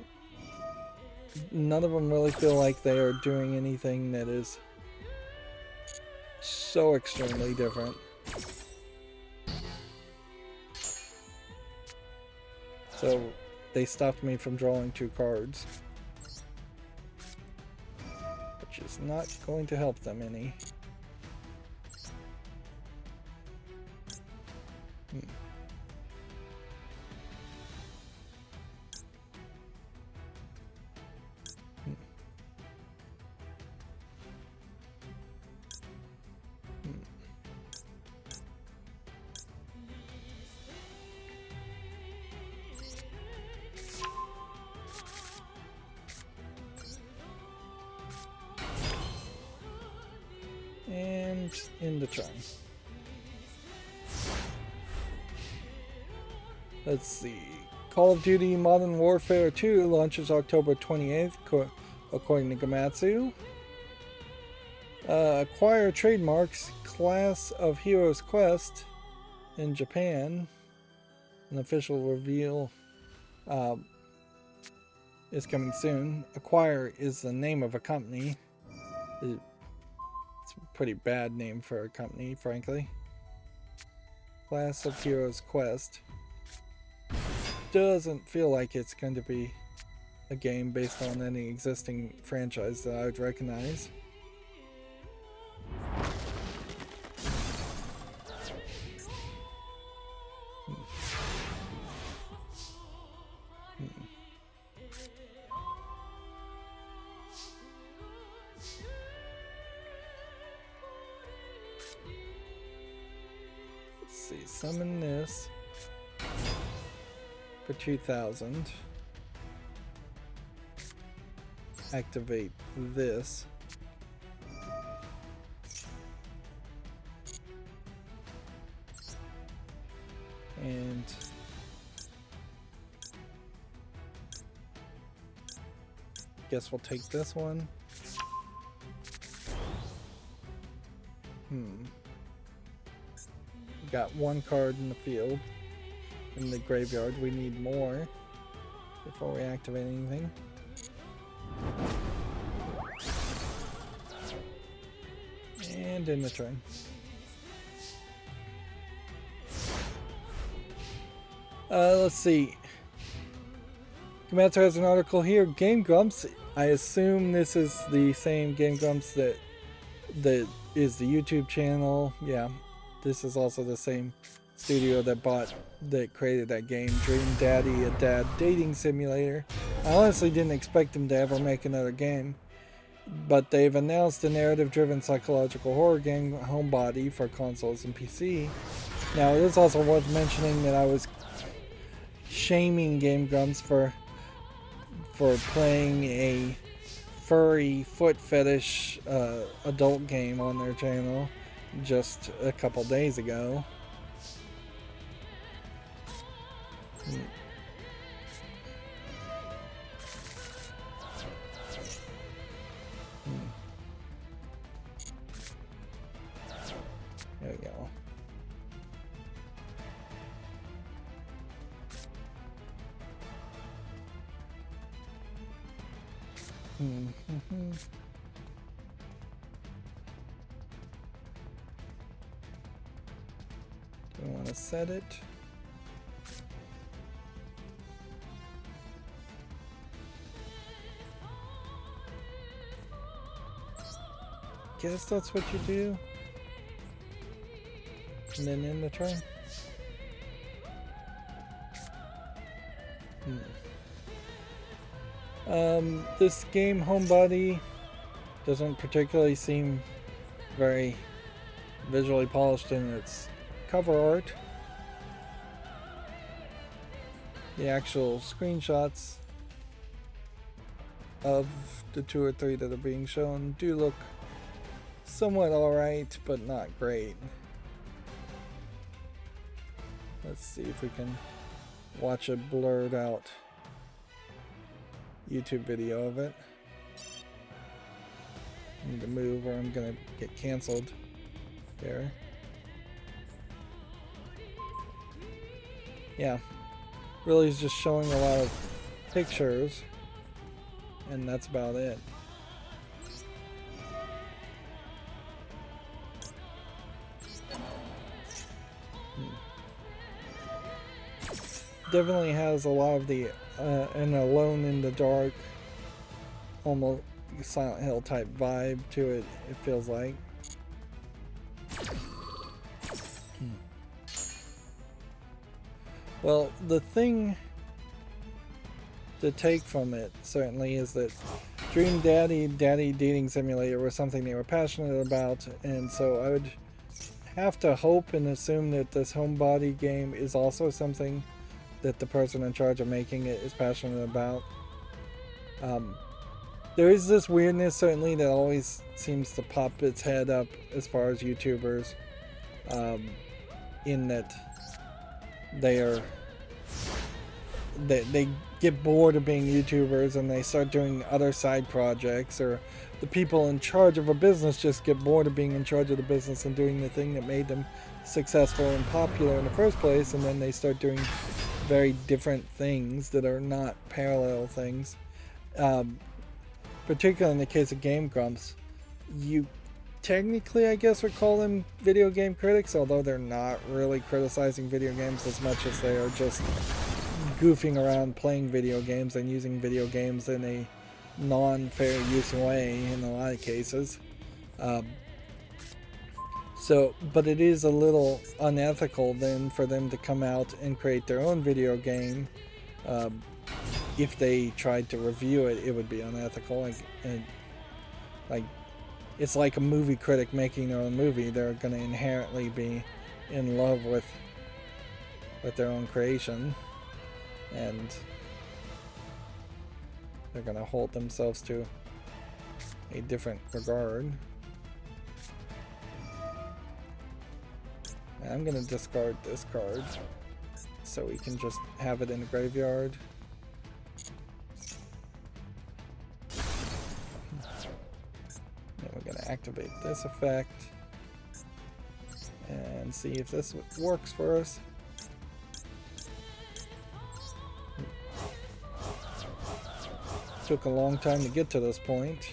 none of them really feel like they are doing anything that is so extremely different. So they stopped me from drawing 2 cards, which is not going to help them any. And in the turn. Let's see. Call of Duty Modern Warfare 2 launches October 28th, according to Gamatsu. Acquire trademarks Class of Heroes Quest in Japan. An official reveal is coming soon. Acquire is the name of a company. It's a pretty bad name for a company, frankly. Class of Heroes Quest. Doesn't feel like it's going to be a game based on any existing franchise that I would recognize. Let's see, summon this for 2,000. Activate this. And guess we'll take this one. Got 1 card in the field. In the graveyard, we need more before we activate anything. And in the turn. Let's see. Gamatsu has an article here. Game Grumps. I assume this is the same Game Grumps that is the YouTube channel. Yeah, this is also the same studio that created that game, Dream Daddy, a dad dating simulator. I honestly didn't expect them to ever make another game, but they've announced a narrative-driven psychological horror game, Homebody, for consoles and PC. Now, it is also worth mentioning that I was shaming Game Grumps for playing a furry foot fetish adult game on their channel just a couple days ago. Hmm. Hmm. There we go. Mm-hmm. Do I want to set it? Guess that's what you do. And then end the turn. This game, Homebody, doesn't particularly seem very visually polished in its cover art. The actual screenshots of the 2 or 3 that are being shown do look somewhat alright, but not great. Let's see if we can watch a blurred out YouTube video of it. I need to move or I'm gonna get canceled there. Yeah, really is just showing a lot of pictures, and that's about it. Definitely has a lot of the an alone in the dark, almost Silent Hill type vibe to it, it feels like. Well, the thing to take from it certainly is that Dream Daddy Dating Simulator was something they were passionate about, and so I would have to hope and assume that this Homebody game is also something that the person in charge of making it is passionate about. There is this weirdness certainly that always seems to pop its head up as far as YouTubers, in that they get bored of being YouTubers and they start doing other side projects, or the people in charge of a business just get bored of being in charge of the business and doing the thing that made them successful and popular in the first place, and then they start doing very different things that are not parallel things. Particularly in the case of Game Grumps, you technically, I guess, would call them video game critics, although they're not really criticizing video games as much as they are just goofing around playing video games and using video games in a non-fair use way in a lot of cases. But it is a little unethical then for them to come out and create their own video game. If they tried to review it, it would be unethical. Like it's like a movie critic making their own movie. They're going to inherently be in love with their own creation, and they're going to hold themselves to a different regard. And I'm going to discard this card so we can just have it in the graveyard. We're going to activate this effect and see if this works for us. Took a long time to get to this point.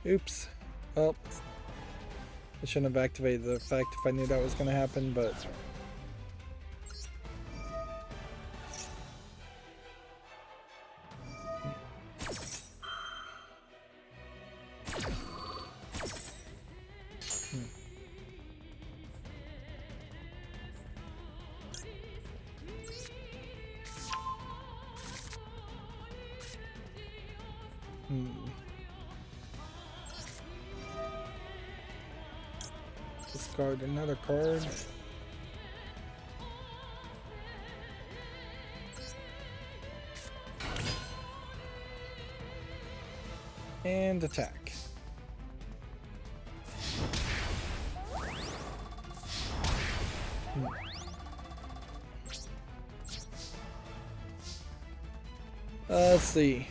Oops. Well, I shouldn't have activated the effect if I knew that was going to happen, but... discard another card. And attack. Let's see.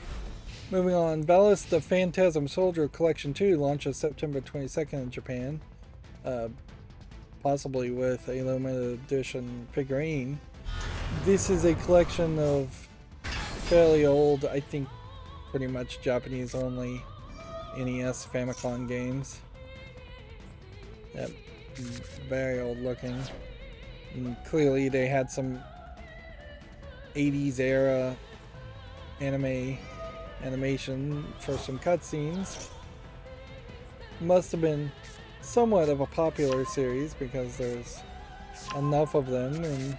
Moving on. Duelist the Phantasm Soldier Collection 2 launches September 22nd in Japan. Possibly with a limited edition figurine. This is a collection of fairly old, I think pretty much Japanese only NES Famicom games. Yep. Very old looking. And clearly they had some 80s era animation for some cutscenes. Must have been somewhat of a popular series because there's enough of them and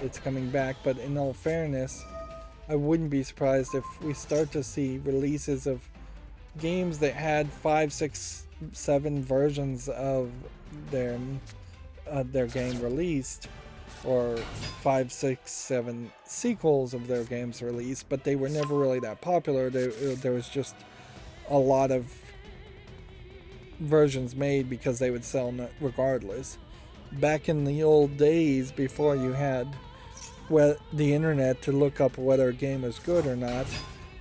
it's coming back, but in all fairness, I wouldn't be surprised if we start to see releases of games that had 5, 6, 7 versions of their game released, or 5, 6, 7 sequels of their games released, but they were never really that popular. There was just a lot of versions made because they would sell regardless. Back in the old days, before you had the internet to look up whether a game was good or not,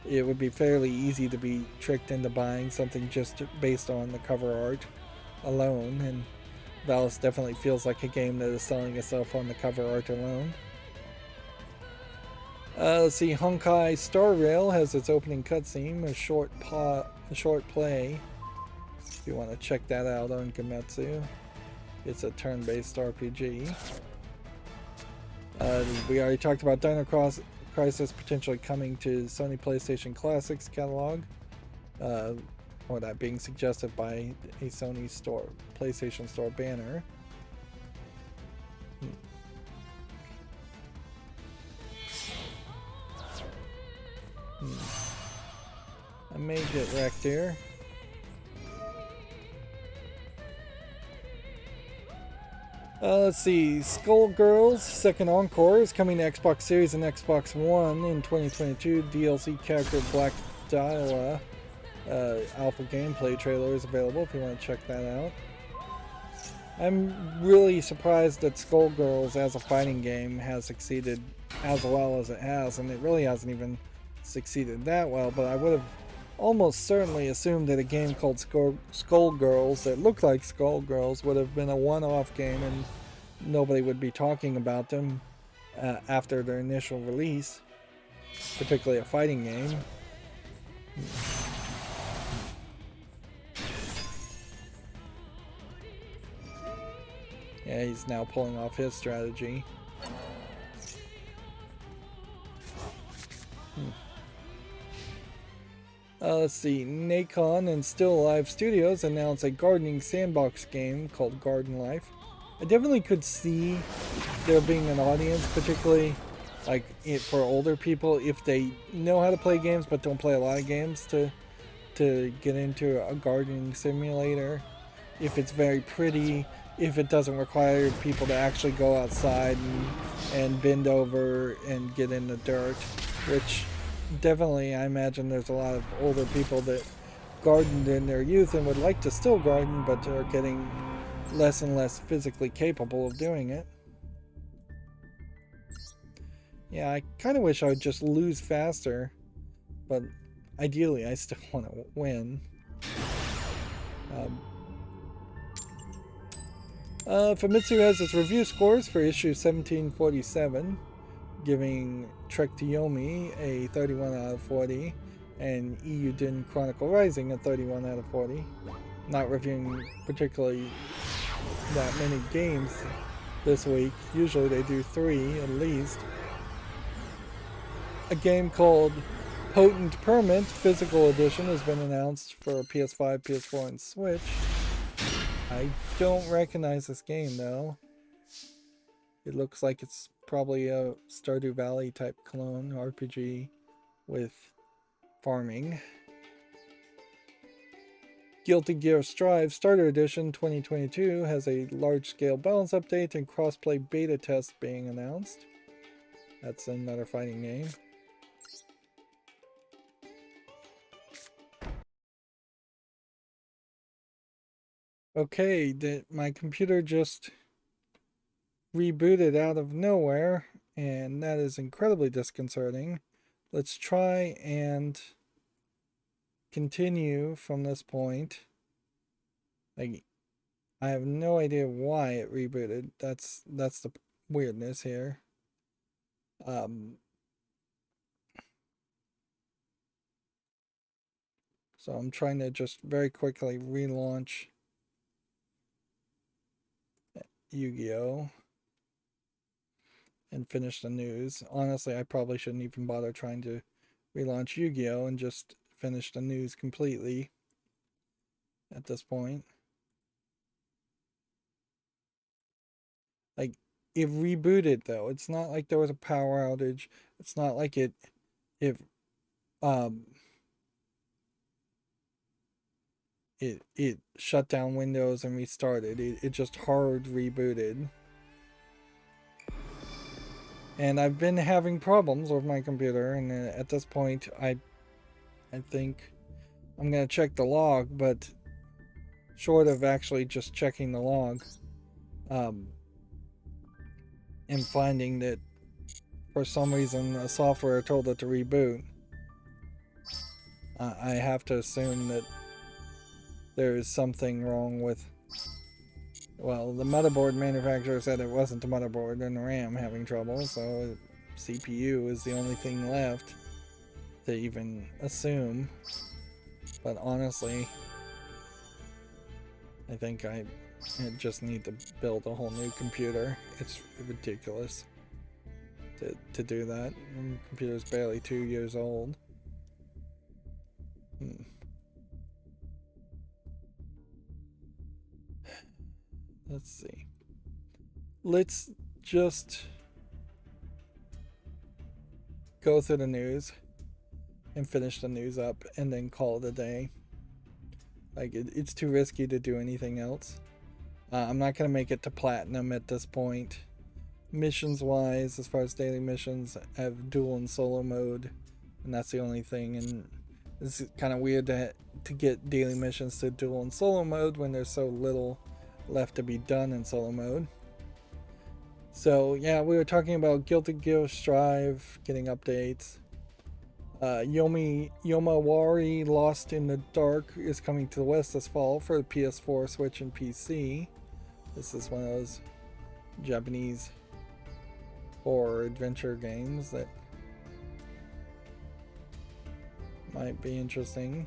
it would be fairly easy to be tricked into buying something just based on the cover art alone, and Duelist definitely feels like a game that is selling itself on the cover art alone. Let's see, Honkai Star Rail has its opening cutscene, a short play. If you want to check that out on Gametsu. It's a turn-based RPG. We already talked about Dino Crisis potentially coming to Sony PlayStation Classics catalog, or that being suggested by a Sony store, PlayStation Store banner. I may get wrecked here. Let's see, Skullgirls Second Encore is coming to Xbox Series and Xbox One in 2022. DLC character Black Dahlia alpha gameplay trailer is available if you want to check that out. I'm really surprised that Skullgirls as a fighting game has succeeded as well as it has, and it really hasn't even succeeded that well, but I would have almost certainly assumed that a game called Skullgirls that looked like Skullgirls would have been a one-off game and nobody would be talking about them after their initial release, particularly a fighting game. Yeah, he's now pulling off his strategy. Let's see, Nacon and Still Alive Studios announced a gardening sandbox game called Garden Life. I definitely could see there being an audience, particularly like for older people, if they know how to play games but don't play a lot of games, to get into a gardening simulator. If it's very pretty, if it doesn't require people to actually go outside and bend over and get in the dirt, which definitely I imagine there's a lot of older people that gardened in their youth and would like to still garden, but are getting less and less physically capable of doing it. Yeah, I kind of wish I would just lose faster, but ideally I still want to win. Famitsu has its review scores for issue 1747, giving Trek to Yomi a 31 out of 40, and Eiyuden Chronicle Rising a 31 out of 40. Not reviewing particularly that many games this week. Usually they do 3 at least. A game called Potent Permit Physical Edition has been announced for PS5, PS4, and Switch. I don't recognize this game though. It looks like it's probably a Stardew Valley type clone RPG with farming. Guilty Gear Strive Starter Edition 2022 has a large-scale balance update and crossplay beta test being announced. That's another fighting game. Okay, my computer just rebooted out of nowhere, and that is incredibly disconcerting. Let's try and continue from this point. Like, I have no idea why it rebooted. That's the weirdness here. So I'm trying to just very quickly relaunch Yu-Gi-Oh! And finish the news. Honestly, I probably shouldn't even bother trying to relaunch Yu-Gi-Oh! And just finish the news completely at this point. Like, it rebooted though. It's not like there was a power outage. It's not like it shut down Windows and restarted. It just hard rebooted. And I've been having problems with my computer, and at this point I think I'm gonna check the log, but short of actually just checking the log, and finding that for some reason the software told it to reboot, I have to assume that there is something wrong with, well, the motherboard manufacturer said it wasn't the motherboard and the RAM having trouble, so CPU is the only thing left to even assume. But honestly, I think I just need to build a whole new computer. It's ridiculous to do that. The computer's barely 2 years old. Let's see. Let's just go through the news and finish the news up and then call it a day. Like, it's too risky to do anything else. I'm not going to make it to platinum at this point. Missions wise, as far as daily missions, I have dual and solo mode, and that's the only thing. And it's kind of weird to get daily missions to dual and solo mode when there's so little left to be done in solo mode. So yeah, we were talking about Guilty Gear Strive getting updates. Yomawari Lost in the Dark is coming to the West this fall for the PS4, Switch, and PC. This is one of those Japanese horror adventure games that might be interesting.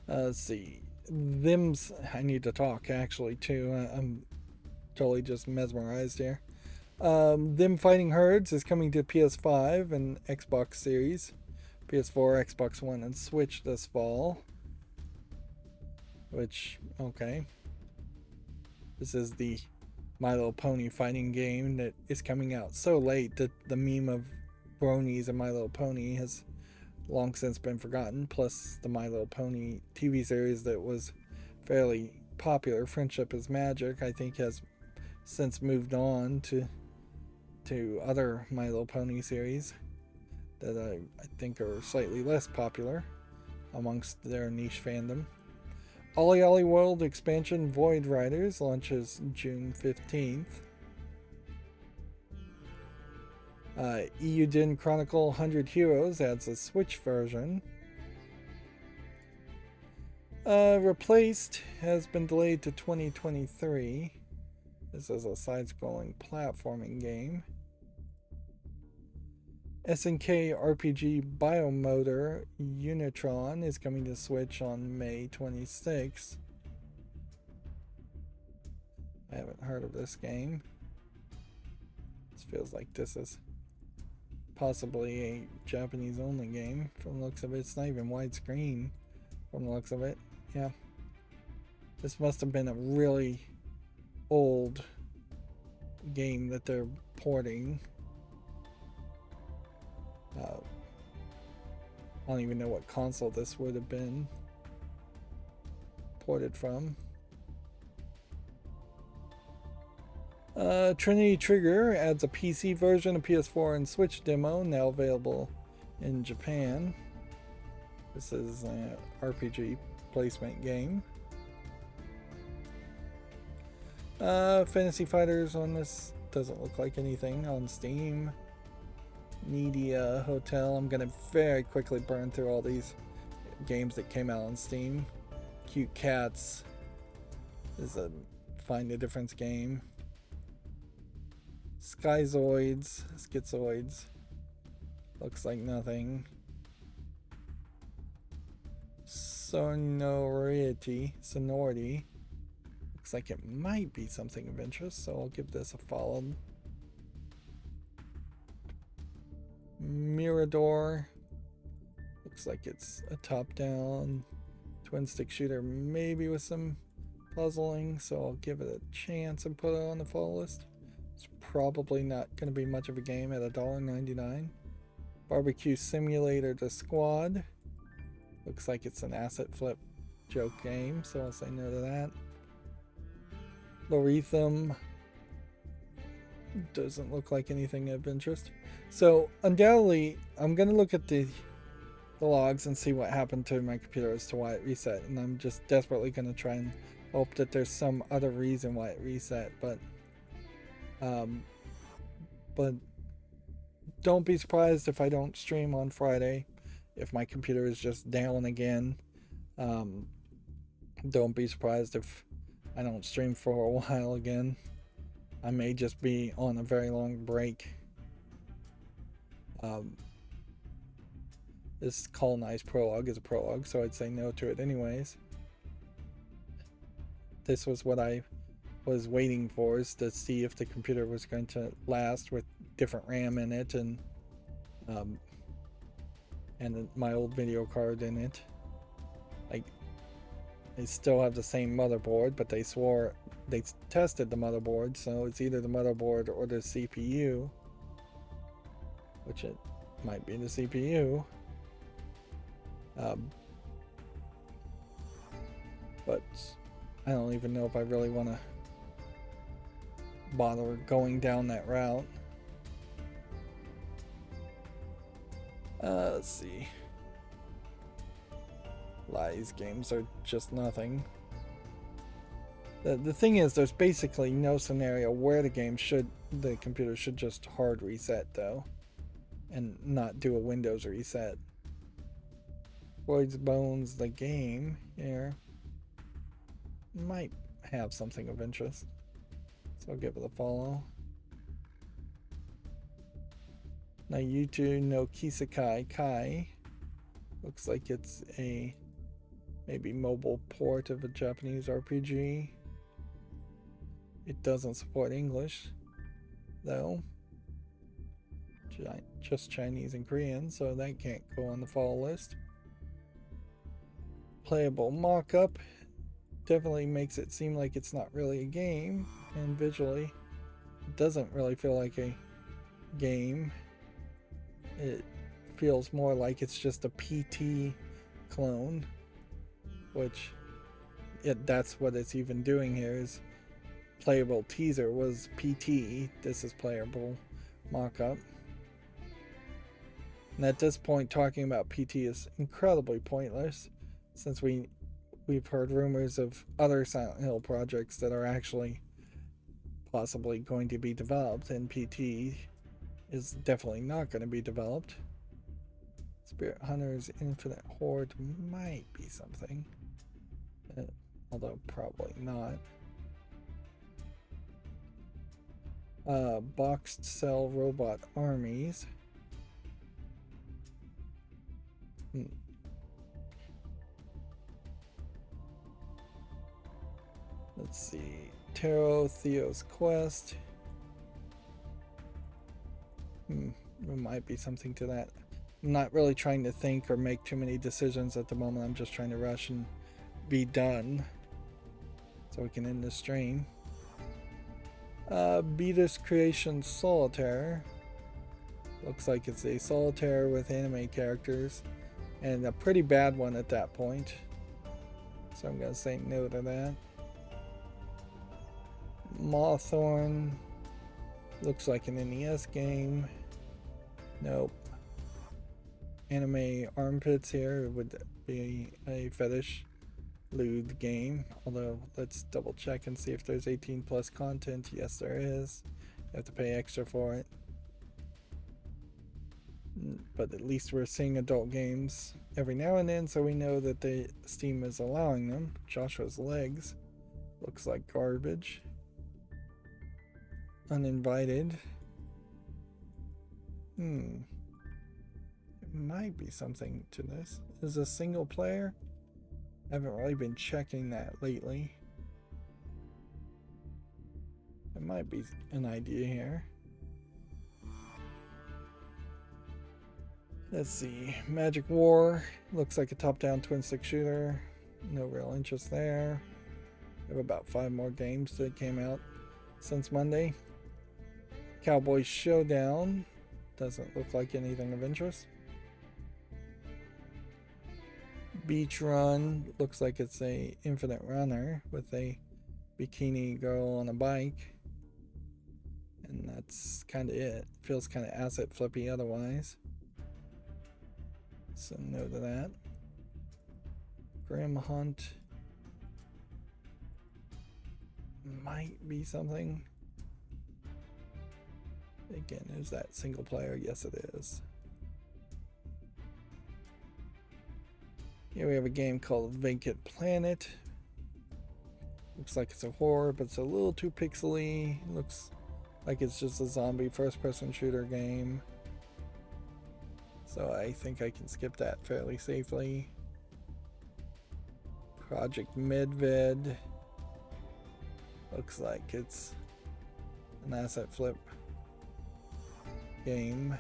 Let's see. I need to talk actually too. I'm totally just mesmerized here. Them Fighting Herds is coming to PS5 and Xbox Series, PS4, Xbox One, and Switch this fall. Which, okay. This is the My Little Pony fighting game that is coming out so late that the meme of bronies and My Little Pony has long since been forgotten. Plus, the My Little Pony TV series that was fairly popular, Friendship is Magic, I think has since moved on to other My Little Pony series that I think are slightly less popular amongst their niche fandom. Ollie Ollie World expansion Void Riders launches June 15th. Eiyuden Chronicle 100 Heroes adds a Switch version. Replaced has been delayed to 2023. This is a side-scrolling platforming game. SNK RPG Biomotor Unitron is coming to Switch on May 26th. I haven't heard of this game. This feels like this is possibly a Japanese only game from the looks of it. It's not even widescreen from the looks of it. Yeah. This must have been a really old game that they're porting. I don't even know what console this would have been ported from. Trinity Trigger adds a PC version, a PS4 and Switch demo, now available in Japan. This is an RPG placement game. Fantasy Fighters on this doesn't look like anything on Steam. Nedia Hotel. I'm gonna very quickly burn through all these games that came out on Steam. Cute Cats is a Find the Difference game. Schizoids, looks like nothing. Sonority, looks like it might be something of interest, so I'll give this a follow. Mirador, looks like it's a top-down twin stick shooter, maybe with some puzzling, so I'll give it a chance and put it on the follow list. It's probably not going to be much of a game at $1.99. Barbecue Simulator The Squad, looks like it's an asset flip joke game, so I'll say no to that. Lorethem doesn't look like anything of interest. So undoubtedly, I'm going to look at the logs and see what happened to my computer as to why it reset, and I'm just desperately going to try and hope that there's some other reason why it reset, but don't be surprised if I don't stream on Friday, if my computer is just down again. Don't be surprised if I don't stream for a while again. I may just be on a very long break. This colonized prologue is a prologue, so I'd say no to it anyways. This was what I was waiting for, is to see if the computer was going to last with different RAM in it and my old video card in it. Like, they still have the same motherboard, but they swore they tested the motherboard, so it's either the motherboard or the CPU, which it might be the CPU. But I don't even know if I really want to bother going down that route. Let's see. Lies games are just nothing. The thing is, there's basically no scenario where the computer should just hard reset though, and not do a Windows reset. Floyd's Bones, the game here, might have something of interest, so I'll give it a follow. Nayutu no Kisakai Kai, looks like it's a maybe mobile port of a Japanese RPG. It doesn't support English though, just Chinese and Korean, so that can't go on the follow list. Playable mock-up definitely makes it seem like it's not really a game, and visually it doesn't really feel like a game. It feels more like it's just a PT clone, which that's what it's even doing here. Is playable teaser was PT, this is playable mock-up. And at this point, talking about PT is incredibly pointless, since we've heard rumors of other Silent Hill projects that are actually possibly going to be developed, and PT is definitely not going to be developed. Spirit Hunters Infinite Horde might be something, although probably not. Boxed Cell Robot Armies. Let's see. Tarot Theo's Quest. There might be something to that. I'm not really trying to think or make too many decisions at the moment. I'm just trying to rush and be done so we can end the stream. Beatus Creation Solitaire. Looks like it's a solitaire with anime characters, and a pretty bad one at that point. So I'm gonna say no to that. Mawthorn. Looks like an NES game. Nope. Anime armpits here would be a fetish lewd game. Although, let's double check and see if there's 18 plus content. Yes, there is. You have to pay extra for it. But at least we're seeing adult games every now and then, so we know that Steam is allowing them. Joshua's Legs looks like garbage. Uninvited. It might be something to this. Is a single player? I haven't really been checking that lately. It might be an idea here. Let's see. Magic War. Looks like a top-down twin-stick shooter. No real interest there. We have about 5 more games that came out since Monday. Cowboy Showdown. Doesn't look like anything of interest. Beach Run. Looks like it's a infinite runner with a bikini girl on a bike. And that's kind of it. Feels kind of asset flippy otherwise. So no to that. Grim Hunt. Might be something. Again, is that single player? Yes, it is. Here we have a game called Vacant Planet. Looks like it's a horror, but it's a little too pixely. Looks like it's just a zombie first-person shooter game. So I think I can skip that fairly safely. Project Medved. Looks like it's an asset flip game.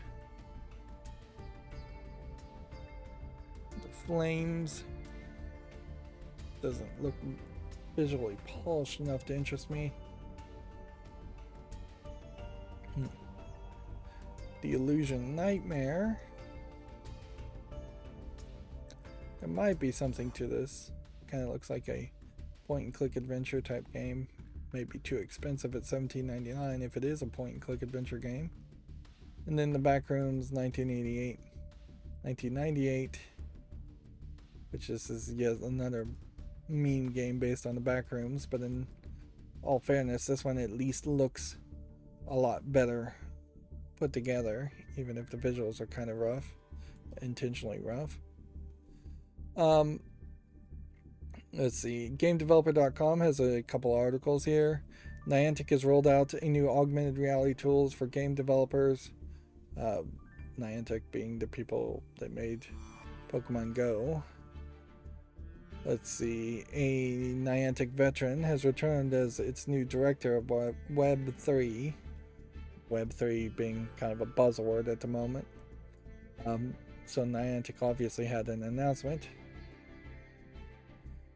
The Flames doesn't look visually polished enough to interest me. The Illusion Nightmare. There might be something to this. Kind of looks like a point and click adventure type game. Maybe too expensive at $17.99 if it is a point and click adventure game. And then the Backrooms 1998, which is yet another meme game based on the Backrooms, but in all fairness, this one at least looks a lot better put together, even if the visuals are kind of rough, intentionally rough. Let's see. GameDeveloper.com has a couple articles here. Niantic has rolled out a new augmented reality tools for game developers. Niantic being the people that made Pokemon Go. Let's see. A Niantic veteran has returned as its new director of Web3. Web3 being kind of a buzzword at the moment. So Niantic obviously had an announcement.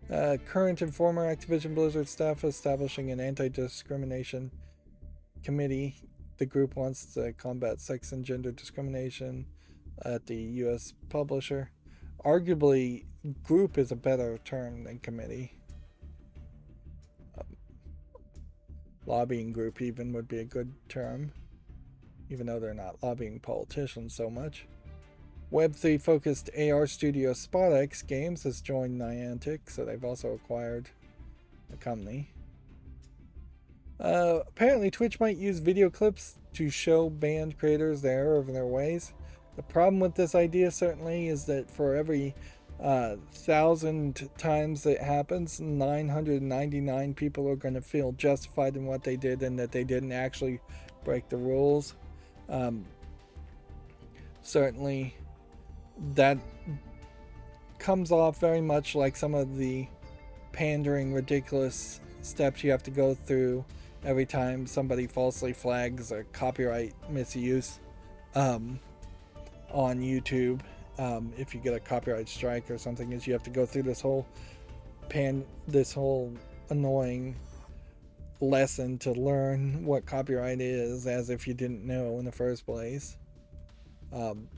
Current and former Activision Blizzard staff establishing an anti-discrimination committee. The group wants to combat sex and gender discrimination at the U.S. publisher. Arguably, group is a better term than committee. Lobbying group even would be a good term, even though they're not lobbying politicians so much. Web3 focused AR studio SpotX Games has joined Niantic, so they've also acquired a company. Apparently Twitch might use video clips to show banned creators the error of their ways. The problem with this idea certainly is that for every 1,000 times that happens, 999 people are going to feel justified in what they did and that they didn't actually break the rules. Certainly that comes off very much like some of the pandering, ridiculous steps you have to go through every time somebody falsely flags a copyright misuse on YouTube. If you get a copyright strike or something, is you have to go through this whole annoying lesson to learn what copyright is, as if you didn't know in the first place. Um,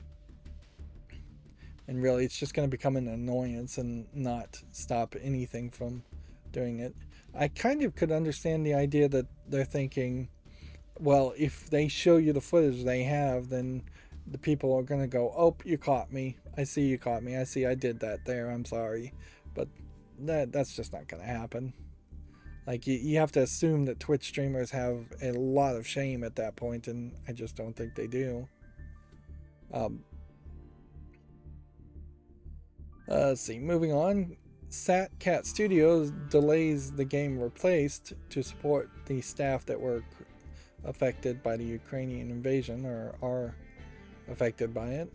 and really, it's just going to become an annoyance and not stop anything from doing it. I kind of could understand the idea that they're thinking, well, if they show you the footage they have, then the people are going to go, oh, you caught me. I see you caught me. I see I did that there. I'm sorry. But that's just not going to happen. Like, you have to assume that Twitch streamers have a lot of shame at that point, and I just don't think they do. Let's see, moving on. Sat Cat Studios delays the game Replaced to support the staff that were affected by the Ukrainian invasion, or are affected by it.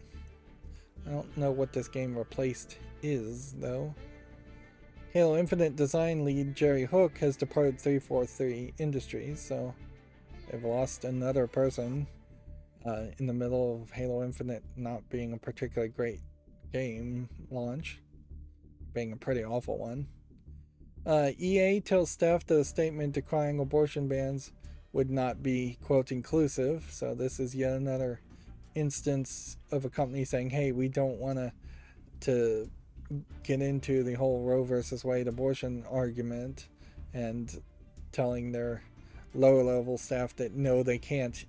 I don't know what this game Replaced is, though. Halo Infinite design lead Jerry Hook has departed 343 Industries, so they've lost another person in the middle of Halo Infinite not being a particularly great game launch, being a pretty awful one. EA tells staff that a statement decrying abortion bans would not be, quote, inclusive, so this is yet another instance of a company saying, hey, we don't want to get into the whole Roe versus Wade abortion argument, and telling their lower level staff that no, they can't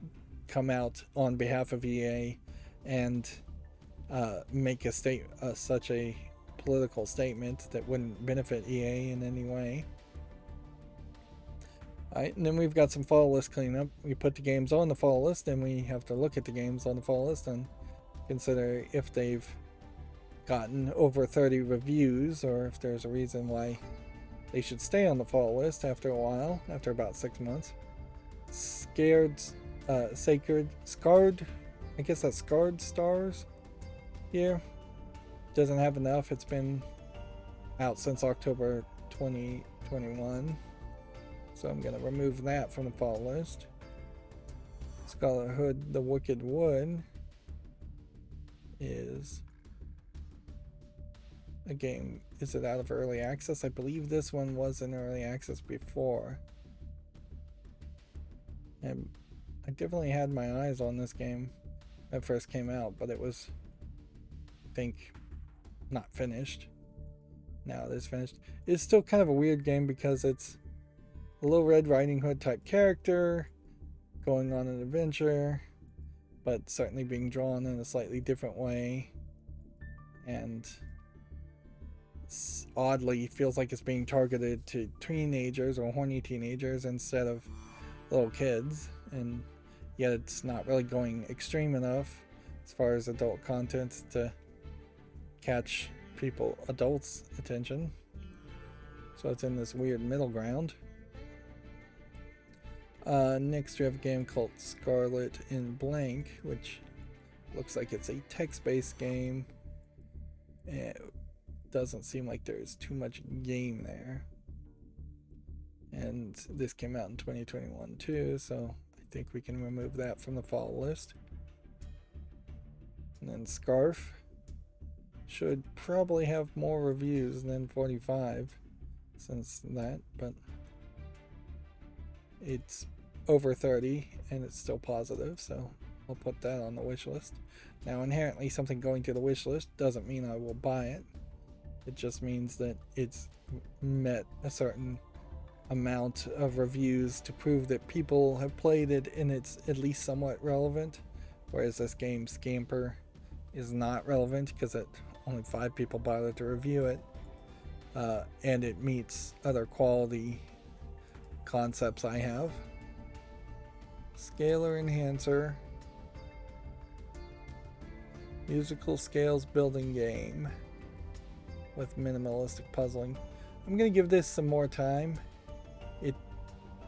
come out on behalf of EA and make such a political statement that wouldn't benefit EA in any way. Alright, and then we've got some fall list cleanup. We put the games on the fall list, and we have to look at the games on the fall list and consider if they've gotten over 30 reviews, or if there's a reason why they should stay on the fall list after a while, after about 6 months. Scarred, I guess that's Scarred Stars here. Doesn't have enough. It's been out since October 2021. So I'm going to remove that from the fall list. Scarlet Hood, The Wicked Wood is a game. Is it out of early access? I believe this one was in early access before. And I definitely had my eyes on this game when it first came out, but it was, I think, not finished. Now it is finished. It's still kind of a weird game because it's a Little Red Riding Hood type character going on an adventure, but certainly being drawn in a slightly different way, and oddly feels like it's being targeted to teenagers or horny teenagers instead of little kids, and yet it's not really going extreme enough as far as adult content to catch adults' attention. So it's in this weird middle ground. Next we have a game called Scarlet in Blank, which looks like it's a text-based game. It doesn't seem like there's too much game there. And this came out in 2021 too, so I think we can remove that from the fall list. And then Scarf should probably have more reviews than 45 since that, but it's over 30 and it's still positive, so I'll put that on the wish list. Now, inherently something going to the wish list doesn't mean I will buy it. It just means that it's met a certain amount of reviews to prove that people have played it and it's at least somewhat relevant, whereas this game Scamper is not relevant because only 5 people bothered to review it, and it meets other quality concepts I have. Scalar Enhancer, musical scales building game with minimalistic puzzling. I'm going to give this some more time. It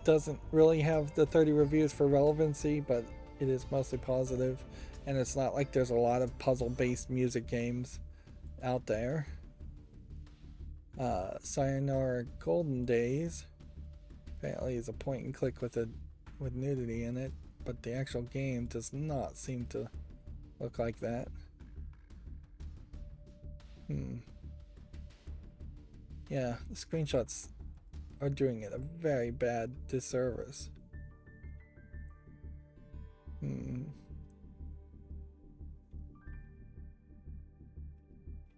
doesn't really have the 30 reviews for relevancy, but it is mostly positive, and it's not like there's a lot of puzzle-based music games out there. Sayonara Golden Days apparently is a point and click with nudity in it, but the actual game does not seem to look like that. Yeah, the screenshots are doing it a very bad disservice.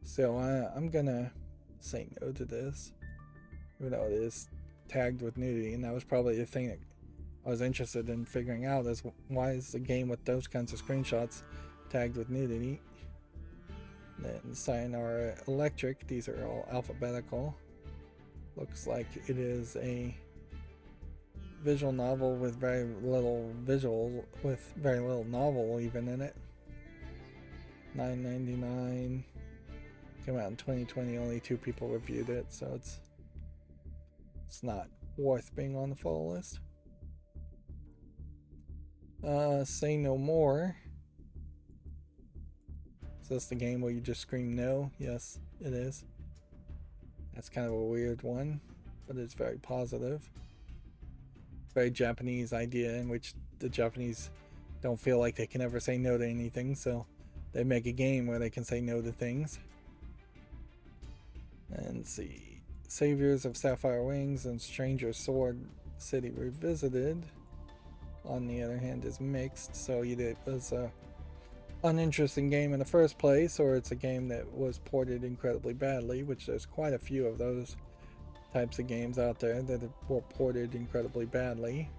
So I'm gonna say no to this, even though it is tagged with nudity, and that was probably the thing that I was interested in figuring out, is why is a game with those kinds of screenshots tagged with nudity. Then Sayonara Electric, these are all alphabetical. Looks like it is a visual novel with very little visual, with very little novel even in it. $9.99. Came out in 2020. Only 2 people reviewed it, so it's not worth being on the follow list. Say No More. Is this the game where you just scream no? Yes, it is. That's kind of a weird one, but it's very positive. Very Japanese idea, in which the Japanese don't feel like they can ever say no to anything, so they make a game where they can say no to things. And let's see, Saviors of Sapphire Wings and Stranger Sword City Revisited, on the other hand, is mixed. So either it was a uninteresting game in the first place, or it's a game that was ported incredibly badly, which there's quite a few of those types of games out there that were ported incredibly badly.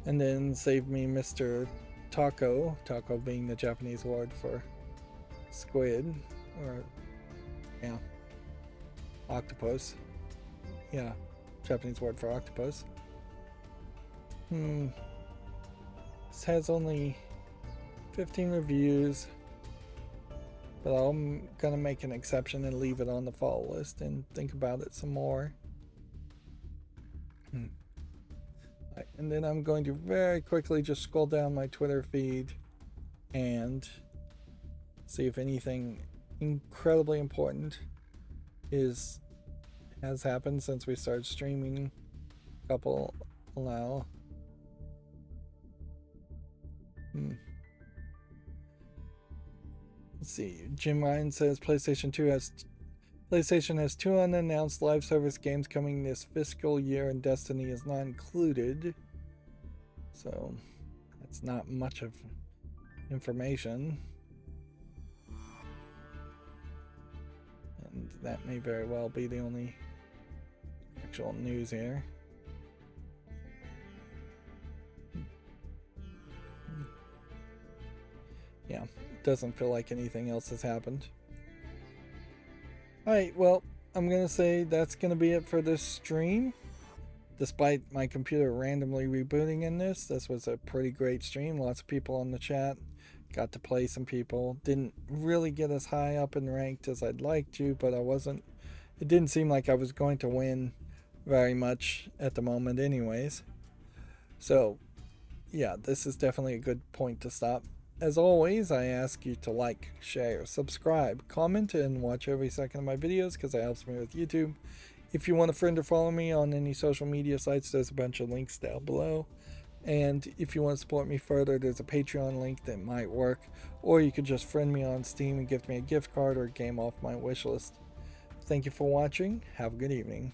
And then Save Me Mr. Taco, taco being the Japanese word for squid, or yeah, octopus. Yeah, Japanese word for octopus. This has only 15 reviews, but I'm gonna make an exception and leave it on the follow list and think about it some more. Right, and then I'm going to very quickly just scroll down my Twitter feed and see if anything incredibly important has happened since we started streaming a couple now. Let's see. Jim Ryan says PlayStation has 2 unannounced live service games coming this fiscal year, and Destiny is not included. So that's not much of information. And that may very well be the only actual news here. Yeah, it doesn't feel like anything else has happened. Alright, well, I'm going to say that's going to be it for this stream. Despite my computer randomly rebooting in this was a pretty great stream. Lots of people on the chat. Got to play some people. Didn't really get as high up in ranked as I'd like to, but it didn't seem like I was going to win very much at the moment anyways. So, yeah, this is definitely a good point to stop. As always, I ask you to like, share, subscribe, comment, and watch every second of my videos because that helps me with YouTube. If you want a friend or follow me on any social media sites, there's a bunch of links down below. And if you want to support me further, there's a Patreon link that might work. Or you could just friend me on Steam and gift me a gift card or a game off my wishlist. Thank you for watching. Have a good evening.